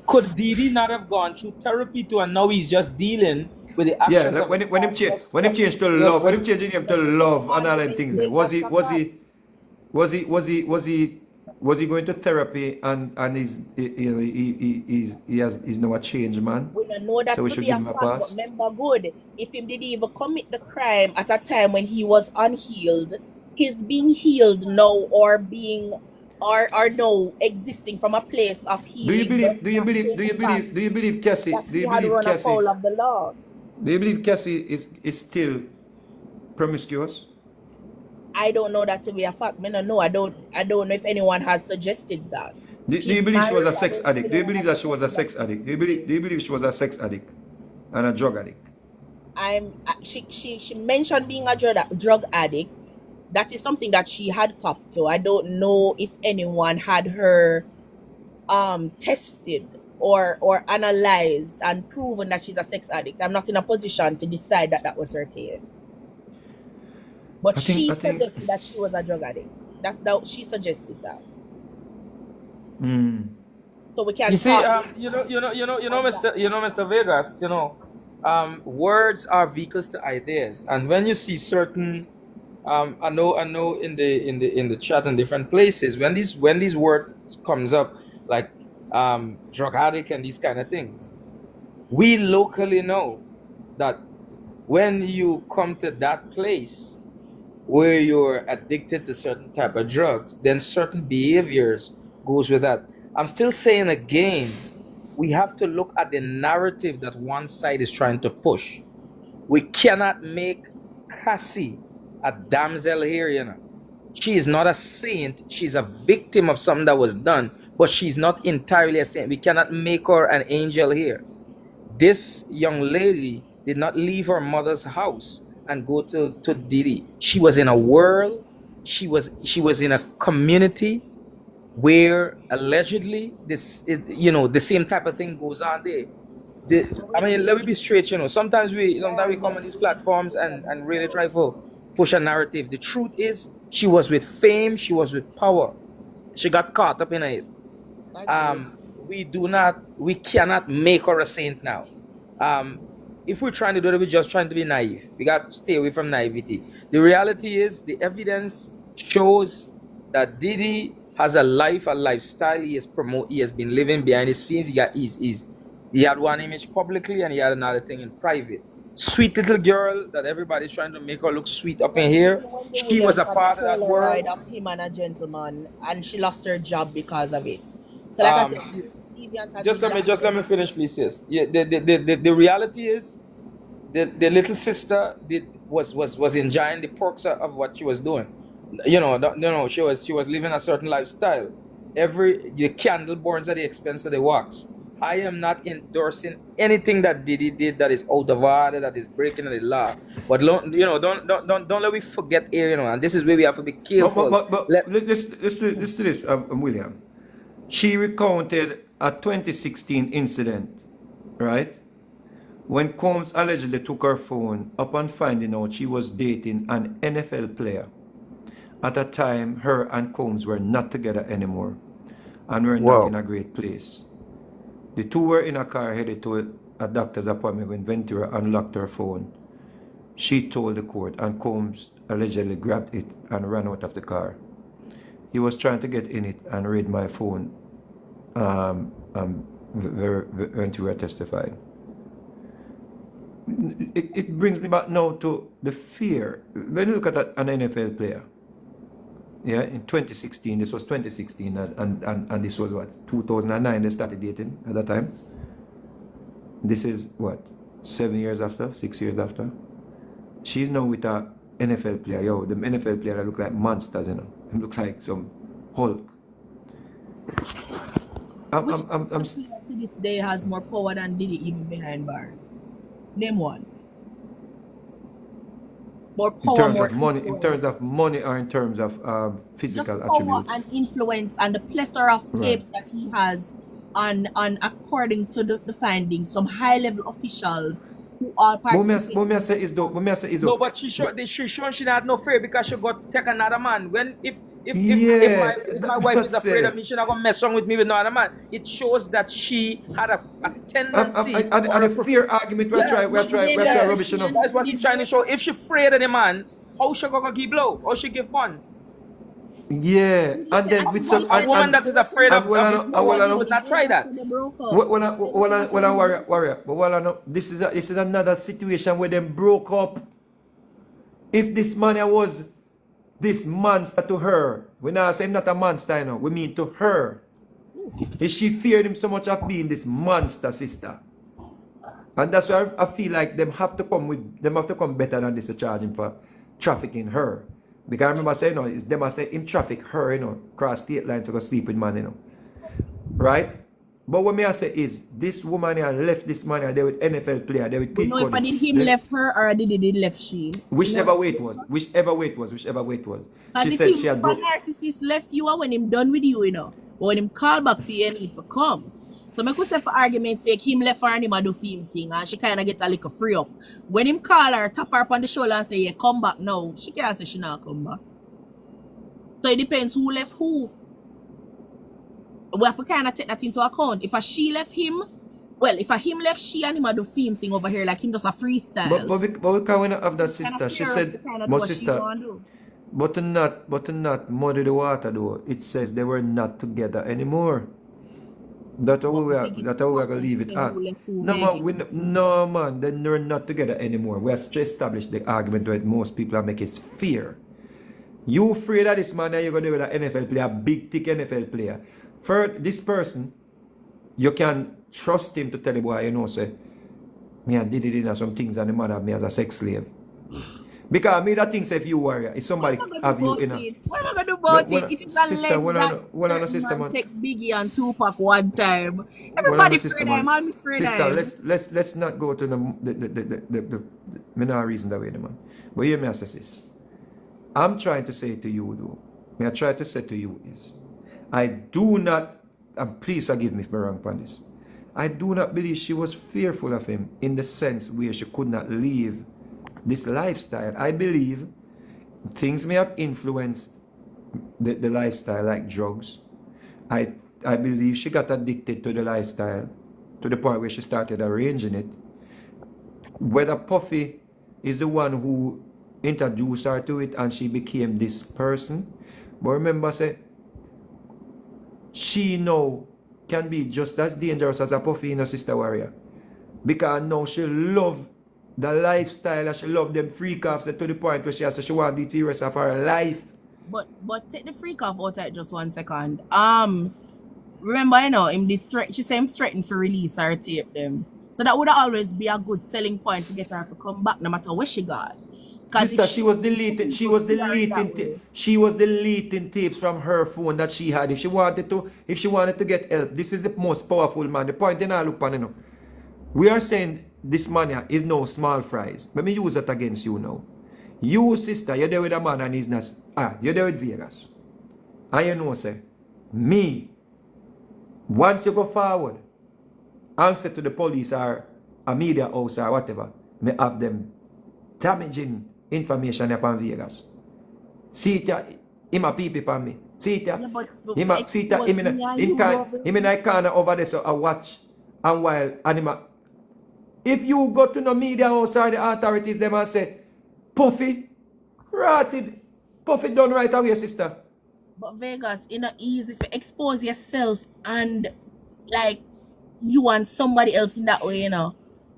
Could Didi not have gone through therapy too and now he's just dealing with the Yeah, actions like of his when him past? change when him change to love, when him changing him to love and all them things there. Was he going to therapy and he's now a changed man? We don't know So that we to should be give a him a fact, but pass. remember good, if him did even commit the crime at a time when he was unhealed, his being healed now or now existing from a place of healing does not change the fact that Do he you had believe run Cassie afoul of the law. is still promiscuous? I don't know that to be a fact. Me no know. I don't know if anyone has suggested that. Do you She's believe she was a married. I sex don't know if addict? Do you anyone believe has that she was a suggested that sex she's addict? cheating. Do you believe she was a sex addict and a drug addict? She mentioned being a drug addict. That is something that she had copped to. I don't know if anyone had her tested or analyzed and proven that she's a sex addict. I'm not in a position to decide that that was her case. But I she think suggested that she was a drug addict. She suggested that. So we You can see, talk on that. Mr. Vegas, words are vehicles to ideas, and when you see certain, I know in the chat and different places when these words comes up like drug addict and these kind of things, we locally know that when you come to that place where you're addicted to certain type of drugs, then certain behaviors goes with that. I'm still saying again, we have to look at the narrative that one side is trying to push. We cannot make Cassie a damsel here. She is not a saint. She's a victim of something that was done, but she's not entirely a saint. We cannot make her an angel here. This young lady did not leave her mother's house and go to Diddy. She was in a world, she was in a community where allegedly the same type of thing goes on there. I mean, let me be straight, sometimes we come on these platforms and really try to push a narrative. The truth is, she was with fame, she was with power. She got caught up in it. We cannot make her a saint now. If we're trying to do it, we're just trying to be naive. We got to stay away from naivety. The reality is, the evidence shows that Diddy has a lifestyle he has been living behind the scenes. He had one image publicly and he had another thing in private. Sweet little girl that everybody's trying to make her look sweet up in here. When they She was a went on part the of that Polaroid world. of him and a gentleman, and she lost her job because of it. So, like I said, deviant has Just been let me finish, please. Yes. Yeah. The reality is, the little sister was enjoying the perks of what she was doing. She was living a certain lifestyle. The candle burns at the expense of the wax. I am not endorsing anything that Diddy did that is out of order, that is breaking the law. But don't let me forget here, and this is where we have to be careful. But let's do this, William. She recounted a 2016 incident, right? When Combs allegedly took her phone upon finding out she was dating an NFL player. At a time, her and Combs were not together anymore and were not in a great place. The two were in a car headed to a doctor's appointment when Ventura unlocked her phone. She told the court, and Combs allegedly grabbed it and ran out of the car. He was trying to get in it and read my phone. Ventura testified. It brings me back now to the fear. When you look at an NFL player, yeah, in 2016, this was 2016, and this was what, 2009 they started dating at that time. This is what, 7 years after, 6 years after. She's now with a NFL player. Yo, the NFL player look like monsters, They look like some Hulk. Which to this day has more power than Diddy even behind bars? Name one. More power, more in terms of money, or in terms of physical just power attributes. and influence, and the plethora of tapes that he has on according to the findings, some high level officials who are participating. What me I say is though. No, but she shown she had no fear because she got take another man. If my wife is afraid of me, she not gonna mess on with me with no other man. It shows that she had a tendency. And a fear argument we're trying rubbish enough. That's what he's trying to show. If she afraid of the man, how she gonna give blow? How she give one? Yeah, and then with some a woman that is afraid of this woman would not try that. Warrior, but this is another situation where them broke up. If this man was this monster to her, we now say him not a monster, we mean to her. If she feared him so much of being this monster sister. And that's why I feel like them have to come better than this to charge him for trafficking her. Because I remember saying, it's them I say him traffic her, cross state line to go sleep with man, Right? But what me I say is, this woman here left this man here there with NFL player, there with Kid know if I did him left her or did he left she? Whichever way it was. She said she had broke. Narcissist left you when him done with you, But when him call back for you, need to come. So I could say for argument's sake, him left her and him a do film thing, and she kind of get a little free up. When him call her, tap her on the shoulder and say, yeah, come back now, she can't say she not come back. So it depends who left who. We have to kind of take that into account. If she left him, if him left she and him a do film thing over here, like him just a freestyle. But we can't have that sister. She said, my sister, but to not muddy the water though, it says they were not together anymore. That's how we are going to leave it at. No, man, they're not together anymore. We have to establish the argument that most people are making is fear. You afraid of this man and you're going to be an NFL player, a big, thick NFL player. For this person, you can trust him to tell the boy, say, me and Diddy did some things and the man have me as a sex slave. Because me that things if you warrior, if What somebody am I gonna do have you about in a it? What am I gonna do about it? It is sister, alleged that one on a certain sister man man. take Biggie and Tupac one time. One on a Everybody sister afraid I'm man. all me afraid Sister, I'm. let's not go to the me not reason that way the man. But hear me as sis. I'm trying to say to you though. Me I try to say to you is I do not, and please forgive me if I'm wrong upon this. I do not believe she was fearful of him in the sense where she could not leave this lifestyle. I believe things may have influenced the lifestyle, like drugs. I I believe she got addicted to the lifestyle to the point where she started arranging it. Whether Puffy is the one who introduced her to it and she became this person. But remember, say, she now can be just as dangerous as a Puffy in a Sister Warrior. Because now she love the lifestyle and she love them freak offs to the point where she has she want to do it for the rest of her life. But take the freak off out of it just 1 second. Remember, him the threat. She said him threatened to release her tape them. So that would always be a good selling point to get her to come back, no matter where she got. Because if Sister, she people see her in that way. she was deleting tapes from her phone that she had. If she wanted to get help, this is the most powerful man. The point in I look on, we are saying this man is no small fries. Let me use that against you now. You, sister, you're there with a man and he's not, you're there with Vegas. And you know, say, me, once you go forward, answer to the police or a media house or whatever, may have them damaging information upon Vegas. See it, him a peepee upon me. See it, Yeah, but him for a, see it, expose me and you, though, him in a corner over there so I watch and while and him a, if you go to the media house or the authorities, them and say, Puffy, rotted, Puffy done right away, sister. But Vegas, it's not easy to expose yourself and like you want somebody else in that way,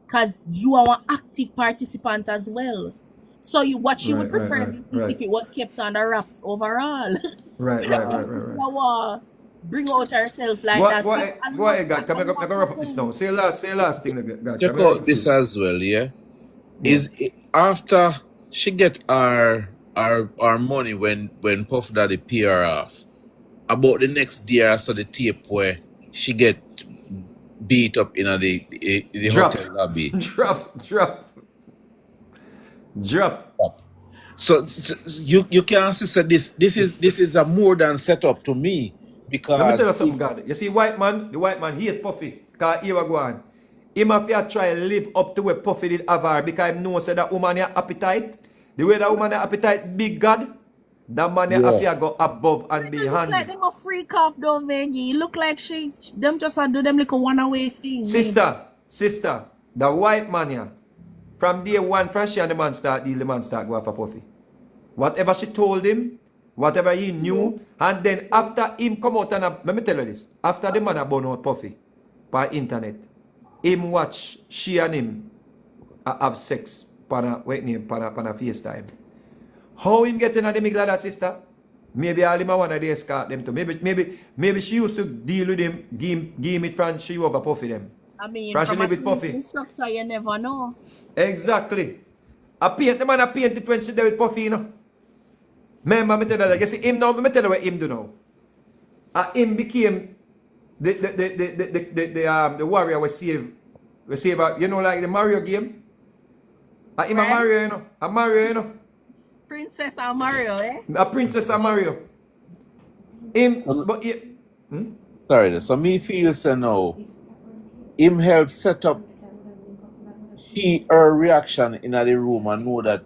because you are an active participant as well. So what she would prefer is if it was kept under wraps overall. Right, But right, right, since right, she right. don't bring out herself like that, a Go lot ahead, God. Come can I wrap up this happen. now. Say last thing, God. Check Come I wrap out up this this. as well, yeah. Yeah. After she get our money when Puff Daddy pay her off, about the next day or so the tape where she get beat up in the Drop. hotel lobby. Drop. So you can see say this is a more than setup to me Let me tell because you something, God. You see, the white man hate Puffy. Because he was going. Him have to try to live up to what Puffy did have her because he knows that woman has appetite. The way that woman has appetite, big God, that man have yeah. to go above and It look like beyond. them a freak off though, Veggie. It look like them just a do them like a one away thing, maybe. Sister, the white man here, from day one, from she and the man start deal, the man start go for Puffy. Whatever she told him, whatever he knew, and then after him come out and let me tell you this, after the man born out Puffy by internet, him watch she and him have sex pana FaceTime. How him get in the middle of that, sister? Maybe all him want to escort them too. Maybe she used to deal with him, give him it from she over Puffy them. I mean, From she from a live with team's Puffy. instructor, you never know. Exactly. The man a paint it when she there with Puffy, Remember, me tell you that. You see him now, me tell you what him do now. Him became the warrior we save like the Mario game. Him a Right? Mario, A Mario, Princess and Mario, eh? A princess a Mario. Him, So, but he, sorry, so me feel say now him help set up her reaction in the room and know that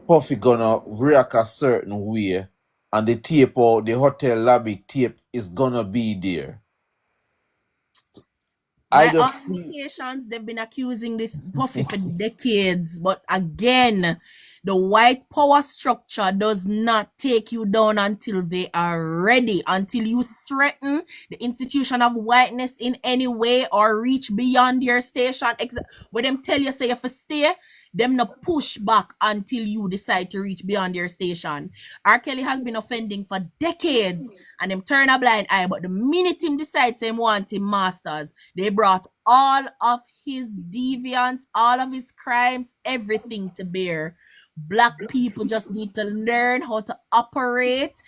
Puffy gonna react a certain way and the tape or the hotel lobby tape is gonna be there. I By all just feel indications, they've been accusing this Puffy for decades. But again, the white power structure does not take you down until they are ready, until you threaten the institution of whiteness in any way or reach beyond your station. When them tell you say you have to stay, them no push back until you decide to reach beyond your station. R. Kelly has been offending for decades and them turn a blind eye. But the minute him decides him want him masters, they brought all of his deviance, all of his crimes, everything to bear. Black people just need to learn how to operate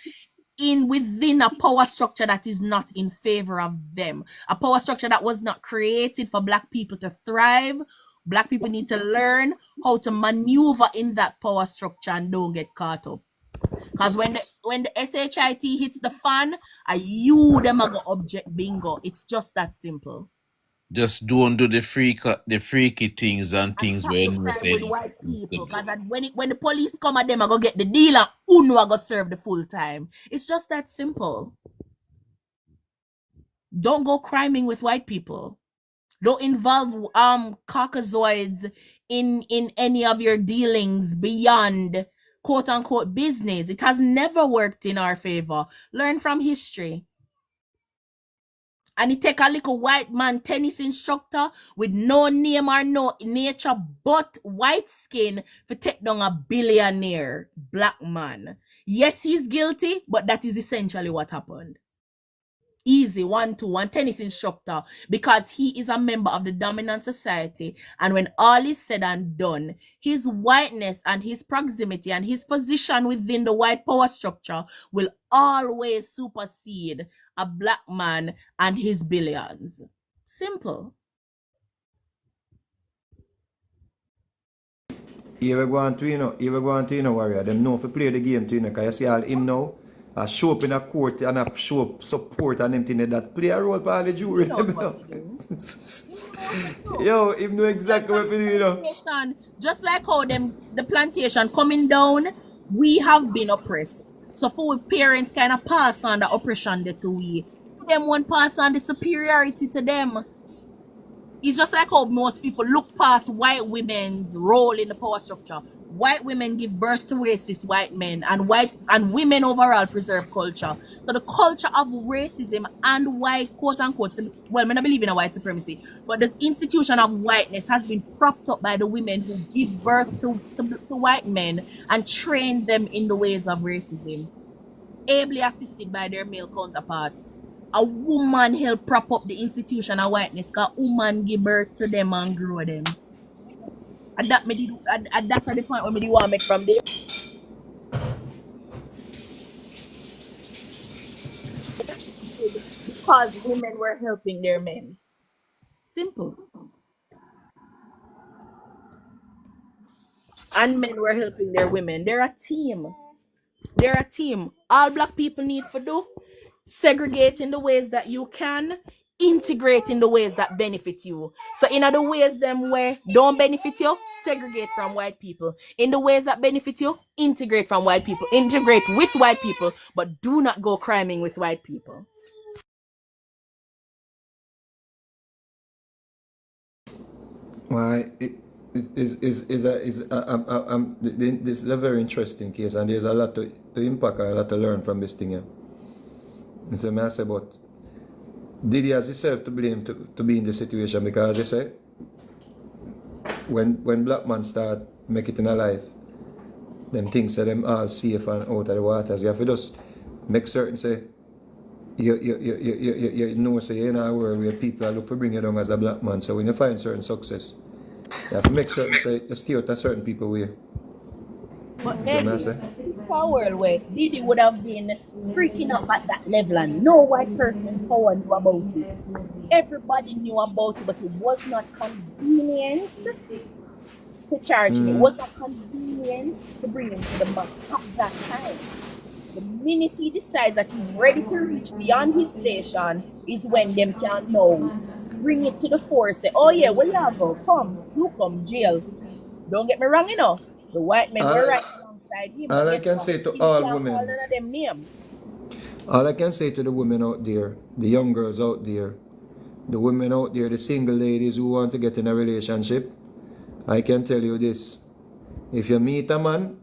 within a power structure that is not in favor of them. A power structure that was not created for Black people to thrive. Black people need to learn how to maneuver in that power structure and don't get caught up. Because when the SHIT hits the fan, you them are go object bingo. It's just that simple. Just don't do the freaky things and And things stop where the no crime say with you're white supposed to people. do. Because when the police come at them, I go get the deal and uno I go serve the full time. It's just that simple. Don't go criming with white people. Don't involve Caucasoids in any of your dealings beyond quote unquote business. It has never worked in our favor. Learn from history. And it take a little white man tennis instructor with no name or no nature but white skin for take down a billionaire black man. Yes, he's guilty, but that is essentially what happened. Easy 1-2 1 tennis instructor because he is a member of the dominant society, and when all is said and done, his whiteness and his proximity and his position within the white power structure will always supersede a black man and his billions. Simple. You ever go on to, warrior, them know if you play the game to, because you see all him now, show up in a court and show up support and them thing that play a role for all the jury. He knows what to do. He knows what to do. Yo, him know exactly what to do, Just like how the plantation coming down, we have been oppressed. So for parents kind of pass on the oppression to we. For them one pass on the superiority to them. It's just like how most people look past white women's role in the power structure. White women give birth to racist white men, and women overall preserve culture. So the culture of racism and white quote unquote, well, I don't believe in a white supremacy, but the institution of whiteness has been propped up by the women who give birth to white men and train them in the ways of racism, ably assisted by their male counterparts. A woman help prop up the institution of whiteness because woman give birth to them and grow them. And that's the point where me want to make from there. Because women were helping their men. Simple. And men were helping their women. They're a team. They're a team. All black people need to do segregate in the ways that you can, integrate in the ways that benefit you. So in other ways them where don't benefit you, segregate from white people. In the ways that benefit you, integrate from white people. Integrate with white people, but do not go criming with white people. Why, this is a very interesting case, and there's a lot to impact and a lot to learn from this thing. Yeah. So I say, but Diddy has himself to blame to be in this situation, because they say when black man start make it in a life, them things say them all safe and out of the waters. You have to just make certain say you know, so you're in a world where people are look to bring you down as a black man. So when you find certain success, you have to make certain say you stay out of certain people way. But So I Eddie, say, it's a world where Diddy would have been freaking up at that level and no white person in power knew about it. Everybody knew about it, but it was not convenient to charge him. It was not convenient to bring him to the mark at that time. The minute he decides that he's ready to reach beyond his station is when them can now bring it to the fore. Say, oh yeah, where you go? Come, you come, jail. Don't get me wrong, you know. The white men were right alongside him. all But I guess can what? say to He all can't call women, none of them name. all I can say to the women out there, the young girls out there, the women out there, the single ladies who want to get in a relationship, I can tell you this. If you meet a man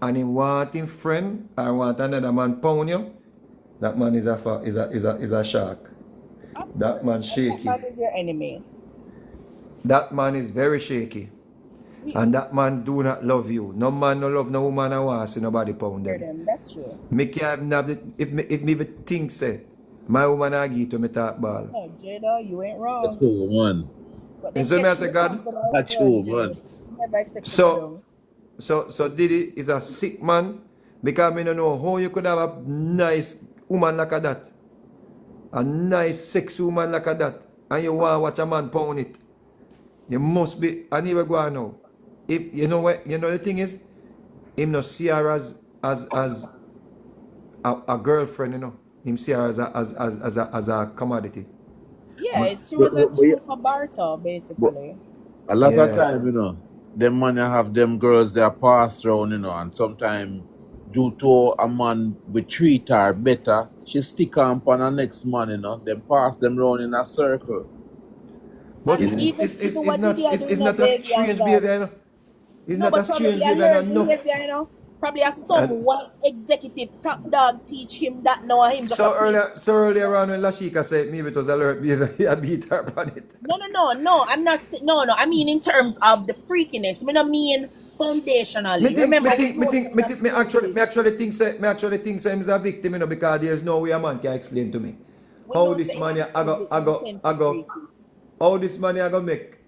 and he want him friend or want another man pound you, that man is a shark. That man shaky. That man is your enemy. That man is very shaky. And that man do not love you. No man no love no woman and want to see nobody pound them. That's true. Me can't have it, if me even think say my woman I give to me talk ball. No, Jada, you ain't That's wrong. true, man. But And them so me I catch say you God. confident That's well, true, Jada. man. Never expect to go So down. So Diddy is a sick man because I don't know how you could have a nice woman like that. A nice sex woman like that. And you want to watch a man pound it. You must be, I never go on now. If, you know what, you know the thing is, him not see her as a girlfriend, you know. Him see her as a commodity. Yeah, she was a tool for barter, but basically. a lot of Yeah. time, them man have them girls that pass around, and sometimes due to a man we treat her better, she stick on her next man, them pass them round in a circle. But And You know? even what Diddy are doing, a not a baby and strange that. behavior, you know. It's No, not a but strange probably I behavior learned enough. behavior, Probably as some And white executive top dog teach him that now and him just a play. so earlier on when Lashika said maybe it was a learned behavior, I beat her upon it. No. I'm not saying no. I mean in terms of the freakiness. I don't mean foundationally. Remember, we know that Me actually think say he's a victim, you know, because there's no way a man can explain to me we how know this say him man a victim tend to freaky. how this man I go make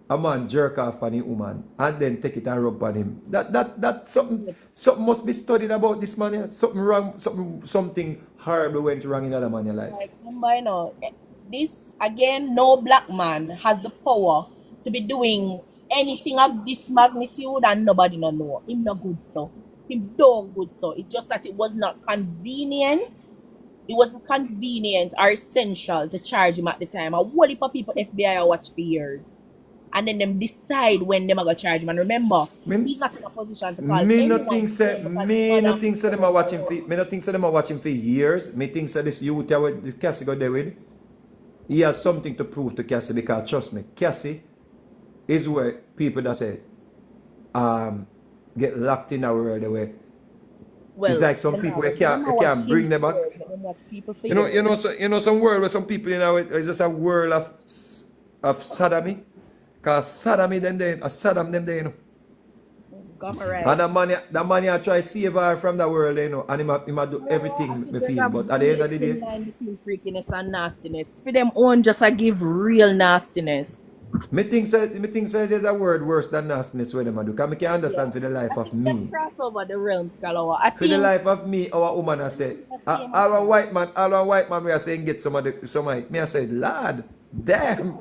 a man jerk off on a woman and then take it and rub on him. That something must be studied about this man here. Something wrong, something horrible went wrong in other man your life. Like, remember, this again, no black man has the power to be doing anything of this magnitude and nobody no know. Him no good so. Him don't good so. It's just that it was not convenient. It wasn't convenient or essential to charge him at the time. A whole heap of people FBI watch for years. And then them decide when them are gonna charge him. And remember, Me, he's not in a position to call anyone name because his me mother no think say them are watching for me no think say them are watching for years. Me think say this youth with this Cassie got there with. He has something to prove to Cassie because trust me, Cassie is where people that say get locked in a world where it's well, like some them people not them you not watch can't him bring them for back. years, but them watch people for years. You know some world where some people it's just a world of sodomy. Cause sodomy them there, a Saddam them there, you know. Gamma right. And the man I try save her from the world, you know, and he might do I everything think me there's feel. a But at the end really of the thin day, line between freakiness and nastiness. For them own just a give real nastiness. me think say there's a word worse than nastiness where them a do. Cause me can Yeah. understand for the life I of think them me. cross over the realms, Kalawa. I For the think life of me, our woman I say, that's the same all a thing. white man we are saying get some of me I said, Lord, damn.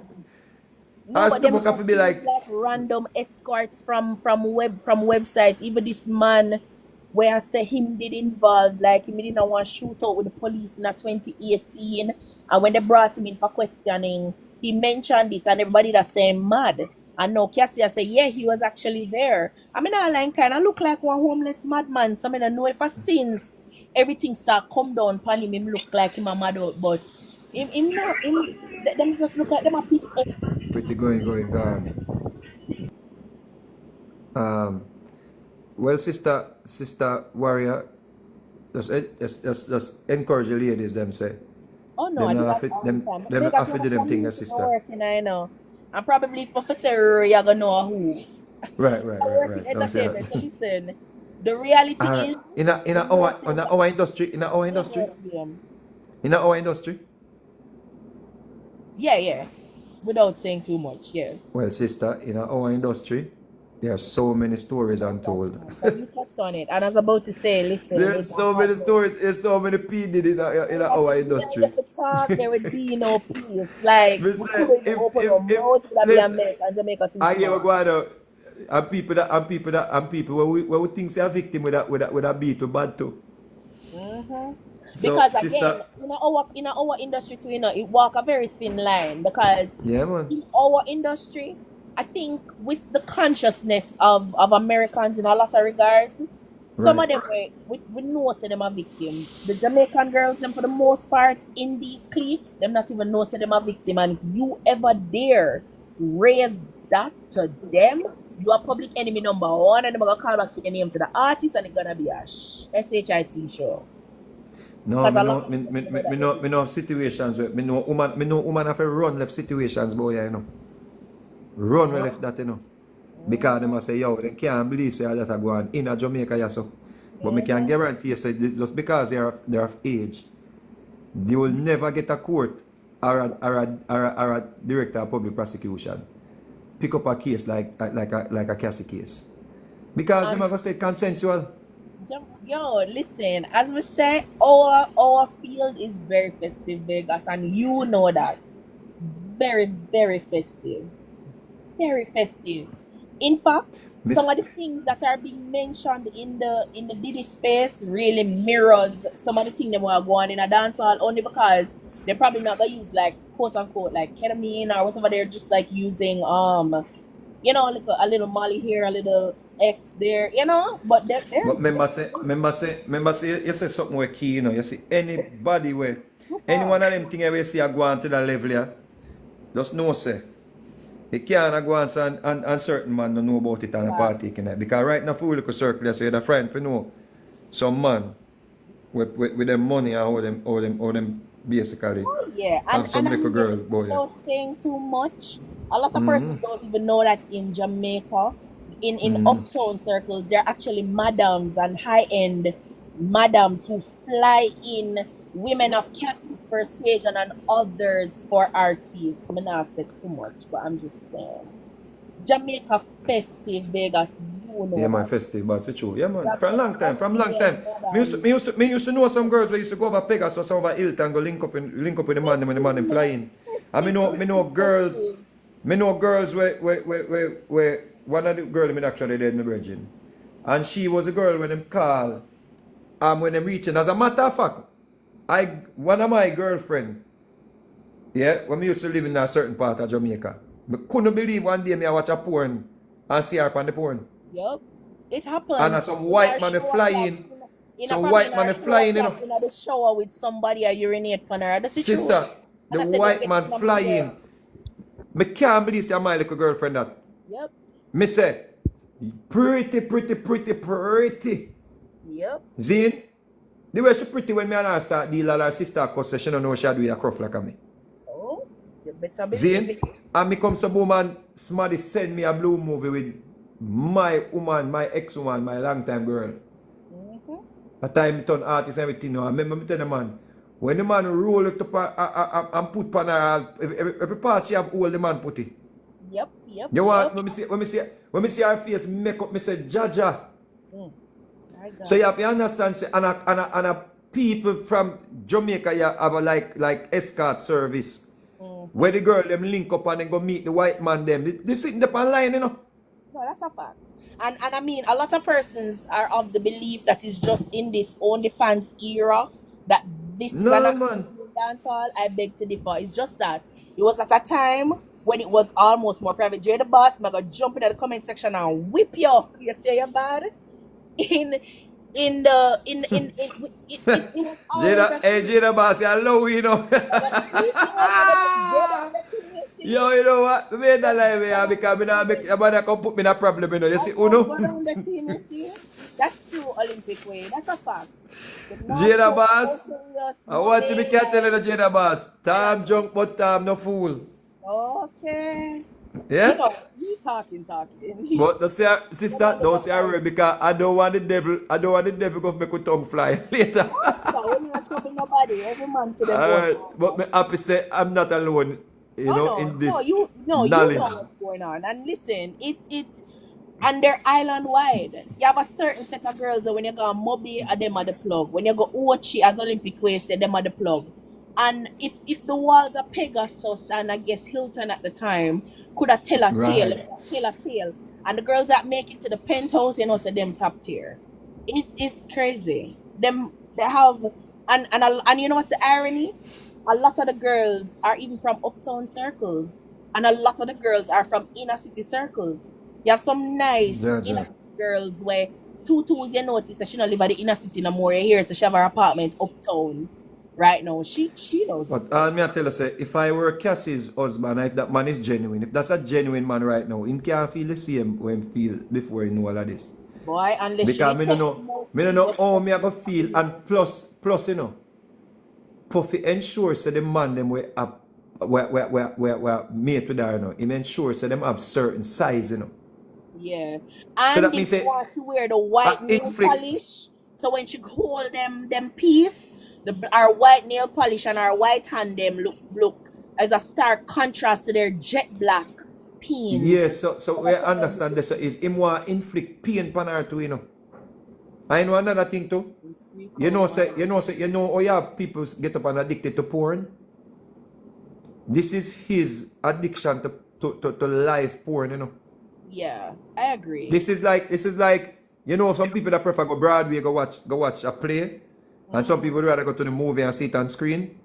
No, As but to them book have have to be things like, like random escorts from websites. Even this man where I say him did involved, like him didn't want to shoot out with the police in a 2018, and when they brought him in for questioning, he mentioned it, and everybody that saying mad. And now Cassia say, yeah, he was actually there. I mean, I like kind of look like one homeless madman. So I mean, I know if since everything start come down upon him look like him a mad out, but him not him. Them just look like them a pick. pretty going, gone. Um, well, sister warrior, just encourage the ladies. Them say Oh no, I them do not that fit all the them time. them not Because have to when do I them come thing, music I sister. working, I know. And probably if I say you're gonna know who. I work in Right. Don't say entertainment. So that. listen, the reality is the more things that our industry, them. in our industry. Yeah. Without saying too much, yeah. Well, sister, in our industry, there are so many stories That's untold. fine. Because you touched on it. And I was about to say, listen, There's there's a so hot many mess. stories. There's so many P-Diddy in Because our if we don't industry. get the talk, there would be no peace. Like, Me we say, couldn't even open our if mouth, it would be a listen, mess, and Jamaica too I hear small. what going on, and people where we think they are victim with a beat with bad too. Mm-hmm. So, Because again, sister, in our industry too, it walk a very thin line. Because yeah, man. in our industry, I think with the consciousness of Americans in a lot of regards, some Right. of them we know say them a victim. The Jamaican girls, them for the most part in these cliques, them not even know say them a victim. And if you ever dare raise that to them, you are public enemy number one, and they're gonna call back your name to the artist, and it's gonna be a SHIT show. No, Because a lot of people know that they're me know victim. of situations where me know woman have to run left situations, boy, you know. Run we left that, you know. Because them a say, yo, they can't believe say that are going in a Jamaica, yeah, so. But me can guarantee you, say, just because they're of age, they will never get a court or a director of public prosecution pick up a case like a Cassie case. Because them And are going to say consensual. yo, listen, as we say, our field is very festive, Vegas, and you know that. Very, very festive. Very festive. In fact, some Miss, of the things that are being mentioned in the Diddy space really mirrors some of the things that were going in a dancehall only because they're probably not gonna use like quote unquote like ketamine or whatever. They're just like using like a little Molly here, a little X there, But they're but remember say, you say something where key, you see anybody where, any one of them thing where you see are going to that level, yeah, just know, say, you can't go and certain man don't know about it and a party, because right now, for look circle, you say, you're a friend, for know, some man, with them money and all them basically, Yeah, have and some I little mean, girl, boy, yeah. without saying too much, a lot of persons don't even know that in Jamaica, in uptown circles, there are actually madams and high-end madams who fly in women of Cassie's persuasion and others for artists. I'm not say too much, but I'm just saying. Jamaica festive Vegas, you Yeah, know man, that. festive, but for true. Yeah, man. That's From long yeah, time. Me used to know some girls who used to go over Pegasus, over Hilton, go link up with the man, them, when the man them flying. And festive. me know girls where one of the girls me actually did my virgin. And she was a girl when them call, when them reaching. As a matter of fact, one of my girlfriend, yeah, when we used to live in a certain part of Jamaica, I couldn't believe one day me I watch a porn and see her on the porn. Yup. It And happened some in our white man shower cap. flying. In a Some probably in white our man shower flying, cap in the shower with somebody a urinate on her. That's the truth. Sister, the And I said, don't white get it man in my ear. flying. Me can't believe say my little girlfriend that. Yep. Me say, pretty. Yep. Zine, the way she pretty when me and her start deal, her sister cause she don't know she do a cruff like me. Oh, you better believe Zine, it. and me come some woman, somebody send me a blue movie with my woman, my ex-woman, my long-time girl. Mm-hmm. A time me turn artist and everything now. I remember me tell the man, when the man roll it up and put pan her, every part she have all the man put it. Yep. Yep. You want Yep. when me see her face make up, me say Jaja. Mm. My So you God. have to understand say and a people from Jamaica you have a like escort service. Mm-hmm. Where the girl them link up and then go meet the white man them. They sitting up online, you know. No, that's a fact. And I mean, a lot of persons are of the belief that it's just in this OnlyFans era that this is an No actual man. dancehall. I beg to differ. It's just that it was at a time when it was almost more private. Jay the Boss, I'm gonna jump in the comment section and whip you. You say you're bad in in the it was always a thing. Jada Boss, you low, you know. I'm gonna beat you up. I'm gonna go down the thing. You see? Yo, you know what? Me in the live here because me not make nobody come put me in a problem, you know. You see, I'm gonna Uno? go down the team. You see? That's true Olympic way. That's a fact. The North Jada Coast Boss. notorious I want to be money. telling you, Jada Boss. Like, Time junk, but time no fool. okay. You Yeah? know, you talking. But don't say, But sister, I'm don't gonna say a word because I don't want the devil go make my tongue fly later. so we're not trouble nobody. Every man to them own. Alright, but me happy say I'm not alone, you Oh know, no, in no, this you know knowledge. what's going on. And listen, it and they're island wide. You have a certain set of girls that when you go Moby, them are the plug. When you go Ochi as Olympic Way, say them are the plug. And if the walls are Pegasus and I guess Hilton at the time could have Right. tell a tale. And the girls that make it to the penthouse, say them top tier. It's crazy. Them they have and you know what's the irony? A lot of the girls are even from uptown circles, and a lot of the girls are from inner city circles. You have some nice Yeah, inner yeah. city girls where tutus you notice that she don't live at the inner city no more. You hear so she have her apartment uptown right now. She knows what's But going me I tell you, say, if I were Cassie's husband, if that man is genuine, if that's a genuine man right now, him can't feel the same when him feel before he know all of this. on. Boy, unless she Because did take the most me don't things know up how front. me I go feel, and plus, you know, Puffy ensure so the man them we up we mate with her, you know. Him ensure so them have certain size, you know. Yeah. So And that they means say, want to wear the white nail inflict. polish. So when she hold them piece, our white nail polish and our white hand them look as a stark contrast to their jet black. pains. Yes, so we understand this. So is him want inflict pain upon her too, you know. I know another thing too. You know, oh yeah, people get up and addicted to porn. This is his addiction to live porn, you know. Yeah, I agree. This is like, you know, some people that prefer go Broadway, go watch a play, and some people rather go to the movie and see it on screen.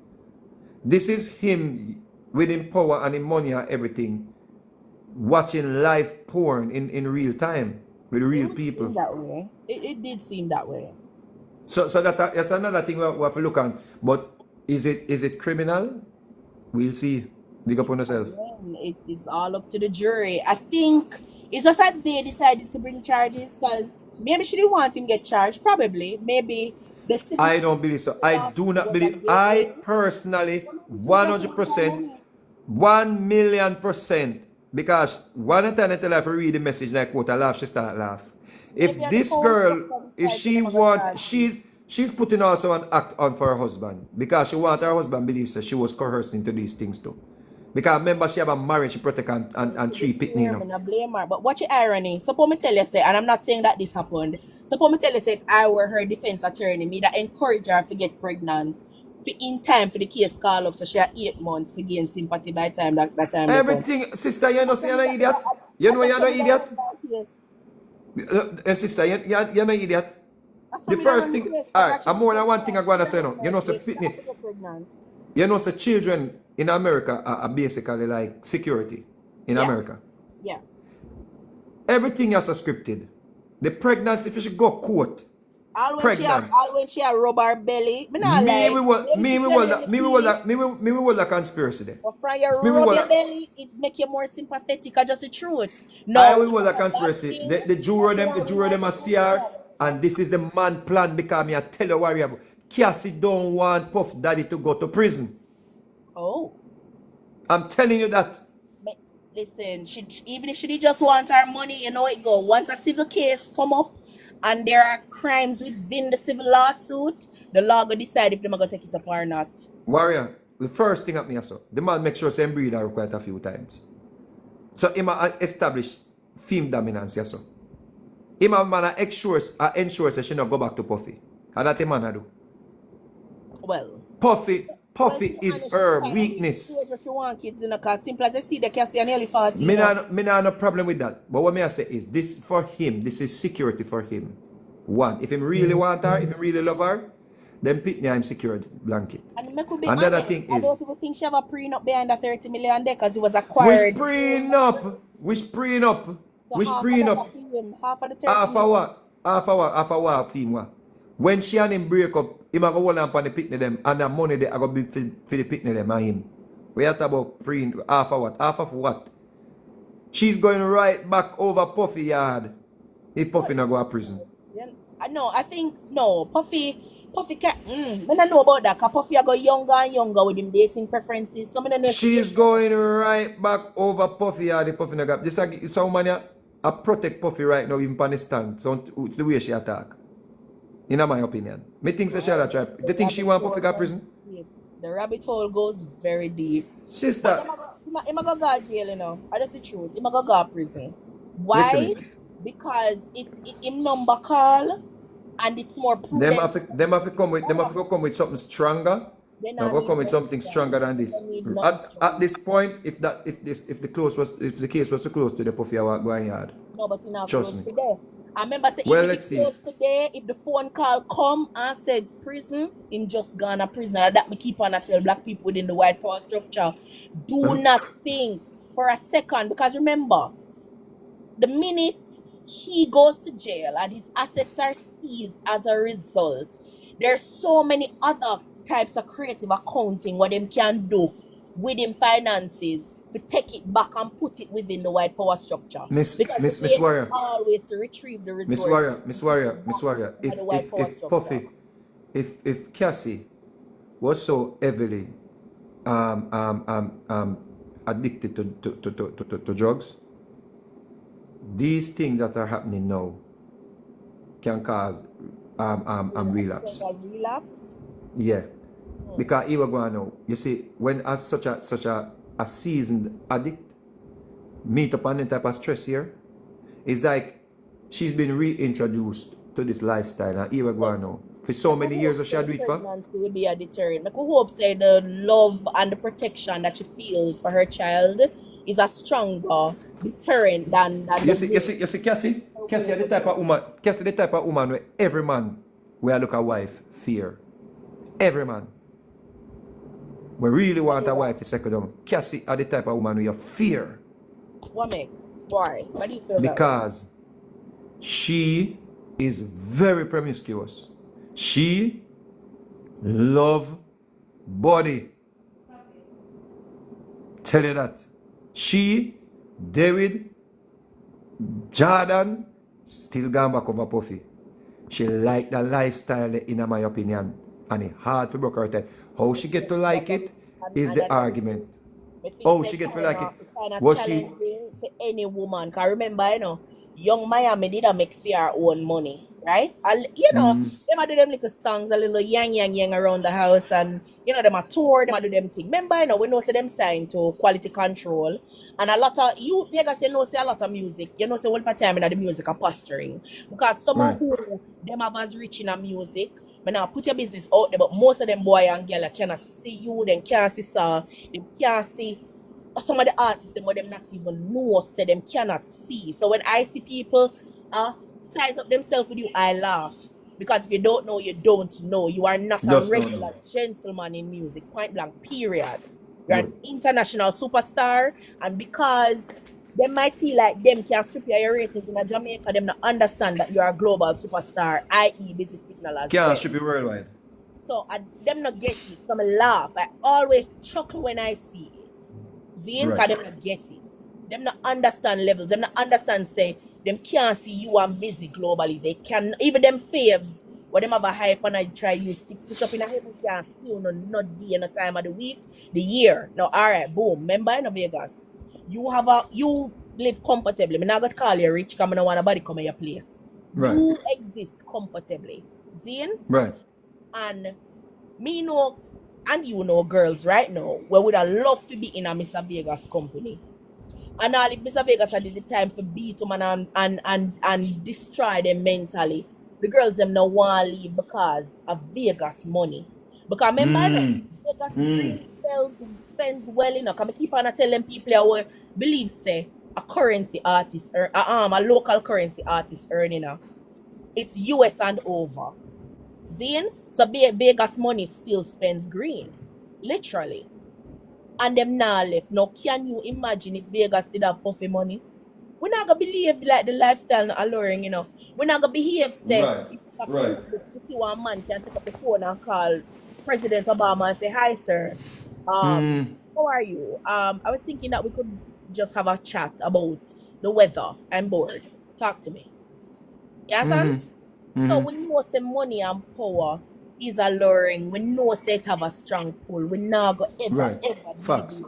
This is him with him power and him money and everything, watching live porn in real time with real people. That way. It did seem that way. So that's another thing we have to look on. But is it criminal? We'll see. Big up on yourself. Again, it is all up to the jury. I think it's just that they decided to bring charges because maybe she didn't want him to get charged. Probably. Maybe the civil. I don't believe so. I do not believe. I personally, 100%, 1,000,000%, because one time I tell her to read the message and I quote, I laugh, she start laugh. If this girl, if she want, she's putting also an act on for her husband because she want her husband believes that she was coerced into these things too. Because remember, she have a marriage, she protect and treat it, you know. I blame her. But watch the irony. Suppose me tell you, say, and I'm not saying that this happened. Suppose me tell you, say, if I were her defense attorney, me that encourage her to get pregnant in time for the case call up, so she had 8 months to gain sympathy by the time that time. Everything, sister, you know, say you're an idiot. You know you're an idiot. Sister, you're an idiot. The first thing, alright, and more than one thing I'm going to say now. You know, so Pitney, you know, so children in America are basically like security in America. Yeah. Everything is scripted. The pregnancy, if you should go court, all pregnant. When she rub her belly, me will a conspiracy there. But from your rub your belly, it make you more sympathetic. Just the truth. No, I will a conspiracy. The juror them a see her, and this is the man plan because me I tell you worry about. Cassie don't want Puff Daddy to go to prison. Oh. I'm telling you that. Listen, even if she just want her money, you know it go. Once a civil case come up and there are crimes within the civil lawsuit, the law will decide if they're going to take it up or not. Warrior, the first thing at me, so the man make sure same breed her quite a few times. So he establish film dominance, yes, so. He man ensures that she not go back to Puffy. And that the man do. Well, Puffy is her weakness. Simple as I see the Cassie and nearly 40. Me no problem with that. But what me I say is this for him, this is security for him. One, if he really want her, if he really love her, then Pitney I'm secured blanket. And another thing is, I don't even think she have a prenup behind the 30 million there because it was acquired. Which prenup? Half of the 30 half of what film. When she and him break up, he might go hold on the Pitney them and the money they are going to be for the Pitney them and him. We are talking about half of what? Half of what? She's going right back over Puffy yard if Puffy not go to prison. No, I think, no, Puffy can't, I don't know about that because Puffy go younger and younger with him dating preferences. She's going right back over Puffy yard if Puffy not go. This is someone I protect Puffy right now even on the stand, so the way she attack. In my opinion. Me think she had a try. Do you think she want Puffy go to prison? The rabbit hole goes very deep. Sister. He might go to jail, you know. That's the truth. He might go to prison. Why? Because him number call and it's more prudent. Them have to come with something stronger. They have to come with something stronger than this. At this point, if the case was so close to the Puffy, I would go in yard. No, but enough. Trust me. Today. I remember saying, let's see. Today, if the phone call come and said prison, him just gone to prison. And that me keep on to tell black people within the white power structure. Do not think for a second, because remember, the minute he goes to jail and his assets are seized as a result, there's so many other types of creative accounting what them can do with him finances to take it back and put it within the white power structure. Miss Warrior. Always to retrieve the resources. Miss Warrior. If Puffy, if Cassie was so heavily addicted to drugs, these things that are happening now can cause relapse. Relapse? Yeah. Because he was going now. You see, when as such a seasoned addict, meet upon the type of stress here. It's like she's been reintroduced to this lifestyle and here we go now. For so many years what she had do it for. Pregnancy will be a deterrent. I could hope say the love and the protection that she feels for her child is a stronger deterrent than the You see, Cassie? Cassie are the type of woman. Cassie the type of woman where every man where I look a wife fear. Every man. We really want a wife to settle down. Cassie are the type of woman where you fear. What make? Why? Why do you feel that way? Because she is very promiscuous. She love body. Tell you that. She, David, Jordan, still gone back over Puffy. She like the lifestyle in my opinion. And it's hard to broke her head. How she get to like it is the argument. Oh, she get to like it. Was she? Challenging for any woman. Cause remember, you know, young Miami did make for her own money, right? And, you know, them do them little songs, a little yang around the house, and you know, them a tour, them do them thing. Remember, you know, we know say them signed to Quality Control, and a lot of you Vegas, you know, say a lot of music. You know, say all the time in the music are posturing because some who them have as rich in a music. But now put your business out there, but most of them boy and girl cannot see you, them can't see Saul, them can't see some of the artists them what them not even know, say them cannot see. So when I see people size up themselves with you, I laugh. Because if you don't know, you don't know. You are not a Just don't regular know. gentleman in music, point blank, period. You're an international superstar, and because they might feel like them can strip your ratings in a Jamaica, them not understand that you're a global superstar, i.e. busy signal as well. Can't strip it worldwide. So them not get it. So I laugh. I always chuckle when I see it. Zine, because them not get it. Them not understand levels. Them not understand say them can't see you and busy globally. They can even them faves where them have a hype and I try you stick push up in a heaven can't see you no day, no time of the week, the year. Now alright, boom. Remember in Vegas. You live comfortably. I'm not gonna call you rich because I don't want nobody come in your place. Right. You exist comfortably. Zine? Right. And me know, and you know girls right now, we would have loved to be in a Mr. Vegas company. And all if Mr. Vegas had the time for beat them and destroy them mentally, the girls them now want to leave because of Vegas money. Because remember, Vegas green spends well enough. I keep on telling people who believe say a currency artist or a local currency artist earning it's US and over. Zine? So Vegas money still spends green. Literally. And them now left. Now can you imagine if Vegas did have Puffy money? We're not gonna behave like the lifestyle not alluring, you know. We're not gonna behave say to see one man can take up the phone and call President Obama and say, "Hi sir. How are you? I was thinking that we could just have a chat about the weather. I'm bored. Talk to me." Yes, son? So we know say money and power is alluring. We know say it have a strong pull. We not go ever Facts.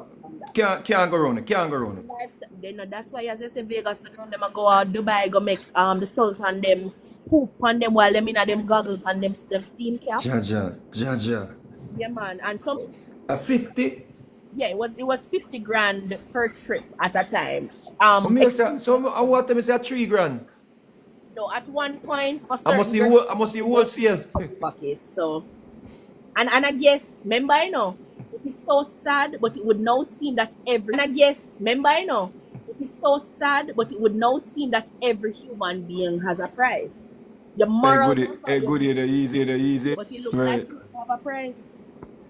Can't go around it. Can't go around it. Lifestyle, you know, that's why as you say Vegas, the girl them a go out Dubai go make the Sultan them poop on them while them in them goggles and them steam cap. Jaja. Yeah man, and some A 50? yeah, it was 50 grand per trip at a time. So I want them to say 3 grand. No, at one point for I certain must see wholesale. bucket. So and I guess remember you know it is so sad, but it would now seem that every and I guess remember you know it is so sad, but it would now seem that every human being has a price. Your moral easy. but it looks like you have a price.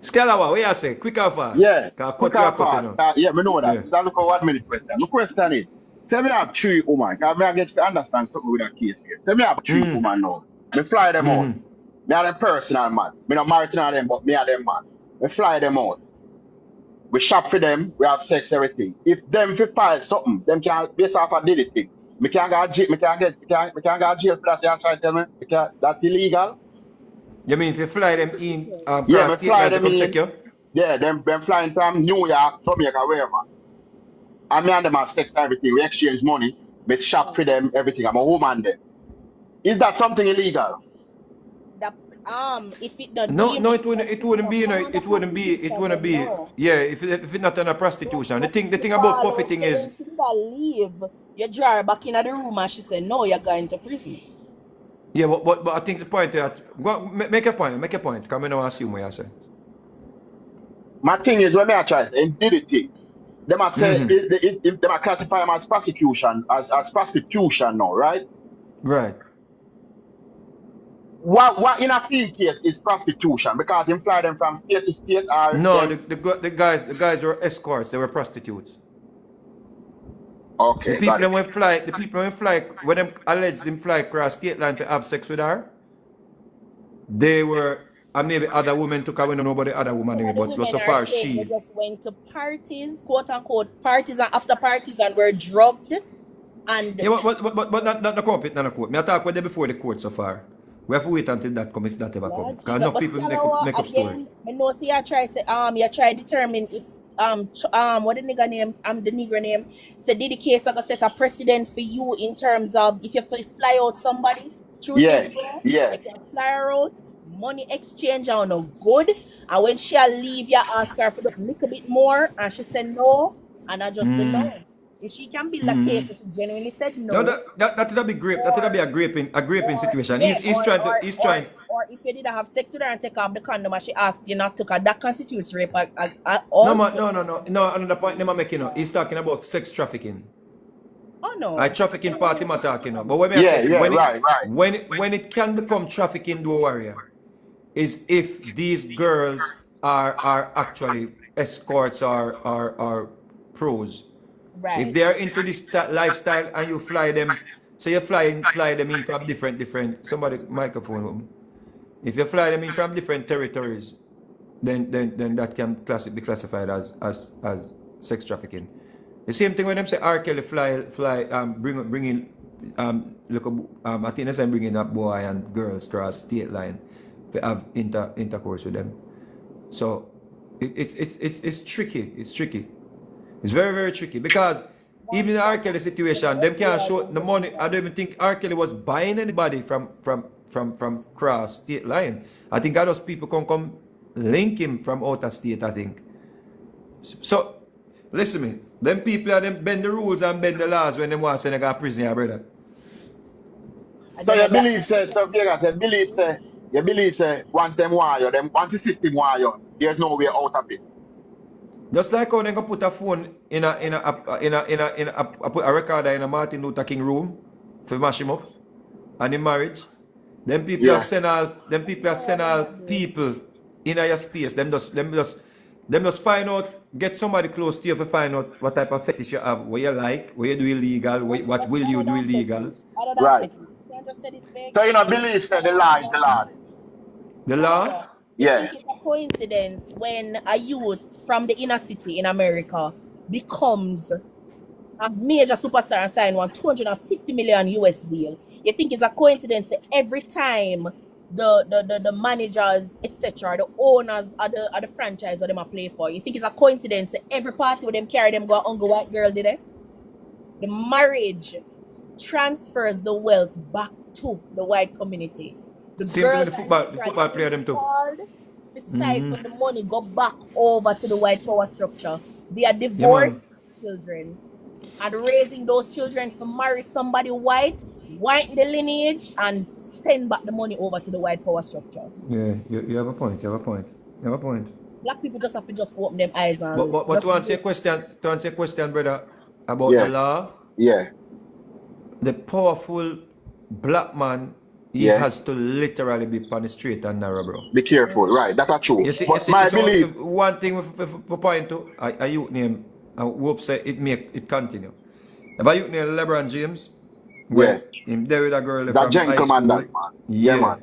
Scalawa, what you say? Quick and fast. Yeah, Cut quick you a and cut, you fast. know. Yeah, me know that. Yeah. Just look at 1 minute question. My question is, say me have 3 women. Cause me I get to understand something with that case here. Say me have 3 women now. Me fly them out. Me are them personal man. Me not married to them, but me are them man. Me fly them out. We shop for them. We have sex, everything. If them fi file something, them can based off a Diddy thing. Me can't go jail. Me can't go jail for that. You try to tell me? That's illegal. You mean if you fly them in Yeah, cross me fly state line to them come in. check you? Yeah, them flying from New York, Jamaica, wherever. And me and them have sex and everything. We exchange money. We shop for them, everything. I'm a woman there. Is that something illegal? That if it not No, deemed, no, if it wouldn't be, you know, come under it prostitution, wouldn't then be, no. yeah, if it's not under prostitution. The But if thing you about call out profiting is, saying she did leave, you draw her back in the room and she said, no, you're going to prison. yeah, but I think the point is that, make a point, come and assume what you say. My thing is, when me a try, him did it thing. Them a say, them a classify him as prostitution, as prostitution now, right? Right. What in a field case is prostitution? Because him fly them from state to state, or No, them. the guys were escorts, they were prostitutes. The Okay, got people it. when fly, when them alleged him fly across state line to have sex with her, they were, and maybe other women took away, nobody other woman, Some of the but women so are far saying they she, just went to parties, quote unquote, parties and after parties and were drugged. And yeah, but not the court, not the court. Me I talk with them before the court so far. We have to wait until that come, if that ever come. Lord Because Jesus, enough but people still, our, make up story. again, I know see you try say you try determine if what the nigga name the nigger name say did the case I gonna set a precedent for you in terms of if you fly out somebody. Truth Yeah, is, bro, yeah. you can fly her out, money exchange on no good, and when she'll leave, you ask her for just a little bit more, and she said no, and I just don't know. If she can build a case, if she genuinely said No, no, that would be great. That would be a graping or situation. yeah, He's trying. or if you didn't have sex with her and take off the condom and she asked you not to, cause that constitutes rape No, also. no. Another point I'm making. He's talking about sex trafficking. Oh I no. trafficking part him talking about. But when I Yeah, say yeah, right, right. when it can become trafficking to a warrior is if these girls are actually escorts or pros. If Right. they are into this lifestyle and you fly them, so you fly them in from different somebody microphone. If you fly them in from different territories, then that can be classified as sex trafficking. The same thing when them say R. Kelly bring in I think that's bringing up boy and girls cross state line to have intercourse with them. So it's tricky. It's tricky. It's very, very tricky because even in the R. Kelly situation, them can't show the money. I don't even think R. Kelly was buying anybody from cross state line. I think those people can come link him from outer state, I think. So, listen to me. Them people are them bend the rules and bend the laws when they want to send a guy to prison, yeah, brother. I So don't know you that. believe say, so Vegas, you believe say, once them wire, them once the system wire, there's no way out of it. Just like how they can put a phone put a recorder in a Martin Luther King room for mash him up and in marriage. Them people are Yeah. send all people in your space. Them just find out, get somebody close to you to find out what type of fetish you have, what you like, what you do illegal, what But will you other do than illegal. fetish, other than Right. fetish, you can't just say this big. So you know, believe say the law is the law. The law? You Yeah. think it's a coincidence when a youth from the inner city in America becomes a major superstar and sign one 250 million US deal? You think it's a coincidence that every time the managers, etc., the owners of the franchise where them a play for? You think it's a coincidence that every party where them carry them go hungry white girl did it? The marriage transfers the wealth back to the white community. The Same thing girls with that them the try football player them too. installed to siphon the money go back over to the white power structure. They are Yeah, man. divorced children and raising those children to marry somebody white, whiten the lineage, and send back the money over to the white power structure. Yeah, you have a point. You have a point. Black people just have to just open them eyes and But just to answer your question, brother, about the Yeah. law, Yeah. the powerful black man, he Yeah. has to literally be on the straight and narrow, bro. Be careful. Right. That's true. You see, But my so belief, one thing for point to, I youth name, I hope say it continue. If I youth name LeBron James, yeah. where him there with a girl That from high gentleman, that school, man. Yeah, yeah, man.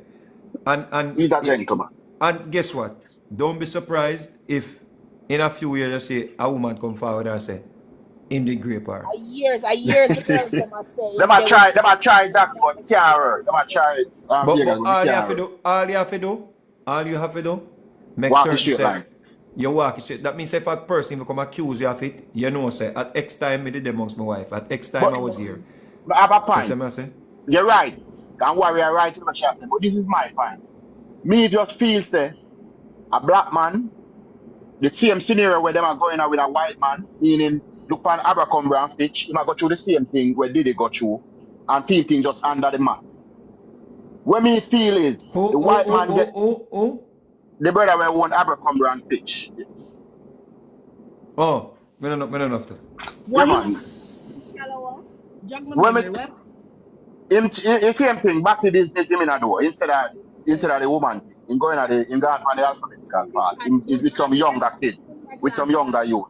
He's a and gentleman. and guess what? Don't be surprised if in a few years you see a woman come forward and say, him did grape her. a years the girls them are Them saying a they will try, them a try that, but it can't work. Them a try But Vegas, but it can't work. all you have to do, make Walk the certain straight say line. you walk it straight. That means if a person will come accuse you of it, you know say at X time I did amongst my wife, at X time I But was here. I have a You see point. what I say? You're right. And warrior right in the chest. But this is my point. Me just feel say a black man, the same scenario where them are going out with a white man, meaning look on Abercrombie and Fitch, he might go through the same thing where Diddy go through and feel things just under the mat. What me feel is the white man get the brother where won Abercrombie and Fitch. Oh, me don't know after. Yeah, What him? man. Jog my When me memory. What? him same thing back to business him in a door instead of the woman thing. Him going at the him going on the alphabetical part. Him with some younger kids, with some younger youth.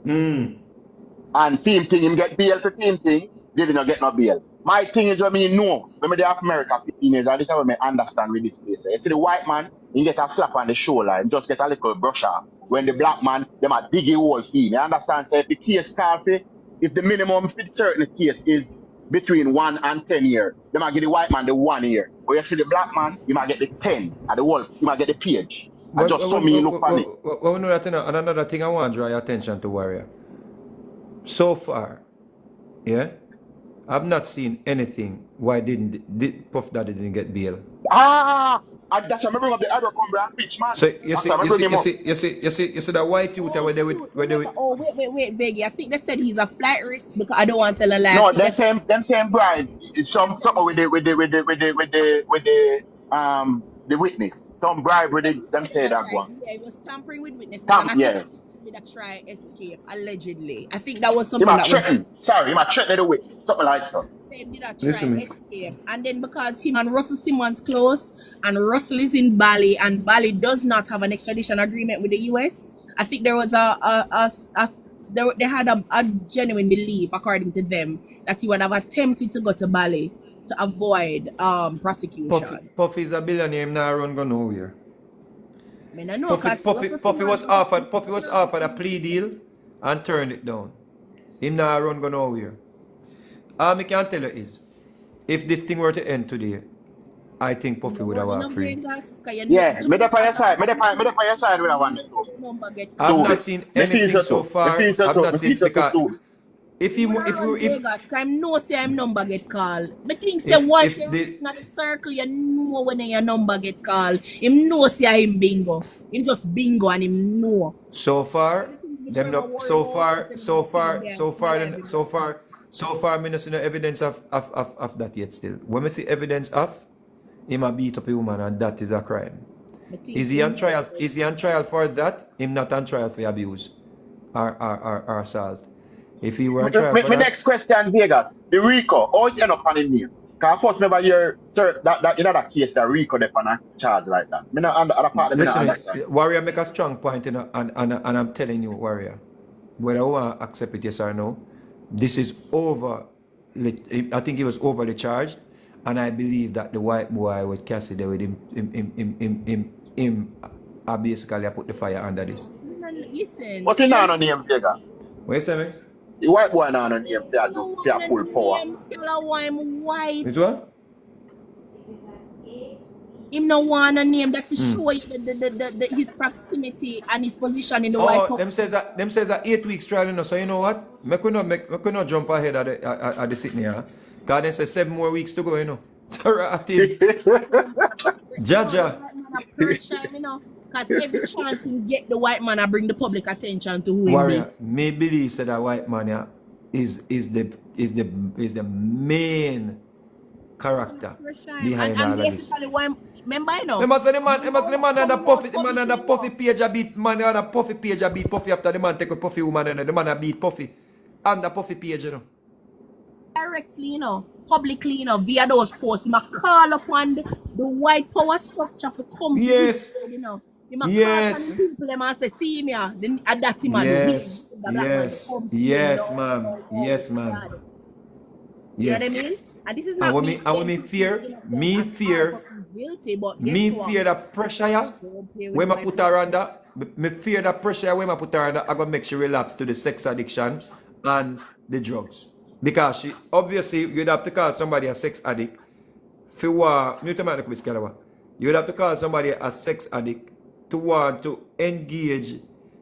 And theme thing, him get bail for theme thing, Diddy not get no bail. My thing is when me know, when me there of America 15 years, and this is how me understand with this place. You see the white man, he get a slap on the shoulder, him just get a little brush off. When the black man, them a dig a hole for him. You understand? So if the case call for, if the minimum for certain case is between 1 and 10 years, they might give the white man the 1 year. But you see the black man, he might get the 10 at the wall, he might get the page. And just so me look on it. Well, know that, and another thing I want to draw your attention to, Warrior. So far, yeah, I've not seen anything why Puff Daddy didn't get bail. That's why I bring up the Abercrombie and Fitch, man. So you see that white youth where they would Oh, wait, Veggie. I think they said he's a flight risk because I don't want to tell a lie. No, them same bride. Something with the witness. Some bribe with them say that one. Yeah, it was tampering with witnesses. Yeah. With a try escape, allegedly. I think that was He something might that threaten. Sorry, he might threaten the witness. Something like that. They did a try escape. And then because him and Russell Simmons close, and Russell is in Bali, and Bali does not have an extradition agreement with the US, I think there was they had a genuine belief, according to them, that he would have attempted to go to Bali to avoid prosecution. Puffy is a billionaire, him now run go nowhere. I mean, I know, Puffy was offered a plea deal and turned it down. Him now run go nowhere. All I can tell you is, if this thing were to end today, I think Puffy would have walked free. Yeah, me dey on your side. Me dey on your side with that one. I've not seen anything so far. I've not seen because if Vegas, I'm no say I'm number get called. I think say once you reach not the circle, you know when your number get called. Him know say him bingo. Him just bingo and him know. So far, them not so far, me not see no evidence of that yet still. When we see evidence of him a beat up a woman and that is a crime. Is he on trial? Is he on trial for that? Him not on trial for abuse or assault. If he were on trial for my next question, Vegas. The Rico, how you end up on him name? Because first remember your that in that case that Rico they on a charge like that. Me not other part listen, Warrior make a strong point, you know, and I'm telling you, Warrior, whether I want to accept it yes or no, this is over. I think he was overly charged, and I believe that the white boy with Cassie there with him basically put the fire under this. Listen. What in on name, Vegas? What you say, man? The white boy now on name for full power. White. What? Him no want a name that for show you his proximity and his position in the white power. Them says that 8 weeks trial, you know, so you know what? Me could not jump ahead at the sitting here. God then says 7 more weeks to go, you know. Sorry, Jaja. Because every chance he get the white man, I bring the public attention to who Warrior, me believe said that white man is the main character behind all of this. Remember, you know. They must say the man and the puffy page a beat man and the puffy page a beat puffy after the man take a puffy woman and the man a beat puffy and the puffy page, you know. Directly, you know, publicly, you know, via those posts, he might call upon the white power structure for come to yes. You know. He might call upon the people, they might say, see me, then at that man. Yes, ma'am. Yes, ma'am. Yes. You know what I mean? And this is not me fear the pressure when I put her under. Me fear the pressure when I put her under. I'm gonna make she relapse to the sex addiction and the drugs. Because she obviously you'd have to call somebody a sex addict. You would have to call somebody a sex addict to want to engage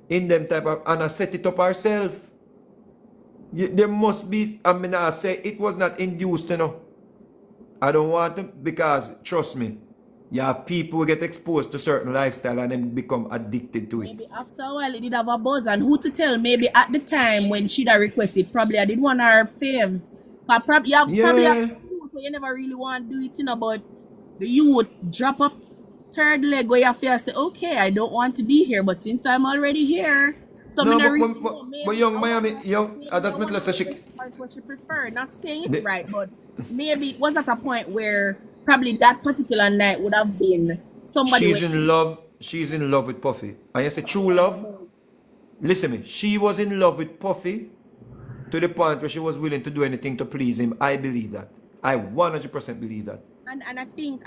in them type of and set it up herself. There must be, I mean, I say it was not induced, you know. I don't want to, because trust me, You have people who get exposed to certain lifestyle and then become addicted to it. Maybe after a while it did have a buzz, and who to tell? Maybe at the time when she'd have requested, probably I did one of her faves. But probably you have Yeah. some youth where you never really want to do it, you know, but the youth drop up third leg where you feel say, okay, I don't want to be here, but since I'm already here, so No, I really know. but Maybe young Miami, that that's one meant to say of the she, parts what she preferred. Not saying it's the- right, but maybe it was at a point where probably that particular night would have been somebody she's with in love. She's in love with Puffy. And you say true like a love? buzz. Listen to me. She was in love with Puffy to the point where she was willing to do anything to please him. I believe that. I 100% believe that. And I think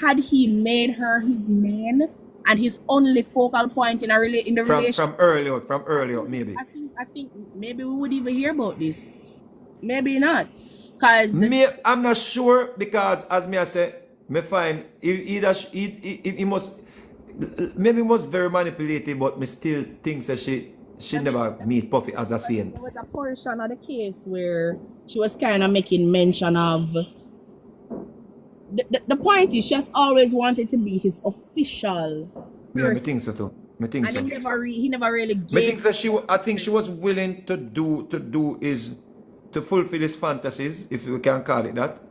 had he made her his main and his only focal point in the relationship, From early out, maybe. I think maybe we would even hear about this. Maybe not, cause I'm not sure because as me I say, me find he must maybe he was very manipulative, but me still think that she I mean, never meet Puffy as a saint. there was a portion of the case where she was kind of making mention of the point is she has always wanted to be his official Yeah, me person, think so too. Me think and so. he never really Me think gave. that I think she was willing to do is to fulfill his fantasies, if we can call it that.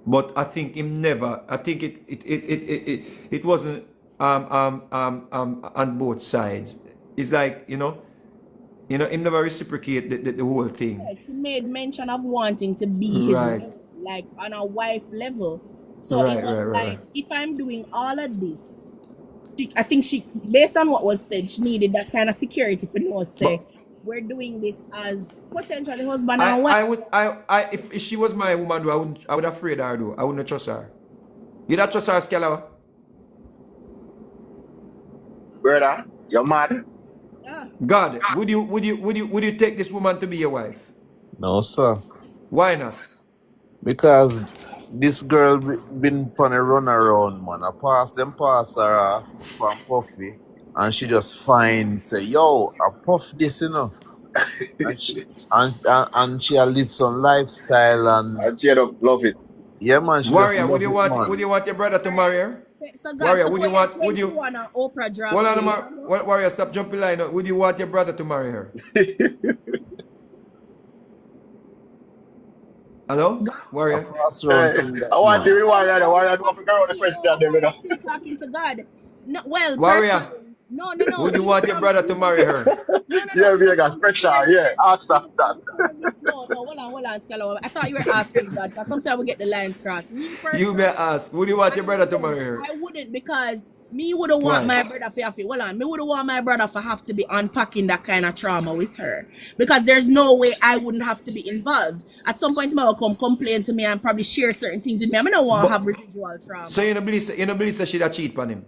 But I think him never. I think it wasn't on both sides. It's like him never reciprocate the whole thing. Yes, he made mention of wanting to be his Right, wife, like on a wife level. So it right, was right, right, like, right. if I'm doing all of this, I think based on what was said, she needed that kind of security for no But say. We're doing this as potentially husband and wife. I would if she was my woman, though, I would afraid her though. I wouldn't trust her. You don't trust her, Skella? Brother, you're mad. Ah, God, would you take this woman to be your wife? No, sir. Why not? Because this girl been on a run around, man. I pass her off from Puffy, and she just find say, "Yo, I puff this, you know," and she a live some lifestyle, and I Jada love it. yeah, man, she just Warrior, would love you it, want man. would you want your brother to marry her? so God, Warrior, would you suppose you're want would you 21 and Oprah drop hold you. on, You don't know? Warrior, stop jumping line. Would you want your brother to marry her? Hello? A Warrior? crossroad Hey, thing, that I want to man. be warrior. The warrior do You're up a girl the still, question them, you know. you're still talking to God. No, well, Warrior, personally, no. would you want your brother to marry her? No. Yeah, Vega, pressure. Yeah, ask Me after no that. comment on this. No. Hold on, Scala. I thought you were asking God, because sometimes we get the lines crossed. Me You may personally, ask, would you want your brother to marry her? I wouldn't, because me wouldn't want Why? my brother for have to. Hold on, me wouldn't want my brother for have to be unpacking that kind of trauma with her, because there's no way I wouldn't have to be involved. At some point, my will come complain to me and probably share certain things with me. I don't want to But have residual so trauma. you don't believe that she'd cheat on him?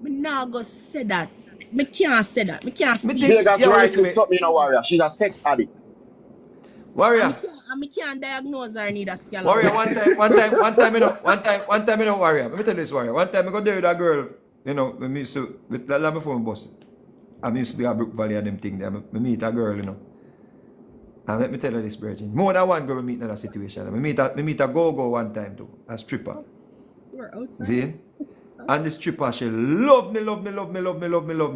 Me not go say that. Me can't say that. Me can't Me speak. think, Vegas yeah, well, right listen with me. something, you know, warrior. She's a sex addict. Warrior, And me can't diagnose her need a Warrior, scala. one time, Warrior. Let me tell you this, Warrior. One time, I go there with a girl, when me used to, with that land before my boss. I used to do a Brook Valley and them thing there. I meet a girl, And let me tell you this, Virgin. More than one girl we meet in that situation. I meet a go-go one time too, a stripper. We're outside. See? And the stripper, she love me.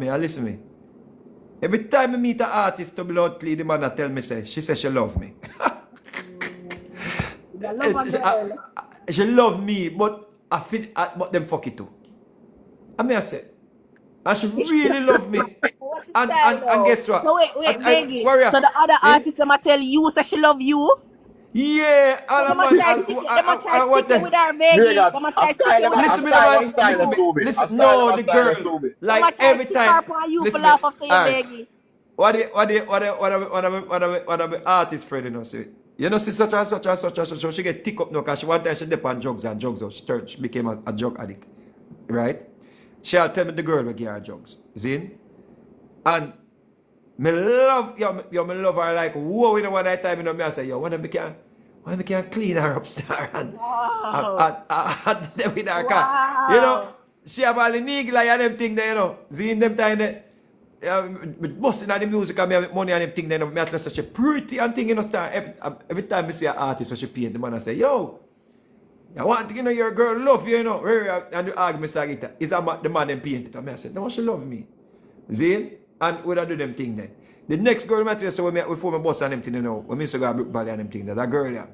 And listen me. Every time I meet an artist to blood clean, the man tell me, she says she love me. The lover girl. She love me, but but them fuck it too. I mean, I say, and she really love me. What's the And style and, and though? guess what? So wait, Maggie. Warrior, So the other eh? artist them a tell you say she love you. Yeah, So all a them a man, try stick it. Them a try stick what it with her, Maggie. Vegas, Them a a try stick it style, with her. a listen me, now, style, a man. style, a Listen, Subi. A listen. style, No, a the style, a girl. Subi. Them a Like try every stick her time. upon you for Listen me. laugh after you, All right. Maggie. What of the artist friend, say? See such. She get tick up now because one time she dip on drugs and drugs out. She became a drug addict. Right? She'll tell me the girl will give her drugs. See? And me love, me love her like, whoa, one night time, me I say, when we can clean her up, star, and Wow. with her car. Wow. She have all the nigga and them thing there, See, in them time there, busting on the music and me have money and them thing there, me at such a pretty and thing, star. Every time we see an artist, so she paint, the man I say, yo, I want to, your girl love you, And you argue, Mr. Gita, is the man them paint it? And I said, no, she love me. See? And we do them thing then. The next girl I tell you, so before my boss and them thing, when me used to go to Brook Valley and them thing, that girl, yeah,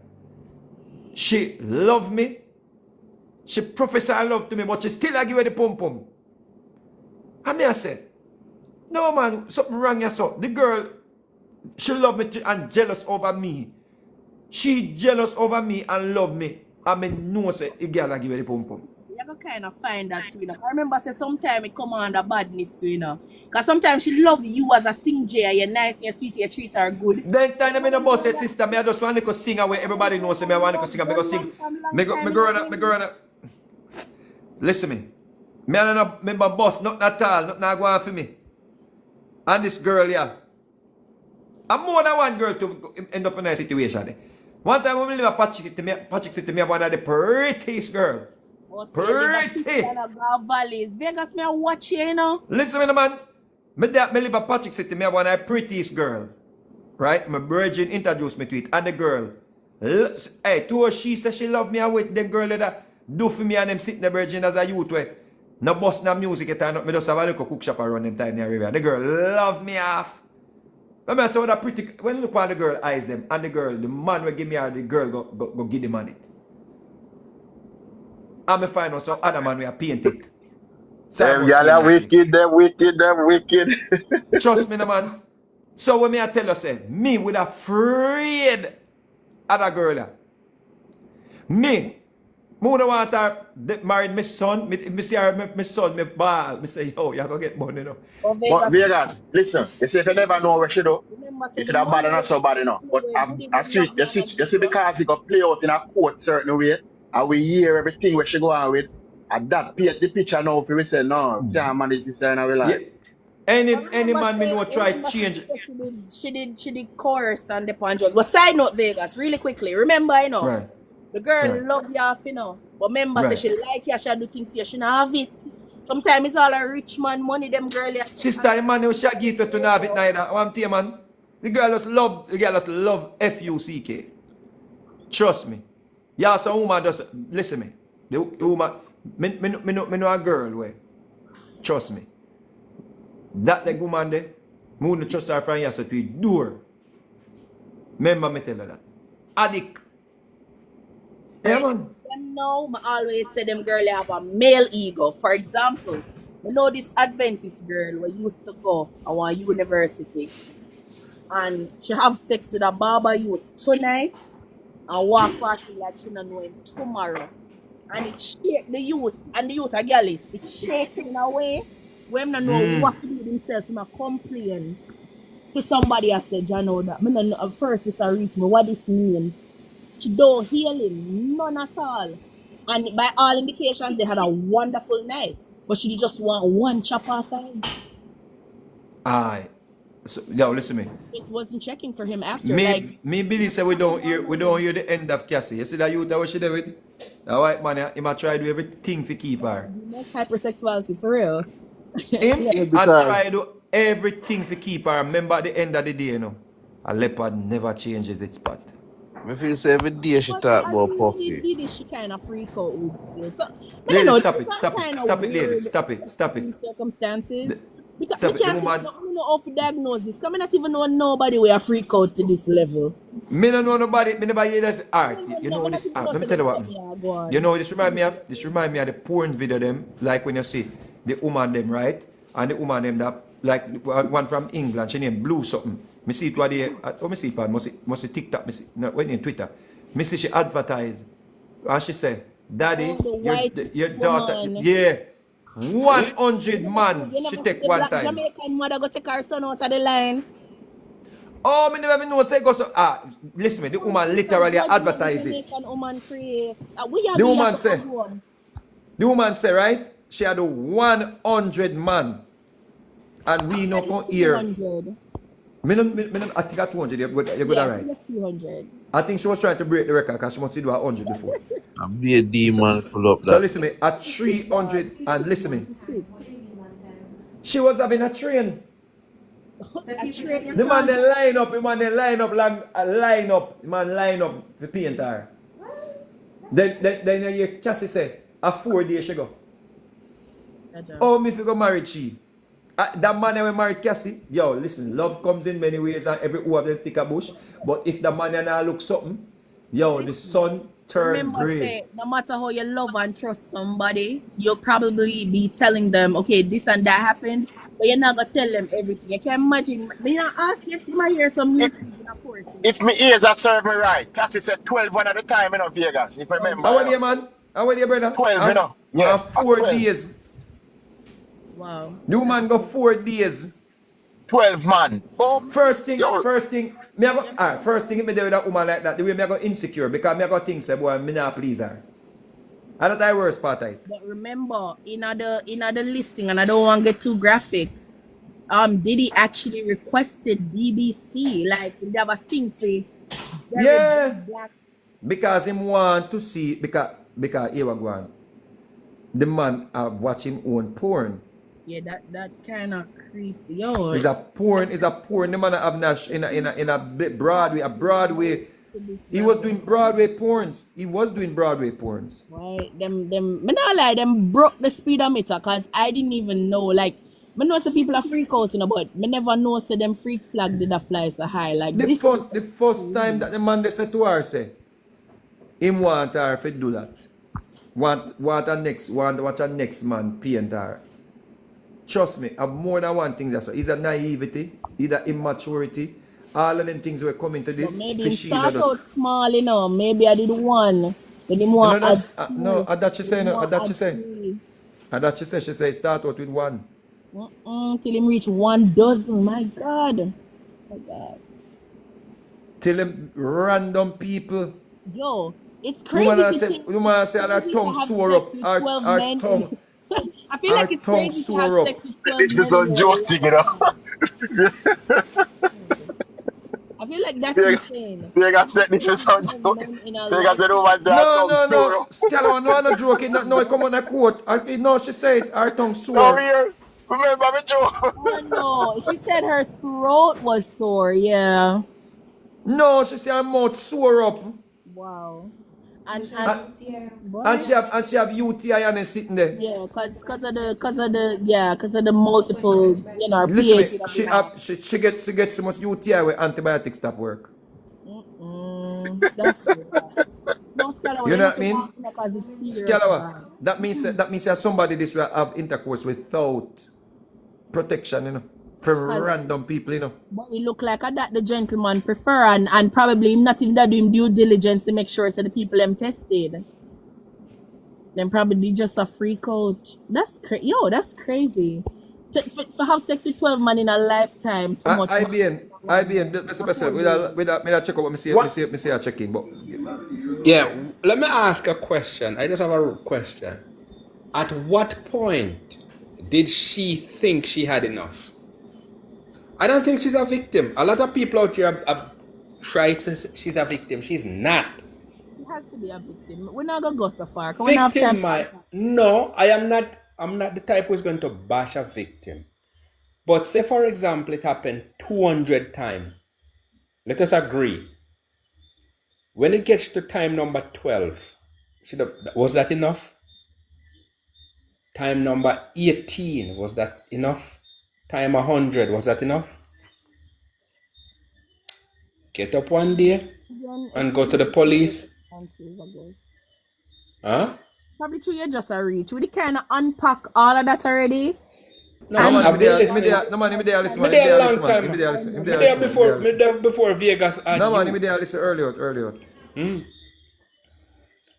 she love me. She profess her love to me, but she still give her the pum-pum. And I said, no man, something wrong here, so. The girl, she love me and jealous over me. She jealous over me and love me. I mean, no, say, the girl give her the pum-pum. You go kind of find that too, I remember say sometimes it come under badness too, Because sometimes she love you as a singer, you're nice, you're sweet, you treat her good. Then time I'm in the boss said, sister, me I just want to sing away. Everybody knows me, I want to sing, me go sing. Me go. Listen me. Me I don't remember boss, not at all, not go on for me. And this girl, yeah. I'm more than one girl to end up in a situation. One time when we live at Patrick City, me one of the prettiest girl. Pretty. Valleys. Vegas, me watch you, Listen me, man. Me live at Patrick City, me one of the prettiest girl. Right? My virgin introduced me to it. And the girl, hey, to her, she said she love me, and with them girl that do for me and them sitting the virgin as a youth way. No bust no music at time. Me just have a little cook shop around them time in the area. The girl love me off. But I saw that pretty, when you look at the girl eyes them, and the girl, the man will give me her, the girl go give the money. And I find out some other man will paint it. Them y'all wicked, them wicked. Trust me, no man. So when me I tell you, say, me would afraid of that girl. Me would want her married my son. Me see her, my son, me ball. Me say, yo, you go get money, But Vegas, listen, you see if you never know what she do, you could have bad enough so bad enough. But I see, you see because he got play out in a court certain way, and we hear everything where she go on with, and that paint the picture now if we say, no, can't manage this and we like. Yeah. Any man me know try change. She did chorus and the punches. But side note, Vegas, really quickly. Remember, Right. the girl love you, But remember, say she like you, she do things she not have it. Sometimes it's all a rich man money, them girl. Sister, the man who shall give to not have it neither. One thing, man. The girl just love F-U-C-K. Trust me. Yeah, some woman just listen me. The woman, me know a girl way. Trust me. That the woman there, me wouldn't trust her from yesterday to the door. Remember me tell her that. Addict. Yeah, man. Now, I always say them girl have a male ego. For example, you know this Adventist girl who used to go to one university and she have sex with a barber youth tonight and walk past him like she don't know him tomorrow. And it shake the youth, and the youth a girl is it shaking in a way where him don't know what to do with himself. Him a complain to somebody. I said, you know that. Me no know, at first it's a reach me what this mean. She don't heal him, none at all. And by all indications, they had a wonderful night. But she just want one chop off him. Aye. So, yo, listen to me. Just wasn't checking for him after. Me believe say we don't hear the end of Cassie. You see that youth that what she did with? That white man, he might try to do everything to keep her. That's hypersexuality for real. Him and try to do everything to keep her. Remember at the end of the day, a leopard never changes its path. I feel say every day she talk about Puffy. Diddy, she kind of freak out with still. So, lady, stop it, lady. Stop it. Circumstances. Because we can't even know how to diagnose this. Because I not even know nobody will freak out to this level. Me don't know nobody. Me never hear this. Alright, you know this. Let me tell you what. You know this remind me of? This remind me of the porn video them. Like when you see the woman them, right? And the woman them that like one from England. She named Blue something. Me see it what they. Oh, me see it. Must see TikTok. Me see. No, when in Twitter. Me see she advertise. And she say, "Daddy, your daughter, yeah." 100 man she take one time. Jamaican mother go take her son out of the line. Oh, me never even know say go so. Listen me, the woman literally advertising. Jamaican woman create. The woman say, right? She had 100 man, and we no come here. Me I think at 200. You got that right. 200. I think she was trying to break the record because she must do 100 before. And be a demon pull up that. So listen me, at 300 and listen me. She was having a train. The man then line up, the man line up to paint her. What? Then you Cassie say, a 4 days she go. Jaja. Oh, me if you go married she. That man who married Cassie, yo, listen, love comes in many ways and every who have them stick a bush. But if the man now look something, yo, the Listen, sun turn remember, gray. say, no matter how you love and trust somebody, you'll probably be telling them, okay, this and that happened, but you're not gonna tell them everything. You can imagine. Me not ask you if she might hear some new If things in a court. if me ears are serve me right, Cassie said 12 one at a time in Vegas. If I remember, How Jaja. are you, man? How are you, brother? 12, Yeah, And at 4 12. days. Wow. The That's man go 4 days. 12 man. Boom. First thing, Yo, me I go, first thing if me do with that woman like that, the way me I go insecure because me I go think say boy, me not please her. And that's the worst part of it. But remember, in other listing, and I don't want to get too graphic. Diddy actually requested BBC, like they have a thing for very Yeah. big black. Because him want to see because here we go on. The man watch him own porn. Yeah, that kind of creepy. Yo, Is a porn. The man have Nash in a Broadway. to this He was level. doing Broadway porns. Right, me not lie, them broke the speedometer, cause I didn't even know. Like, me know some people are freak out, but me never know so them freak flag did a fly so high. Like The this is first time that the man they said to her say, him want her to do that. Want a next man paint her. Trust me, have more than one thing that's so. Either naivety, either immaturity. All of them things were coming to but this maybe for him Sheila start just. out small, Maybe I did one, but him You want know add that? No, two, that she then say, him no, want that she add say. three. She say start out with one. Till him reach 1 dozen. My God. My God. Till them random people. Yo, it's Woman crazy I to say, think woman I say, her crazy to tongue have sore sex up. with Her, 12 her men. tongue, I feel her like it's tongue crazy to have sore sex up. with 12 this is men in a your joke thing, lifetime. I feel like that's Vegas, insane. Vegas said To this is have a 12 joke. men in a Vegas said, oh lifetime. my God, No, tongue no, no. sore. Scala, no, I'm not joking. No, come on, I quote. No, she said her tongue Come sore. here. Remember me, Joe? Oh no. She said her throat was sore. Yeah. No, she said her mouth sore up. Wow. Which And was And, UTI. and boy. she have UTI and is sitting there. Yeah, cause of the multiple, her Listen pH me, would have been off. she gets so much UTI where antibiotics stop work. That's bad. No, Stella, well, You you know know, what I mean? because it's serious Scalawa, bad. that means that somebody this will have intercourse without protection, from Because random people, but it look like that the gentleman prefer and probably him not even that doing due diligence to make sure so the people them tested. Then probably just a free coach. That's crazy. For have sex with 12 man in a lifetime, too much I man. IBN, Mr. A President, 4 days. me that check out what What? me see a check in, but Yeah, let me ask a question. I just have a question. At what point did she think she had enough? I don't think she's a victim. A lot of people out here have tried to say she's a victim. She's not. He has to be a victim. We're not gonna go so far. 'Cause we don't have time. No, I am not. I'm not the type who's going to bash a victim. But say, for example, it happened 200 times. Let us agree. When it gets to time number 12, was that enough? Time number 18, was that enough? Time 100, was that enough? Get up one day Again, and go to the police. Huh? Probably true, you just a reach. We kind of unpack all of that already. No, no man, I've been me listening. there, no man, me there listen, Me man, me there there a long listen, man, time. me there listen, Me there before Vegas had no man, you. me there listen early out.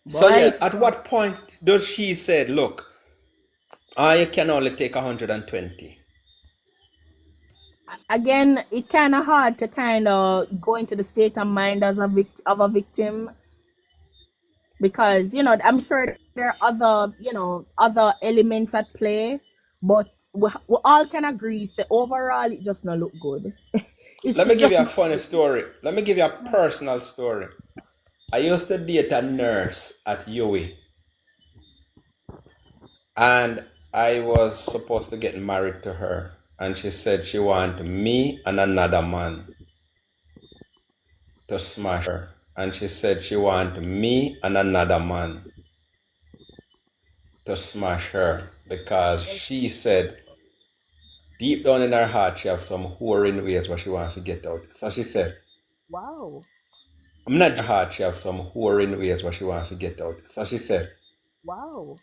So yeah, Boy. at what point does she say, look, I can only take 120? Again, it's kind of hard to kind of go into the state of mind as of a victim because I'm sure there are other elements at play, but we all can agree say overall it just not look good. Let me it's give just you a funny story. Let me give you a personal story. I used to date a nurse at UWI. And I was supposed to get married to her. And she said she wanted me and another man to smash her. and she said she want me and another man to smash her because she said deep down in her heart she have some whoring ways where she want to get out. So she said, Wow. I'm not her heart she have some whoring ways where she want to get out. So she said, Wow.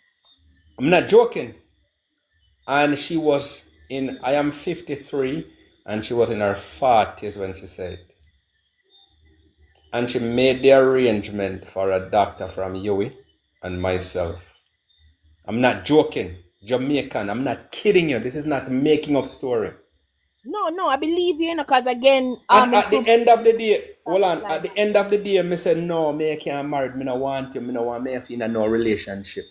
I'm not joking. And she was I am 53 and she was in her 40s when she said. And she made the arrangement for a doctor from Yui and myself. I'm not joking. Jamaican, I'm not kidding you. This is not making up story. No, I believe you, because again, And at the end of the day, hold on, at the end of the day, me said, no, me can't marry, me no want you, me no want me in no relationship.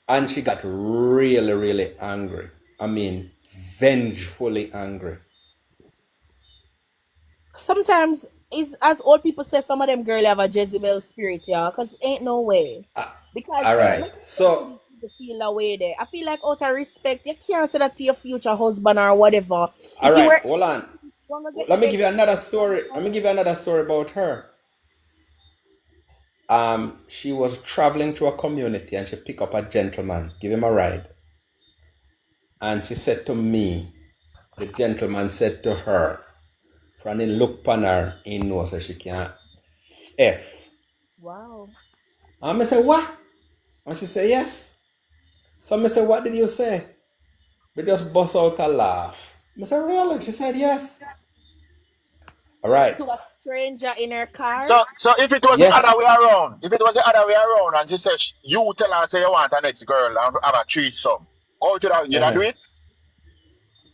And she got really, really angry. I mean, vengefully angry. Sometimes, is as old people say, some of them girl have a Jezebel spirit, yeah, because ain't no way. Because All see, right, make so you feel that way there. I feel like out of respect, you can't say that to your future husband or whatever. all If you right, were hold on. gonna get Let the me give you next another story. Let me give you another story about her. She was traveling through a community and she picked up a gentleman, give him a ride. And she said to me, the gentleman said to her, from the look upon her, he knows that she can't F. Wow. And I said, what? And she said, yes. So I said, what did you say? We just bust out a laugh. I said, really? She said, yes. All right. To a stranger in her car? So if it was the Yes. other way around, and she said you tell her say you want an next girl and have a threesome, how would you not do it?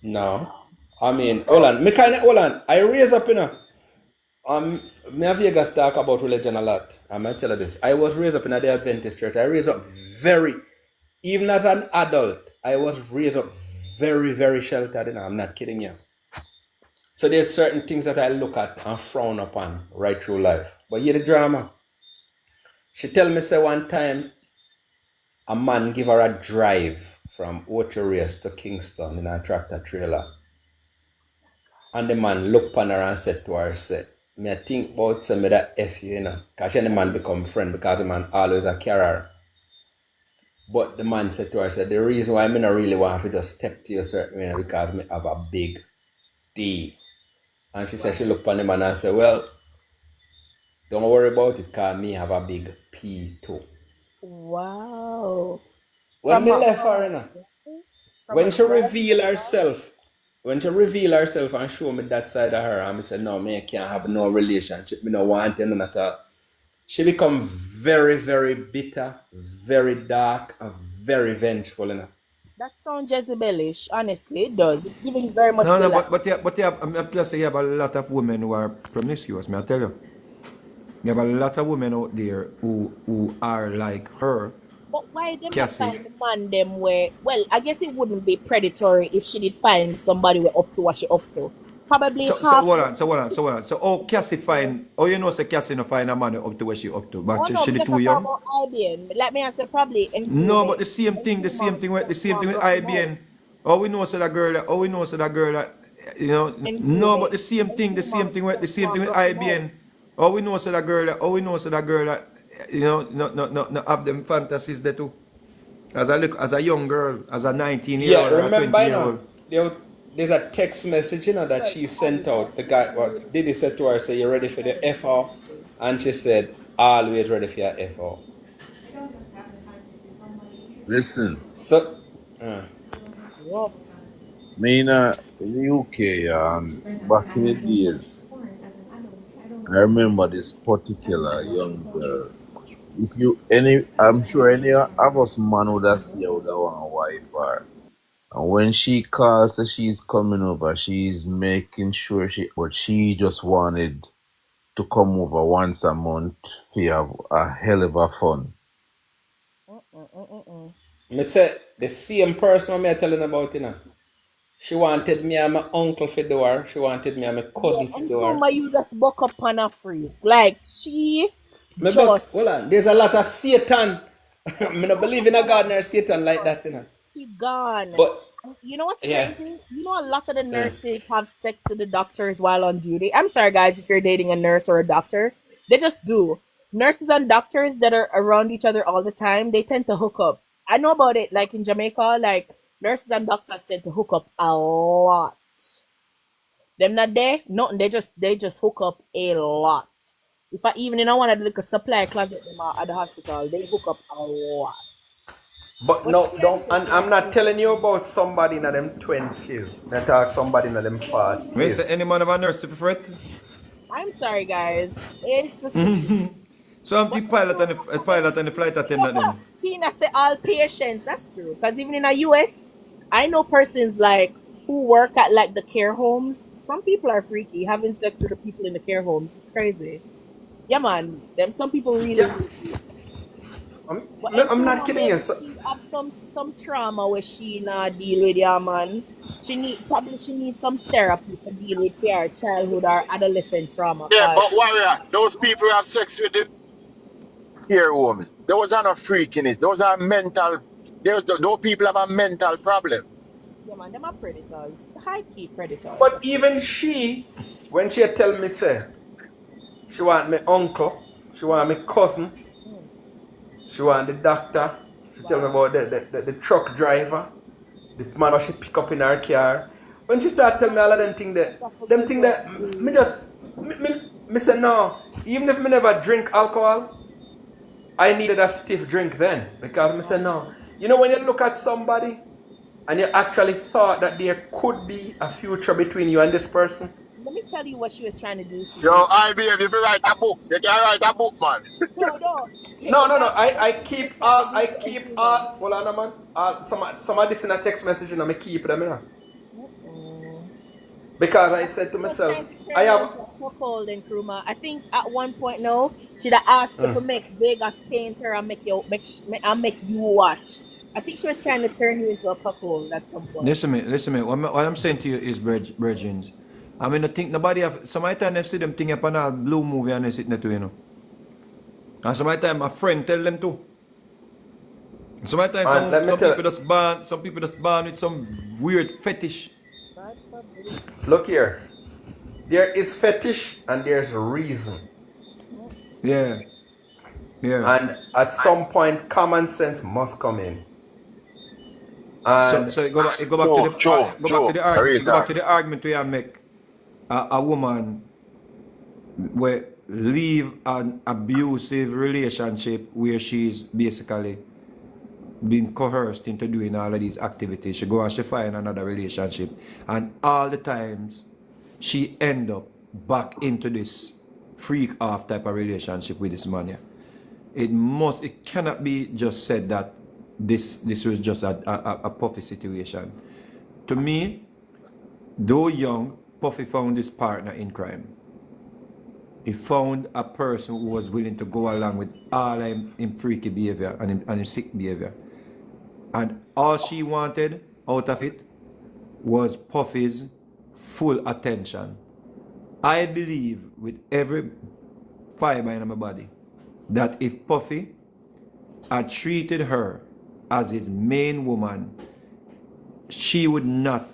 No. I mean, hold on. Hold on. I raise up, me and Vegas talk about religion a lot. I'm going to tell you this. I was raised up in the Adventist church. I raised up even as an adult, I was raised up very, very sheltered. I'm not kidding you. So there's certain things that I look at and frown upon right through life. But hear the drama. She tell me, say one time, a man give her a drive from Ocho Race to Kingston in a tractor trailer. And the man looked upon her and said to her, say, me I think about some of that F you, Because she and the man become friend because the man always a carrier. But the man said to her, said, the reason why I not really want to just step to you a certain way because me have a big D. And she said she looked upon the man and said, well, don't worry about it because me have a big P too. Wow. When me left her, when she revealed herself and show me that side of her, and me said, no, me can't have no relationship, me no want you none at all. She become very, very bitter, very dark, and very vengeful, That sounds Jezebelish, honestly, it does. It's giving very much the No, lie. but yeah, I'm plus say you have a lot of women who are promiscuous, may I tell you. You have a lot of women out there who are like her, But why them not Cassie. find the man them where, well, I guess it wouldn't be predatory if she did find somebody we're up to what she up to. Probably So half hold the on, so hold on, so hold on. So oh Cassie find, oh you know say Cassie no find a man up to where she up to, but oh no, she me too just talk young. about IBN. Like me I said probably No, but engagement. the same thing with IBN. Oh, we know so that girl that, oh, we know so that girl that, no, but Engagement. the same thing with IBN. Oh, we know so that girl that, not have them fantasies there too. As a young girl, as a 19-year Yeah, old or a remember, 20-year old. there's a text message, that she sent out. The guy, what Diddy said to her, say, you ready for the FO? And she said, always ready for your FO. Listen, So, Rough. me in the UK, back in the days, I remember this particular young girl. If you I'm sure any of us man would have said would have want a wife for. And when she calls that she's coming over, she's making sure but she just wanted to come over once a month for have a hell of a fun. me say, the same person me telling about, she wanted me and my uncle for do her. She wanted me and my Yeah, cousin for and do her. Kuma, you just buck up on a freak. Like she Me buck, just hold on, there's a lot of Satan. Me not buck believe up in a on a God nor Satan like that, freak. She But gone. You know what's Yeah. crazy? You know, a lot of the Yeah. nurses have sex with the doctors while on duty. I'm sorry, guys, if you're dating a nurse or a doctor, they just do. Nurses and doctors that are around each other all the time, they tend to hook up. I know about it, like in Jamaica, like nurses and doctors tend to hook up a lot. Them not there, nothing. They just hook up a lot. If I even in one of the little supply closet them at the hospital, they hook up a lot. But But no, she don't. ain't And just I'm not like, telling you about somebody in them 20s. I talk somebody in them When you say 40s. any man of a nurse if you fret. I'm sorry, guys. It's just the truth. So I'm the But the pilot truth, and the flight attendant then. Tina say all patients. That's true. Because even in the US, I know persons like who work at like the care homes. Some people are freaky having sex with the people in the care homes. It's crazy. Yeah, man. Them some people really, Yeah, really freak. I'm, But I'm not Nkrumah, kidding you. maybe So, she have some trauma where she not deal with, yeah, man. She needs some therapy to deal with her childhood or adolescent trauma. Yeah, Cause but warrior, those people who have sex with the care homes, those are not freakiness. Those are mental. Those people have a mental problem. yeah, man, them are predators. High key predators. but even she, when she tell me say she want me uncle, she want me cousin, Mm, she want the doctor. She tell me wow. about the truck driver, the man what she pick up in her car. When she start telling me all of Just I forgot just me do. just me say no. Even if me never drink alcohol, I needed a stiff drink then because me say no. You know when you look at somebody and you actually thought that there could be a future between you and this person. Let me tell you what she was trying to do to Yo, you. I be if you write a book, you can write a book, man. No, no. No, no, no. Exactly what I she was keep trying to do I to keep Nkrumah. hold on, man. Some of this in a text message and I keep them, you know. Mm-mm. Because I I think said to she was myself, trying to I turn you have into a cuckold Nkrumah. I think at one point no, she'd have asked you to make Vegas paint her and make you watch. I think she was trying to turn you into a cuckold at some point. Listen me. What I'm saying to you is, brethren, I mean, I think nobody have, some of the time they see them thing upon a blue movie and they sit there too, you know. And some of the time a friend tell them too. Some of the time and let me tell some people just born with some weird fetish. God forbid. look here. There is fetish and there's reason. Yeah, yeah. And at some point common sense must come in. So And so it go back to True, the true, true. A real it go back talk. to the argument we have make a woman where leave an abusive relationship where she's basically being coerced into doing all of these activities. She go and she find another relationship, and all the times she end up back into this freak off type of relationship with this man. Yeah. It cannot be just said that this was just a Puffy situation. To me, though young, Puffy found his partner in crime. He found a person who was willing to go along with all him freaky behavior and him sick behavior. And all she wanted out of it was Puffy's full attention. I believe with every fiber in my body that if Puffy had treated her as his main woman, she would not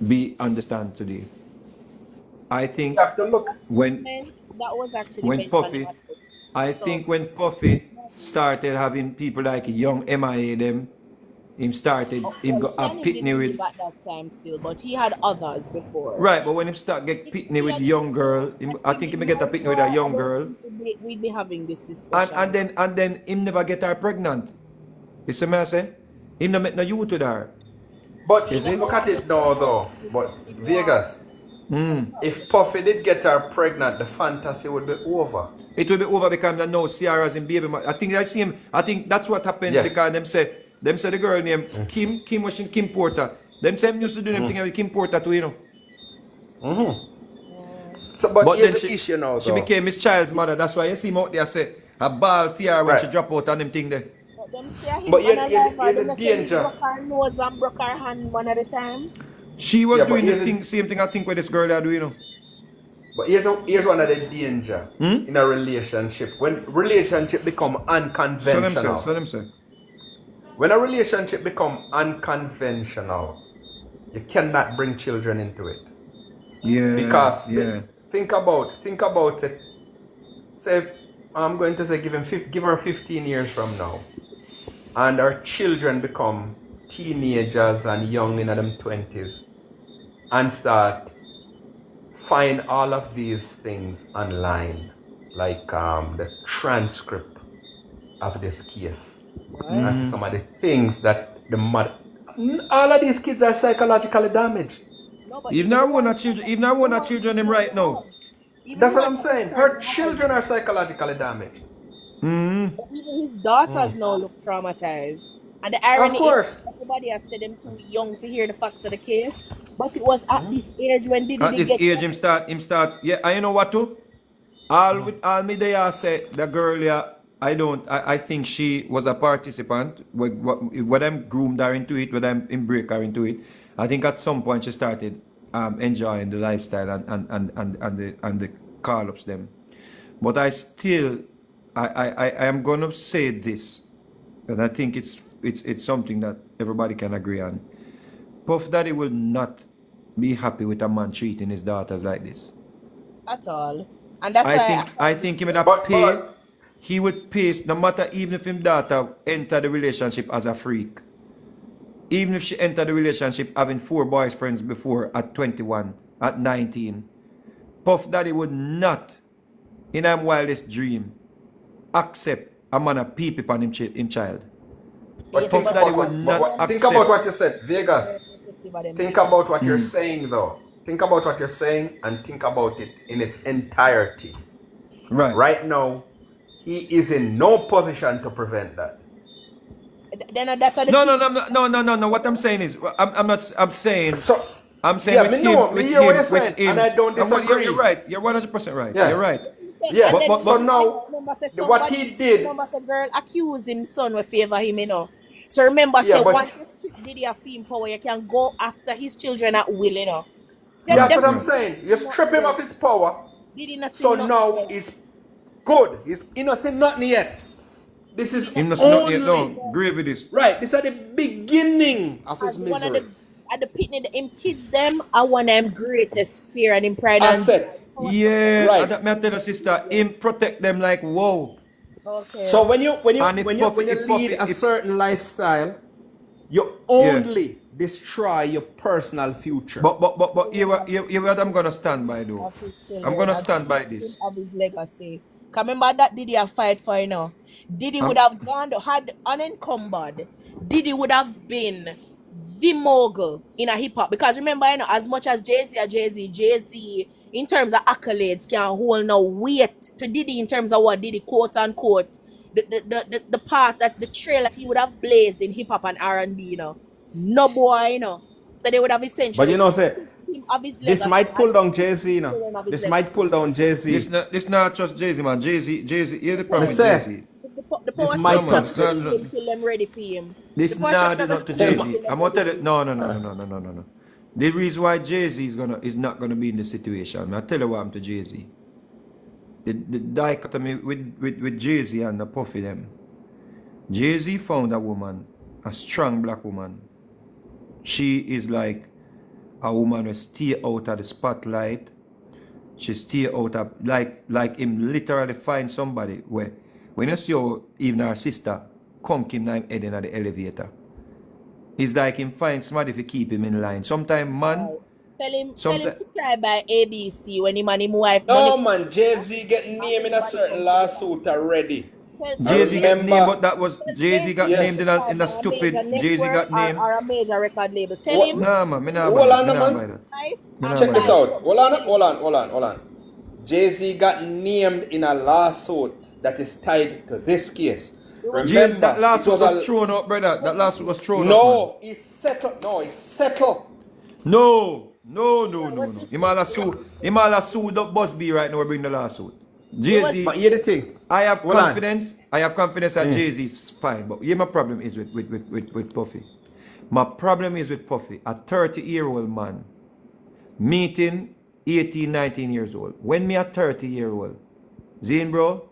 be understand today. I you think have to look. when That was actually when mentally Puffy hot. I So think when Puffy started having people like young MIA them, him well, got a Shannon didn't pitney with. leave at that time still, but he had others before. Right, but when him start get pitney See, with young girl, I I think think with him get a pitney with a Marta, I young don't girl, think we'd be having this and discussion. then him never get her pregnant. You see me I say? Him not make no youth with her. But You Yeah, see? look but at it now though. But he want Vegas, some if public. Puffy did get her pregnant, the fantasy would be over. It will be over because I know Ciara's in baby. I think I see him. I think that's what happened Yeah. because them say the girl named Kim was in Kim Porter. Them say him used to do them thing with Kim Porter too, you know. Mm. So but But here's then the issue now she though. became his child's mother. That's why you see him out there say a ball fear when Right. she drop out on them thing there. But them say him But unalive, or here's a them say he danger. broke her nose and broke her hand one at a time. She was Yeah, but doing the thing, same thing I think what this girl are doing, you know. here's one of the danger in a relationship. When relationship become So them say, unconventional. so them say. when a relationship become unconventional, you cannot bring children into it. Yeah. Because yeah. think about it. Say, I'm going to say give her 15 years from now, and our children become teenagers and young in them 20s, and start find all of these things online, like the transcript of this case. And see some of the things that the mother. All of these kids are psychologically damaged. No, but Even even I the want one a children, even I want a children him right now. even the That's what I'm ones that saying. turn Her wild. children are psychologically damaged. But even his daughters now look traumatized. And the Of irony is, course. everybody has said them too young to hear the facts of the case. But it was at this age when Diddy At did this get age him start, yeah, and you know what too? All me they are say the girl yeah, I think she was a participant. When them groomed her into it, when them break her into it. I think at some point she started enjoying the lifestyle and the call ups them. But I still I am gonna say this, and I think it's something that everybody can agree on. Puff Daddy will not be happy with a man treating his daughters like this. at all. And that's I why think I I did think he say, would have pay. But He would pay no matter even if him daughter enter the relationship as a freak. Even if she entered the relationship having 4 boyfriends before at 21, at 19. Puff Daddy would not, in his wildest dream, accept a man a pee on him child. but yes, think Puff but Daddy about would woman, not woman think still about accept. what you said, very Vegas. protective of them Think kids. about what you're saying though. Think about what you're saying and think about it in its entirety. Right. Right now, he is in no position to prevent that. Then that's the No, no, thing. no, no, no, no, no. What I'm saying is, I'm not. So I'm saying yeah, with me him, know, me hear what you're saying, with and him. I don't And what you're disagree. right. You're 100% right. You're Yeah. right. And Yeah. then But So now remember say what somebody, he did, remember say girl accuse him son will favor him, you know. So remember yeah, say but once you strip Diddy of fame power, you can go after his children at will, you know. Them right, that's them what I'm right. saying. You see strip nothing him of yet. his power, Diddy not see so nothing now yet. he's good. He's innocent nothing yet. This Diddy is not Him not see see nothing yet. nothing only No, yet. grave with this. right. This is the beginning of his As one of the misery. at the pitney him kids them are one of them greatest fear and in pride I and joy. said, Power structure Yeah, right. that me I tell the sister, him protect them like whoa. So okay. And if Puffy, when you if Puffy, lead a if certain lifestyle, you yeah. only destroy your personal future. But Children have you what I'm gonna stand by though. of his I'm children gonna and stand by him this. of his legacy. 'Cause remember that Diddy a fight for, you know. Diddy would I'm have gone had unencumbered. Diddy would have been the mogul in a hip hop. Because remember, you know, as much as Jay-Z in terms of accolades can hold no weight to Diddy in terms of what Diddy quote unquote the path that the trail that he would have blazed in hip hop and R&B, you know. No boy, you know. So they would have But essentially you know, say stripped him of his this legacy might and pull down Jay stripped Z. his You know, children of his this might legacy. pull down Jay Z. this not just Jay-Z man. Jay-Z, here's the Me problem Yeah. with say Jay-Z. The this power No might structure man, not this touch. not, shield him till them ready for him. The this power not structure do not not to shield him Them, Jay-Z. till them I'm gonna ready tell for you him. no. The reason why Jay-Z is not gonna be in the situation. I tell you what happened to Jay-Z. The dichotomy with Jay-Z and the Puffy them. Jay-Z found a woman, a strong black woman. She is like a woman who stay out of the spotlight. She stay out of like him literally find somebody where when you see how even her sister conk him now head in the elevator. It's like him find somebody to keep him in line. Sometimes man, Right. Tell him sometimes to try by ABC when him and him wife money no man, Jay Z get and named in a everybody certain come together. lawsuit already. I Jay-Z get named, remember. but that was Tell Jay-Z got Jay-Z named Yes. to try in a by a major stupid Jay-Z network got named. or a major record label. Tell What? him Nah man, me not buy Hold that. Me on, not man. buy that. wife Me not Check buy this that. apply out. something. Tell him Hold on. Jay Z got named in a lawsuit that is tied to this case. it was Jay-Z, that Remember, it lawsuit was was a thrown out, brother. That lawsuit was thrown out, man. no. It's settled. No, it's settled. it was No. dismissed. It was Him all a sue the Busby right now bring the lawsuit. it was But Jay-Z, hear the thing. I have Hold on. confidence. that Jay-Z is fine. But yeah, my problem is with Puffy. My problem is with Puffy, a 30-year-old man meeting 18, 19 years old. When me a 30-year-old, Zane bro,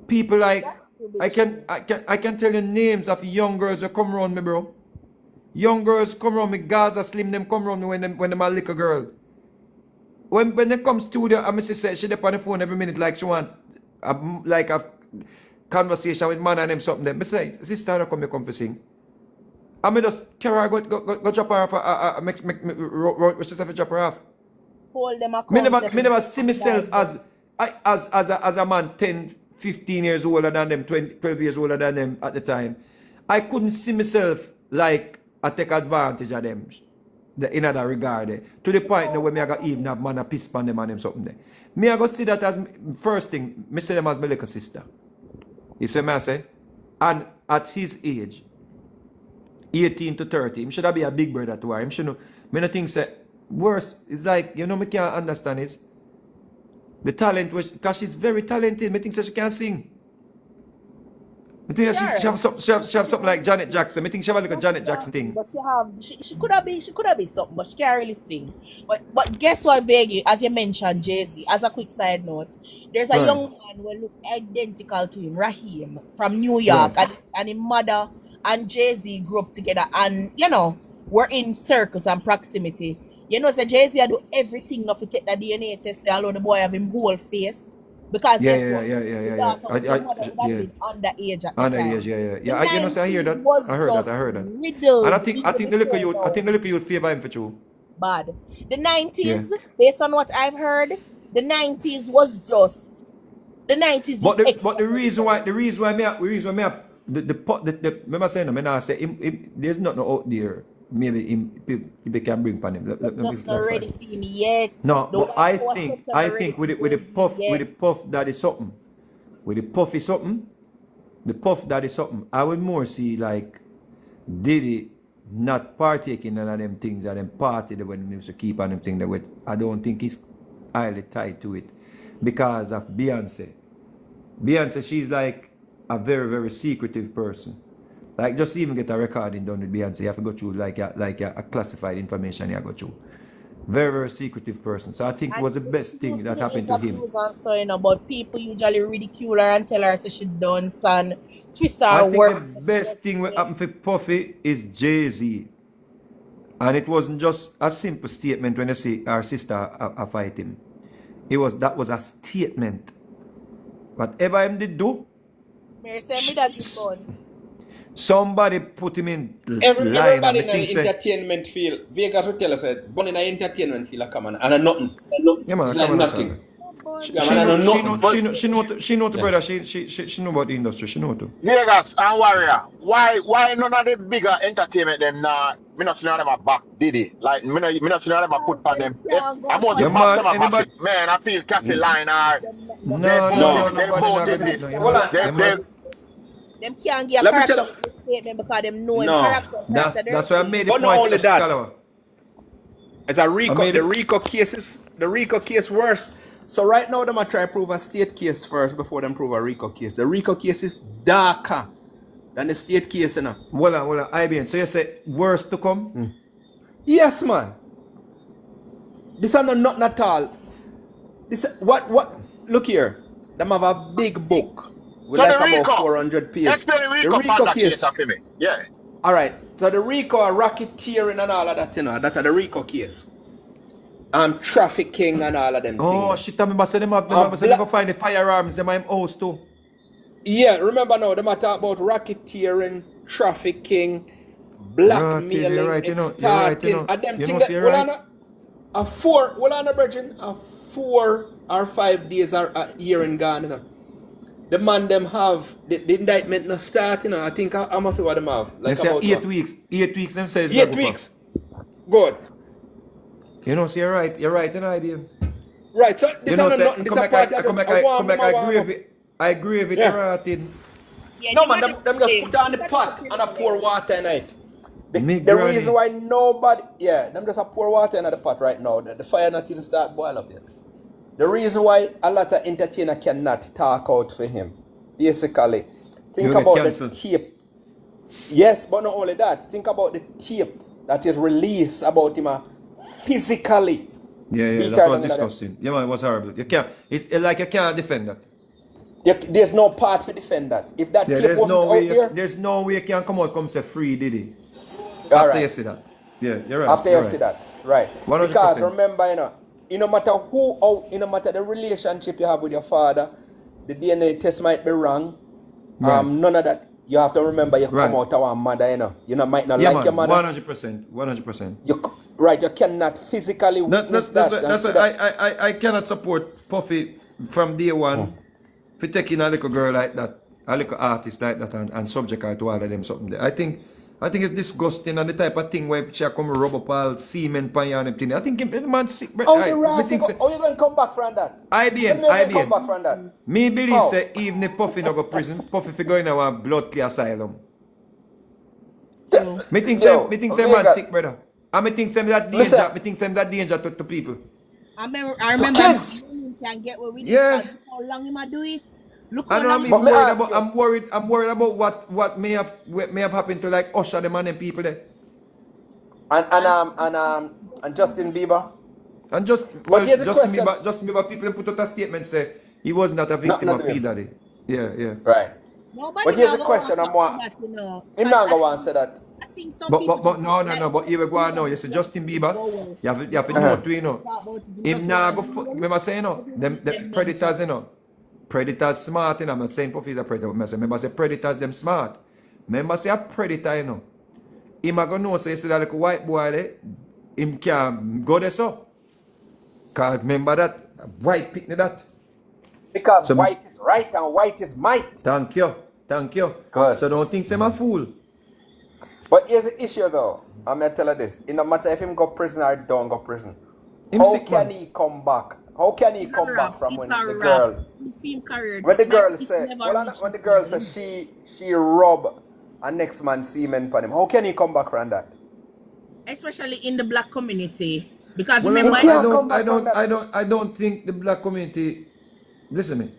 people like that's I can tell you names of young girls that come around me, bro. Young girls come around me, Gaza Slim, them come around me when them a little girl. When they come studio, I miss say she dey on the phone every minute like she want a conversation with man and them something there. I say, sister, don't come for sing. I may just carry her, go drop her off, make she say drop her off. Hold them Me accountable. never see myself as a man 10, 15 years older than them, 20, 12 years older than them at the time. I couldn't see myself like I take advantage of them in that regard. To the point that when me I got even have man a piss on them and them something there. Me I go see that as first thing, me see them as my little sister. You see me I say? And at his age, 18 to 30, him should be a big brother to her. Him should know. Me not think say worse. It's like, you know, me can't understand is the talent, because she's very talented. Me think she can sing. I think she have something like Janet Jackson. I think she have like a Janet Jackson thing. But you have she could have been something, but she can't really sing. But guess what, Veggie? As you mentioned, Jay-Z. As a quick side note, there's a young man who look identical to him, Raheem from New York, and his mother and Jay-Z grew up together, and you know we're in circles and proximity. You know, so Jay-Z do everything not to take the DNA test. Although the boy have him whole face. Because the daughter of the mother would have been underage at the time. Underage, yeah. You know, so I hear that. I heard that. Riddled, and I think the little youth favor him for true. Bad. The 90s, based on what I've heard, the 90s was just the 90s. But the reason why remember saying I say there's nothing out there. Maybe people can bring upon him. Just not ready for him yet. No, but I think with the puff that is something. With the puff is something. The puff that is something. I would more see like Diddy not partaking in them things that them party when he used to keep on them thing that with. I don't think he's highly tied to it because of Beyonce. Beyonce, she's like a very, very secretive person. Like just even get a recording done with Beyonce, you have to go through like a classified information you have to go through. Very, very secretive person. So I think it was the best thing that happened to him. So, you know, but people usually ridicule her and tell her so she dance and twist her words. I think the best thing that happened for Puffy is Jay-Z. And it wasn't just a simple statement when you see our sister fight him. That was a statement. Whatever him did do, somebody put him in everybody in the entertainment field. Vegas will tell us that born in the entertainment field come on and nothing. Yeah, man, like nothing. She know the brother. She know about the industry. She know too. Vegas and Warrior. Why none of the bigger entertainment them me not see none of them a back Diddy. Like me not see none of them a put on them. I must have matched them a back. Man, I feel Cassie line are they both in this. Them can't give a character statement because them know him character. That's why I made it. But not only that, it's a RICO. The RICO case worse. So right now, them are trying to prove a state case first before them prove a RICO case. The RICO case is darker than the state case, you know. Hold on, IBN. So you say worse to come? Yes, man. This is not nothing at all. This what? Look here. Them have a big book. With so like the about 400 pages. Explain the RICO case for me. Yeah. Alright. So the RICO are racketeering and all of that, you know. That's the RICO case. Trafficking and all of them things. Shit, I remember them go find the firearms them in house too. Yeah, remember now, them talk about racketeering, trafficking, blackmailing, extorting, and them things that a 4 or 5 days are a year and gone, you know. The man them have the indictment not start, you know. I think I must say what them have. Like they say 8 weeks. 8 weeks them say 8 weeks. Good. You know, so you're right, you know, IBM. Right, so this is not nothing. This is a party. I agree with right in. No man, them just put on the pot and a pour water in it. The reason why nobody, them just a pour water in the pot right now. The fire not even start boil up yet. The reason why a lot of entertainer cannot talk out for him, basically, think about the tape. Yes, but not only that. Think about the tape that is released about him physically. Yeah, that was disgusting. Yeah, man, it was horrible. It's like you can't defend that. There's no part to defend that. If that Yeah, tape wasn't out there, there's no way you can come say free Diddy. all After you right. see that. Yeah, you're right. After You're you right. see that, right? Because 100%. remember, no matter who out, no matter the relationship you have with your father, the DNA test might be wrong. Right. None of that. You have to remember you come Right. out of our mother, You might not Yeah, like your man. mother. 100%. 100%. Right, you cannot physically witness That's that. that's I cannot support Puffy from day one for taking a little girl like that, a little artist like that, and subject her to all of them something there. I think it's disgusting and the type of thing where she come rub up all semen pan you and them thing. I think the man sick. How you going to come back from that? IBN. Come back from that? Me believe How? say even if Puffy no go prison, Puffy fi go in a blood clear asylum. True. Me think Yo, say man sick, brother. And me think say that danger. Listen. Me think say that danger to people. I remember kids. you can get away with it. Yeah. Because look how long him a do it. Look I how know long I'm But even me worried ask about. you. I'm worried about what may have happened to like Usher them and them people there. And Justin Bieber. And just But here's a question. Justin Bieber people put out a statement say he was not a victim Not of to him. P-Diddy. Yeah. Right. Nobody But here's now a go question. on I'm top what. of that, you know. Him 'Cause not go and say that. I think some But people just no. like But here we go on now. You see Justin Bieber. You have to know too, you know. Him now go. Remember saying, you know, them predators, you know. Predators smart, you know. I'm not saying Puffy is a predator, but I say, remember say predators them smart. Remember say a predator, you know. Him a go know say you see that little white boy there, him can go there so. Cause remember that white picnic that. Because So white is right and white is might. thank you. Good. So don't think say I'm a fool. But here's the issue though. I'm gonna tell you this. It no matter if him go prison or don't go prison. Him How sick, can man. he come back? How can he come back from when the girl when the girl said she rub a next man's semen upon him? How can he come back from that? especially in the black community. Because Well, remember, He can't come back from that. I don't think the black community. Listen me.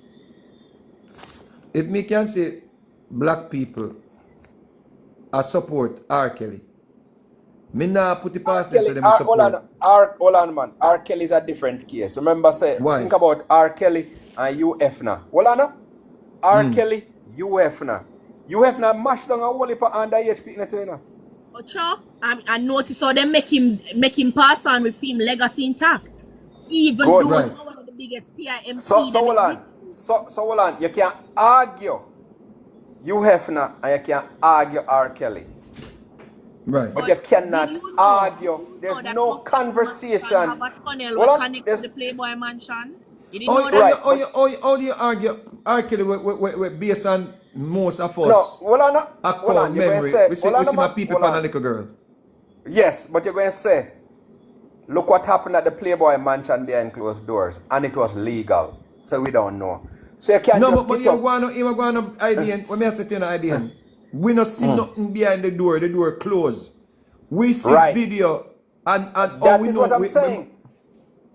If me can say black people I support R. Kelly, me nah put the past them so them support. Hold on, man. R. Kelly is a different case. Remember, Why? think about R. Kelly and UF now. Hold on. R. Kelly, UF now. UF now mash down a whole heap of underage people, you know. Ocho, I notice how they make him pass on with him legacy intact. Even Good, though right. he's one of the biggest PIMC. So hold on. So hold on. You can't argue UF now and you can't argue R. Kelly. Right. But you cannot argue. There's no conversation. Hold on. Connect to the Playboy Mansion. You didn't know that? Right. How do you argue R. Kelly with based on most of No, us hold on. account You're going to memory? say, We see my people hold on a on. little girl. Yes, but you're going to say, look what happened at the Playboy Mansion behind closed doors, and it was legal, so we don't know. So you can't No, just but pick you up. go on IBN. When I say to you on IBN, we not see nothing behind the door closed. We see Right. video and That is what I'm saying.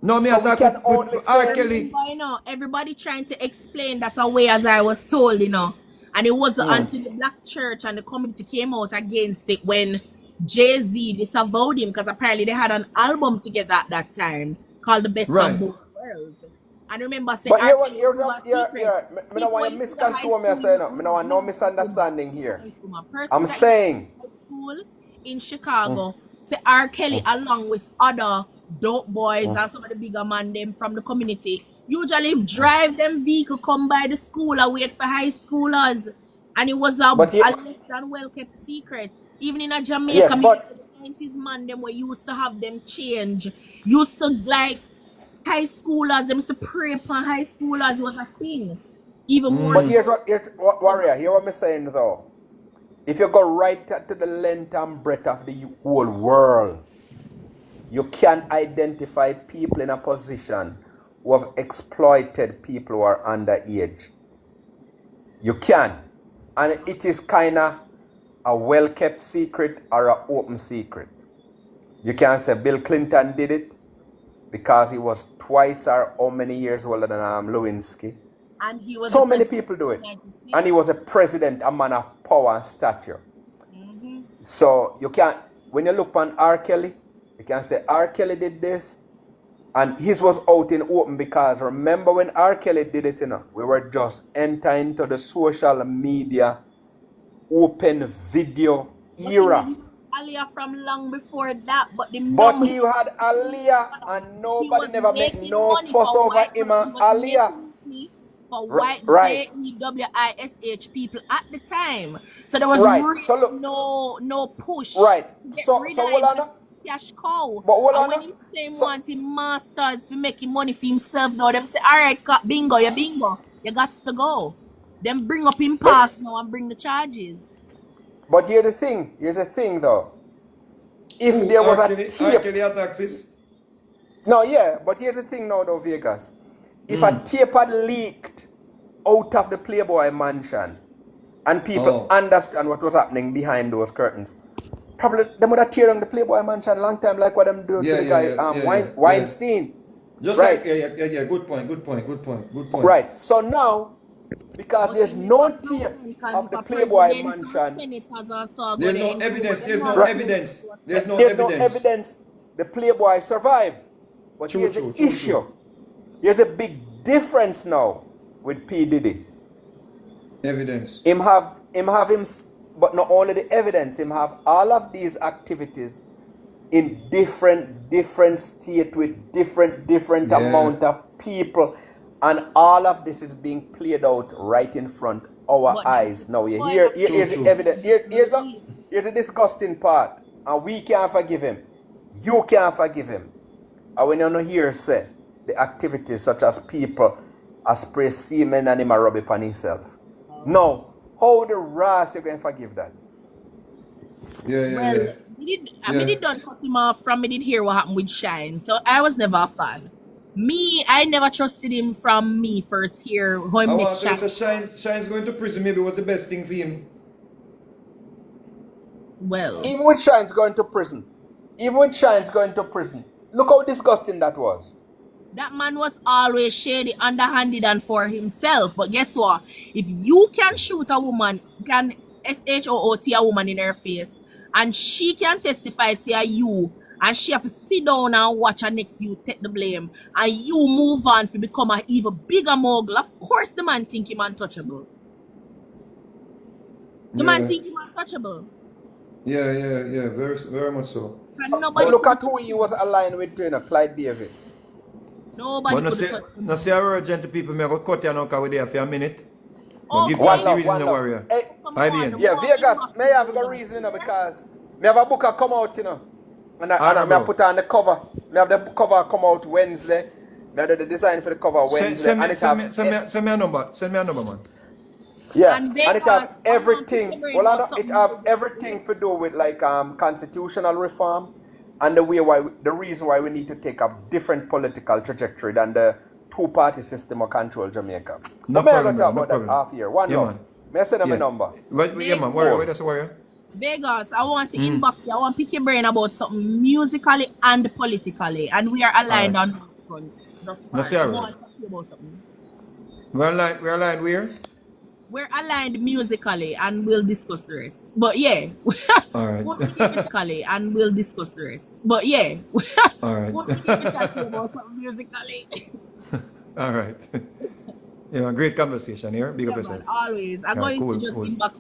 No, me So we can attack only with R. say- Kelly. You know, everybody trying to explain that away as I was told, you know. And it wasn't until the black church and the community came out against it when Jay-Z disavowed him, because apparently they had an album together at that time called The Best Right. of Both Worlds. And remember, say, But R. Kelly was a secret. me don't want you misconstrue me, I say no. Me don't want no misunderstanding here. I'm Person saying, high school in Chicago, say R. Kelly along with other dope boys and some of the bigger man them from the community usually drive them vehicle come by the school and wait for high schoolers, and it was a But he- less than well kept secret. Even in a Jamaica, Yes, but- the 90s man them were used to have them change, used to like high schoolers, them used to pray upon high schoolers was a thing. Even more but so. here's what Warrior, hear what I'm saying though. If you go right to the length and breadth of the whole world, you can identify people in a position who have exploited people who are underage. You can. And it is kind of a well-kept secret or an open secret. You can say Bill Clinton did it because he was twice or how many years older than Lewinsky. And he was So the many president people do of it. the United States. And he was a president, a man of power and stature. So you can't, when you look on R. Kelly, you can say R. Kelly did this, And his was out in open because remember when R. Kelly did it, we were just entering into the social media open video But era. he Aliyah from long before that, but the But number he had Aliyah and he nobody was never make making no money fuss for over white, him he and was Aliyah. making money for white Right. JEWISH people at the time. So there was Right. really So look. no push Right. to get So rid of hold him on. because cash cow. But hold And on. when he say him So wanting masters for making money for himself now, them say, all right, bingo, you got to go. Then bring up him but past now and bring the charges. here's the thing. Here's the thing though. If Who? there was R. a Kelly, R. tape. Kelly attacks this? No, yeah, but here's the thing now though, Vegas. If a tape had leaked out of the Playboy mansion and people understand what was happening behind those curtains, probably they would have tear down the Playboy mansion long time like what them do to the guy Weinstein. Just Right. like, yeah. Good point. Right. So now, because But there's it never no tape happened because of if the a Playboy president or mansion, senators or so go There's there no and do evidence. them There's no not right, evidence. There's no there's no evidence. evidence the Playboy survived. But here's the issue. Here's a big difference now with P-Diddy. Evidence. But not only the evidence, him have all of these activities in different state with different amount of people, and all of this is being played out right in front our But eyes. Now you boy, hear here's the evidence. believe. Here's a disgusting part, and we can't forgive him. You can't forgive him. And when you hear say the activities such as people a spray semen and him a rub it on himself. No, how the ras you going to forgive that? Well, I mean, it don't cut him off from me. Did hear what happened with Shine, so I was never a fan. Me, I never trusted him from me first hear how he I met want to Shine. say Shine's going to prison maybe was the best thing for him. Well, Even when Shine's going to prison, look how disgusting that was. that man was always shady, underhanded, and for himself. But guess what? If you can shoot a woman, can SHOOT a woman in her face, and she can testify, say you, and she have to sit down and watch her next you take the blame, and you move on to become an even bigger mogul, of course the man think him untouchable. The man think him untouchable. Yeah. Very much so. And But nobody look could at who he was aligned with, Clyde Davis. Nobody could touch him. No say urgent to people, me go cut you now because we're there for a minute. Oh, Give One Cassie love, reason one the love. warrior. Hey, come I on, mean. yeah, walk Vegas, him may I have up. a reason, because me have a book come out, and I bro. put on the cover. Me have the cover come out Wednesday. Me have the design for the cover Wednesday, and it have Send me a number. Send me a number, man. yeah, And and it Vegas, have I want to pick everything. your brain Well, I about know it something have music. everything to do with like constitutional reform, and the reason why we need to take a different political trajectory than the two-party system of control Jamaica. No But may I problem, go talk brother. No about that problem. half year? One Yeah, love. man. May I send them Yeah. a number? Yeah, man. Warrior, wait, that's a warrior. Vegas, I want to inbox you. I want to pick your brain about something musically and politically, and we are aligned Alright. on both fronts. Thus No, far, say so I alright. want to talk to you about something. We're aligned where? We're aligned musically, and we'll discuss the rest. But yeah, Alright. want to get musically, and we'll discuss the rest. But yeah, Alright. want to get to chat to you about something musically. Alright. Yeah, man, great conversation here. Big up Yeah, man, yourself. always. I'm Alright, going to cool, just cool. inbox